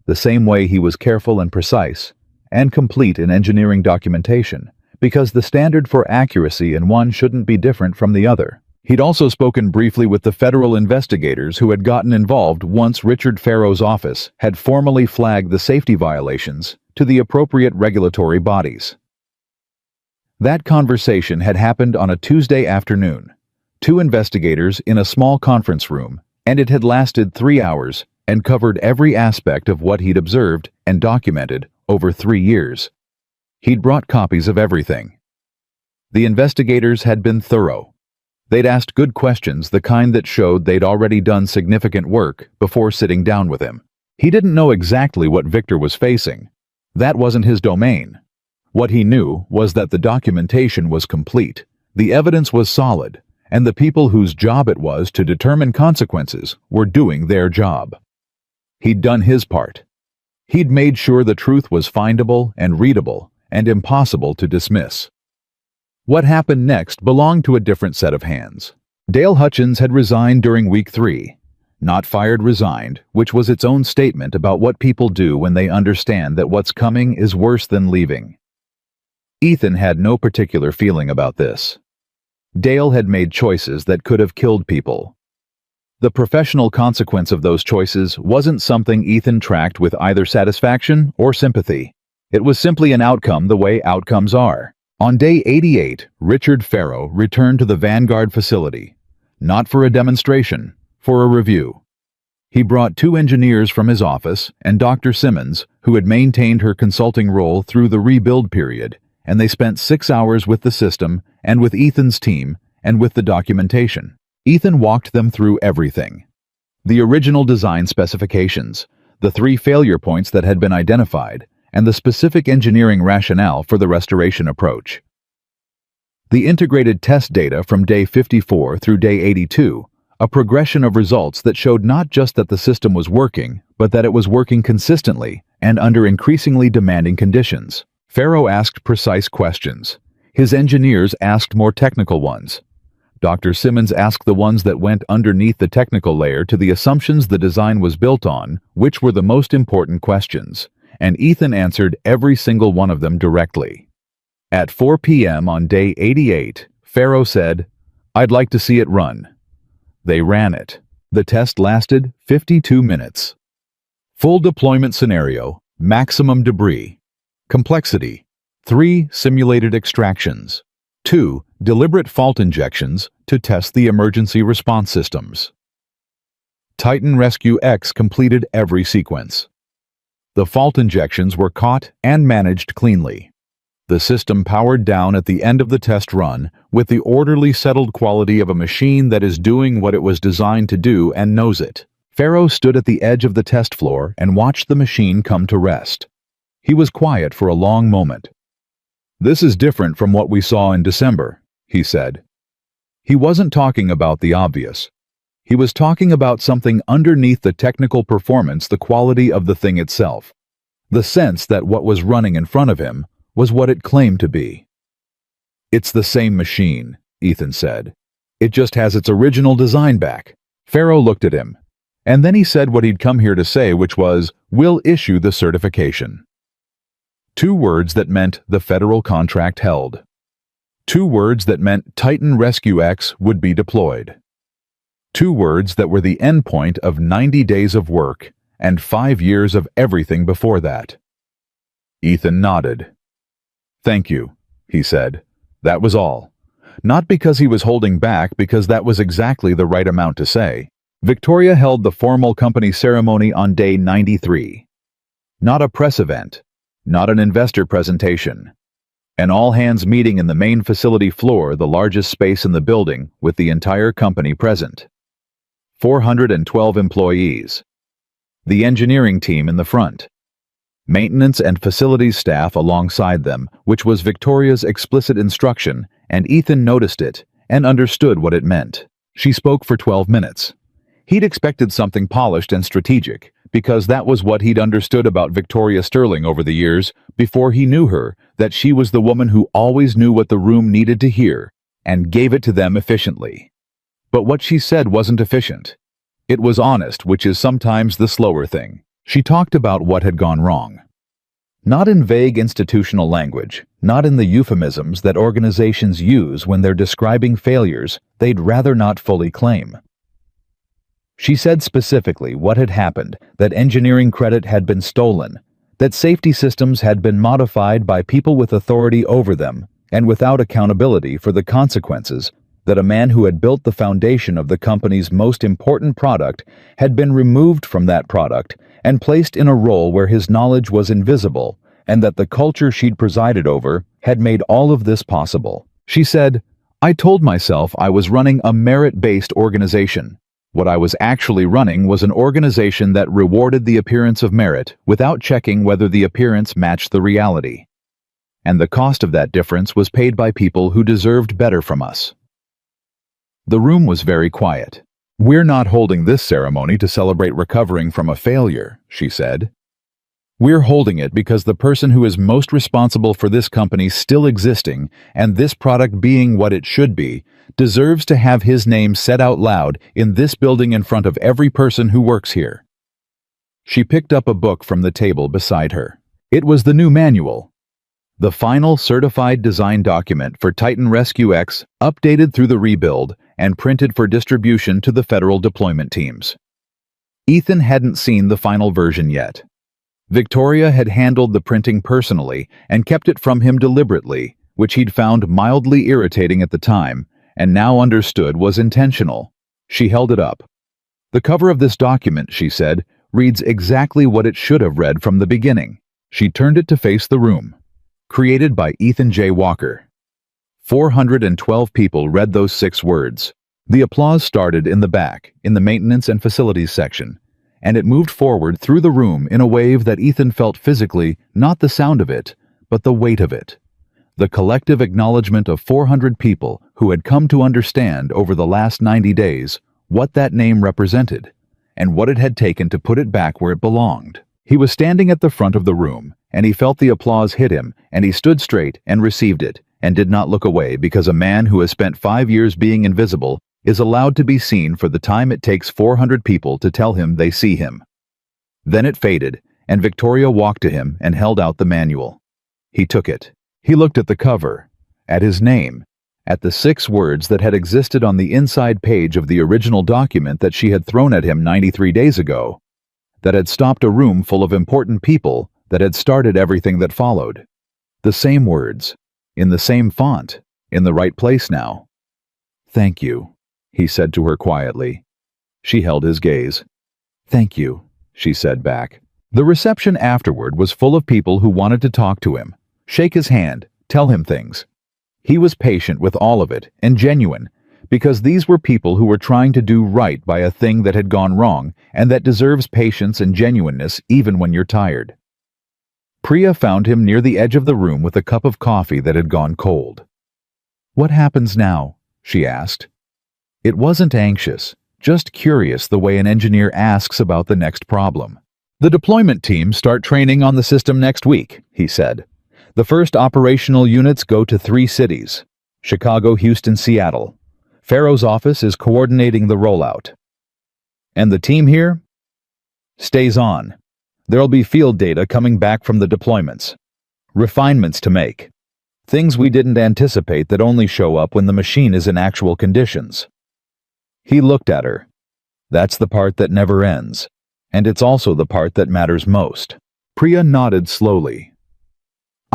the same way he was careful and precise, and complete in engineering documentation, because the standard for accuracy in one shouldn't be different from the other. He'd also spoken briefly with the federal investigators who had gotten involved once Richard Farrow's office had formally flagged the safety violations to the appropriate regulatory bodies. That conversation had happened on a Tuesday afternoon, 2 investigators in a small conference room, and it had lasted 3 hours and covered every aspect of what he'd observed and documented over 3 years. He'd brought copies of everything. The investigators had been thorough. They'd asked good questions, the kind that showed they'd already done significant work before sitting down with him. He didn't know exactly what Victor was facing. That wasn't his domain. What he knew was that the documentation was complete, the evidence was solid, and the people whose job it was to determine consequences were doing their job. He'd done his part. He'd made sure the truth was findable and readable and impossible to dismiss. What happened next belonged to a different set of hands. Dale Hutchins had resigned during week 3. Not fired, resigned, which was its own statement about what people do when they understand that what's coming is worse than leaving. Ethan had no particular feeling about this. Dale had made choices that could have killed people. The professional consequence of those choices wasn't something Ethan tracked with either satisfaction or sympathy. It was simply an outcome the way outcomes are. On day 88, Richard Farrow returned to the Vanguard facility, not for a demonstration, for a review. He brought 2 engineers from his office and Dr. Simmons, who had maintained her consulting role through the rebuild period, and they spent 6 hours with the system and with Ethan's team and with the documentation. Ethan walked them through everything. The original design specifications, the 3 failure points that had been identified, and the specific engineering rationale for the restoration approach. The integrated test data from day 54 through day 82, a progression of results that showed not just that the system was working, but that it was working consistently and under increasingly demanding conditions. Farrow asked precise questions. His engineers asked more technical ones. Dr. Simmons asked the ones that went underneath the technical layer to the assumptions the design was built on, which were the most important questions, and Ethan answered every single one of them directly. At 4 p.m. on day 88, Farrow said, "I'd like to see it run." They ran it. The test lasted 52 minutes. Full deployment scenario, maximum debris. Complexity, 3 simulated extractions. 2 deliberate fault injections to test the emergency response systems. Titan Rescue X completed every sequence. The fault injections were caught and managed cleanly. The system powered down at the end of the test run with the orderly, settled quality of a machine that is doing what it was designed to do and knows it. Farrow stood at the edge of the test floor and watched the machine come to rest. He was quiet for a long moment. "This is different from what we saw in December," he said. He wasn't talking about the obvious. He was talking about something underneath the technical performance, the quality of the thing itself. The sense that what was running in front of him was what it claimed to be. "It's the same machine," Ethan said. "It just has its original design back." Farrow looked at him, and then he said what he'd come here to say, which was, "We'll issue the certification." 2 words that meant the federal contract held. 2 words that meant Titan Rescue X would be deployed. 2 words that were the endpoint of 90 days of work and 5 years of everything before that. Ethan nodded. "Thank you," he said. That was all. Not because he was holding back, because that was exactly the right amount to say. Victoria held the formal company ceremony on day 93. Not a press event. Not an investor presentation. An all-hands meeting in the main facility floor, the largest space in the building, with the entire company present. 412 employees. The engineering team in the front. Maintenance and facilities staff alongside them, which was Victoria's explicit instruction, and Ethan noticed it and understood what it meant. She spoke for 12 minutes. He'd expected something polished and strategic, because that was what he'd understood about Victoria Sterling over the years, before he knew her, that she was the woman who always knew what the room needed to hear, and gave it to them efficiently. But what she said wasn't efficient. It was honest, which is sometimes the slower thing. She talked about what had gone wrong. Not in vague institutional language, not in the euphemisms that organizations use when they're describing failures they'd rather not fully claim. She said specifically what had happened, that engineering credit had been stolen, that safety systems had been modified by people with authority over them and without accountability for the consequences, that a man who had built the foundation of the company's most important product had been removed from that product and placed in a role where his knowledge was invisible, and that the culture she'd presided over had made all of this possible. She said, "I told myself I was running a merit-based organization. What I was actually running was an organization that rewarded the appearance of merit without checking whether the appearance matched the reality. And the cost of that difference was paid by people who deserved better from us." The room was very quiet. "We're not holding this ceremony to celebrate recovering from a failure," she said. "We're holding it because the person who is most responsible for this company still existing and this product being what it should be deserves to have his name said out loud in this building in front of every person who works here." She picked up a book from the table beside her. It was the new manual. The final certified design document for Titan Rescue X, updated through the rebuild and printed for distribution to the federal deployment teams. Ethan hadn't seen the final version yet. Victoria had handled the printing personally and kept it from him deliberately, which he'd found mildly irritating at the time, and now understood was intentional. She held it up. "The cover of this document," she said, "reads exactly what it should have read from the beginning." She turned it to face the room. Created by Ethan J. Walker. 412 people read those 6 words. The applause started in the back, in the maintenance and facilities section, and it moved forward through the room in a wave that Ethan felt physically, not the sound of it, but the weight of it. the collective acknowledgement of 400 people who had come to understand over the last 90 days what that name represented and what it had taken to put it back where it belonged. He was standing at the front of the room, and he felt the applause hit him, and he stood straight and received it, and did not look away, because a man who has spent 5 years being invisible is allowed to be seen for the time it takes 400 people to tell him they see him. Then it faded, and Victoria walked to him and held out the manual. He took it. He looked at the cover, at his name, at the 6 words that had existed on the inside page of the original document that she had thrown at him 93 days ago, that had stopped a room full of important people, that had started everything that followed. The same words, in the same font, in the right place now. "Thank you," he said to her quietly. She held his gaze. "Thank you," she said back. The reception afterward was full of people who wanted to talk to him, shake his hand, tell him things. He was patient with all of it, and genuine, because these were people who were trying to do right by a thing that had gone wrong, and that deserves patience and genuineness even when you're tired. Priya found him near the edge of the room with a cup of coffee that had gone cold. "What happens now?" she asked. It wasn't anxious, just curious, the way an engineer asks about the next problem. "The deployment teams start training on the system next week," he said. "The first operational units go to 3 cities: Chicago, Houston, Seattle. Pharaoh's office is coordinating the rollout. And the team here stays on. There'll be field data coming back from the deployments. Refinements to make. Things we didn't anticipate that only show up when the machine is in actual conditions." He looked at her. "That's the part that never ends. And it's also the part that matters most." Priya nodded slowly.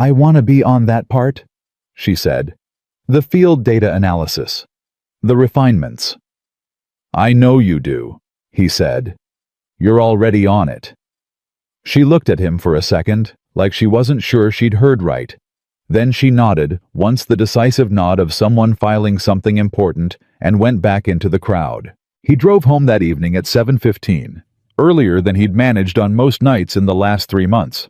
"I want to be on that part," she said. "The field data analysis. The refinements." "I know you do," he said. "You're already on it." She looked at him for a second, like she wasn't sure she'd heard right. Then she nodded, once the decisive nod of someone filing something important, and went back into the crowd. He drove home that evening at 7:15, earlier than he'd managed on most nights in the last 3 months.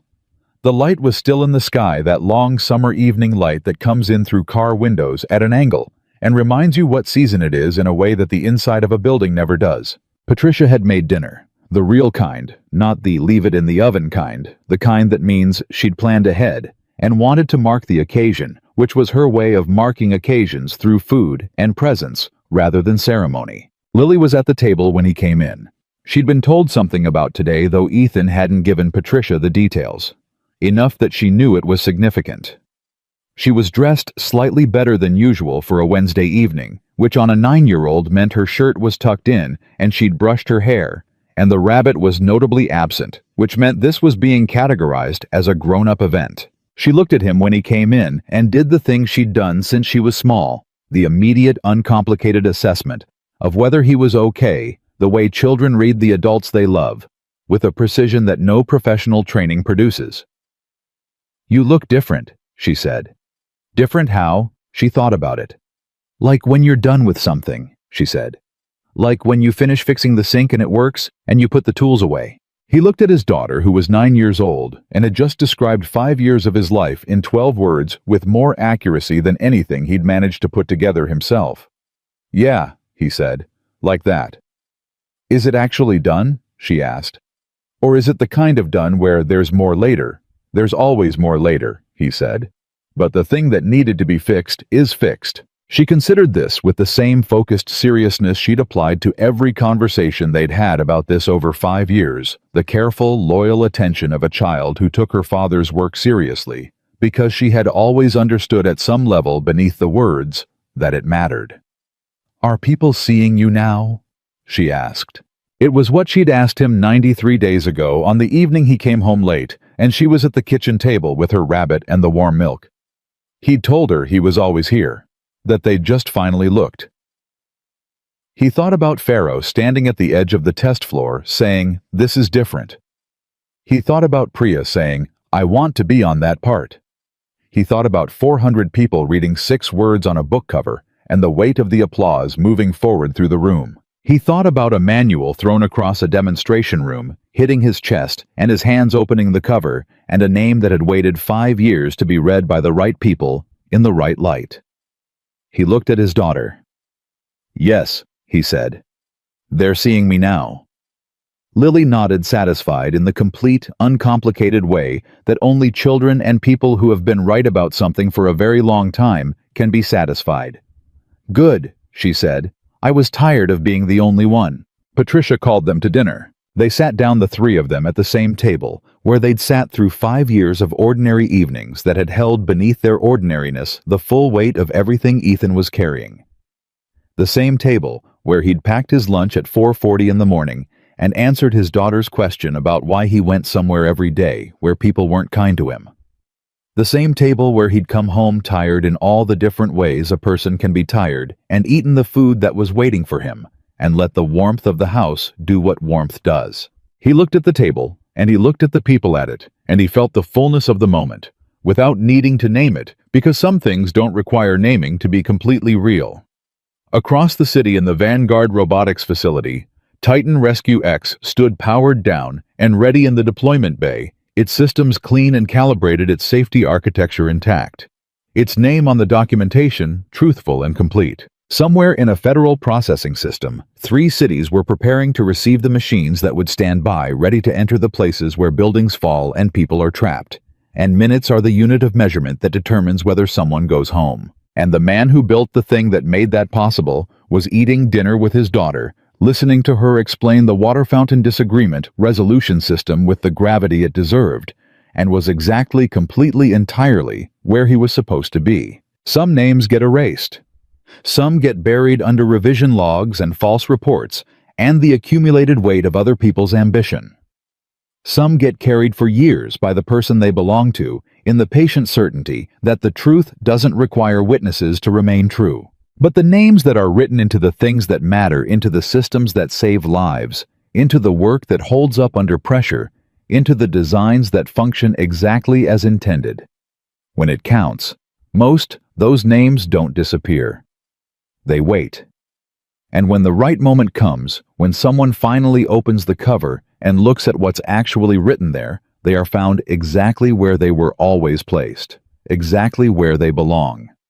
The light was still in the sky, that long summer evening light that comes in through car windows at an angle and reminds you what season it is in a way that the inside of a building never does. Patricia had made dinner, the real kind, not the leave-it-in-the-oven kind, the kind that means she'd planned ahead and wanted to mark the occasion, which was her way of marking occasions through food and presents rather than ceremony. Lily was at the table when he came in. She'd been told something about today, though Ethan hadn't given Patricia the details. Enough that she knew it was significant. She was dressed slightly better than usual for a Wednesday evening, which on a 9-year-old meant her shirt was tucked in and she'd brushed her hair, and the rabbit was notably absent, which meant this was being categorized as a grown-up event. She looked at him when he came in and did the thing she'd done since she was small, the immediate, uncomplicated assessment of whether he was okay, the way children read the adults they love, with a precision that no professional training produces. "You look different," she said. "Different how?" She thought about it. "Like when you're done with something," she said. "Like when you finish fixing the sink and it works, and you put the tools away." He looked at his daughter, who was 9 years old, and had just described 5 years of his life in 12 words with more accuracy than anything he'd managed to put together himself. "Yeah," he said, "like that." "Is it actually done?" she asked. "Or is it the kind of done where there's more later?" "There's always more later," he said. "But the thing that needed to be fixed is fixed." She considered this with the same focused seriousness she'd applied to every conversation they'd had about this over 5 years, the careful, loyal attention of a child who took her father's work seriously, because she had always understood at some level beneath the words that it mattered. "Are people seeing you now?" she asked. It was what she'd asked him 93 days ago on the evening he came home late, and she was at the kitchen table with her rabbit and the warm milk. He'd told her he was always here, that they'd just finally looked. He thought about Pharaoh standing at the edge of the test floor, saying, "This is different." He thought about Priya saying, "I want to be on that part." He thought about 400 people reading 6 words on a book cover, and the weight of the applause moving forward through the room. He thought about a manual thrown across a demonstration room, hitting his chest, and his hands opening the cover, and a name that had waited 5 years to be read by the right people, in the right light. He looked at his daughter. "Yes," he said. "They're seeing me now." Lily nodded, satisfied in the complete, uncomplicated way that only children and people who have been right about something for a very long time can be satisfied. "Good," she said. "I was tired of being the only one." Patricia called them to dinner. They sat down, the three of them, at the same table, where they'd sat through 5 years of ordinary evenings that had held beneath their ordinariness the full weight of everything Ethan was carrying. The same table where he'd packed his lunch at 4:40 in the morning and answered his daughter's question about why he went somewhere every day where people weren't kind to him. The same table where he'd come home tired in all the different ways a person can be tired and eaten the food that was waiting for him and let the warmth of the house do what warmth does. He looked at the table, and he looked at the people at it, and he felt the fullness of the moment, without needing to name it, because some things don't require naming to be completely real. Across the city in the Vanguard Robotics facility, Titan Rescue X stood powered down and ready in the deployment bay, its systems clean and calibrated, its safety architecture intact. Its name on the documentation truthful and complete. Somewhere in a federal processing system, 3 cities were preparing to receive the machines that would stand by, ready to enter the places where buildings fall and people are trapped. And minutes are the unit of measurement that determines whether someone goes home. And the man who built the thing that made that possible was eating dinner with his daughter, listening to her explain the water fountain disagreement resolution system with the gravity it deserved, and was exactly, completely, entirely where he was supposed to be. Some names get erased. Some get buried under revision logs and false reports and the accumulated weight of other people's ambition. Some get carried for years by the person they belong to in the patient certainty that the truth doesn't require witnesses to remain true. But the names that are written into the things that matter, into the systems that save lives, into the work that holds up under pressure, into the designs that function exactly as intended. When it counts, those names don't disappear. They wait. And when the right moment comes, when someone finally opens the cover and looks at what's actually written there, they are found exactly where they were always placed, exactly where they belong.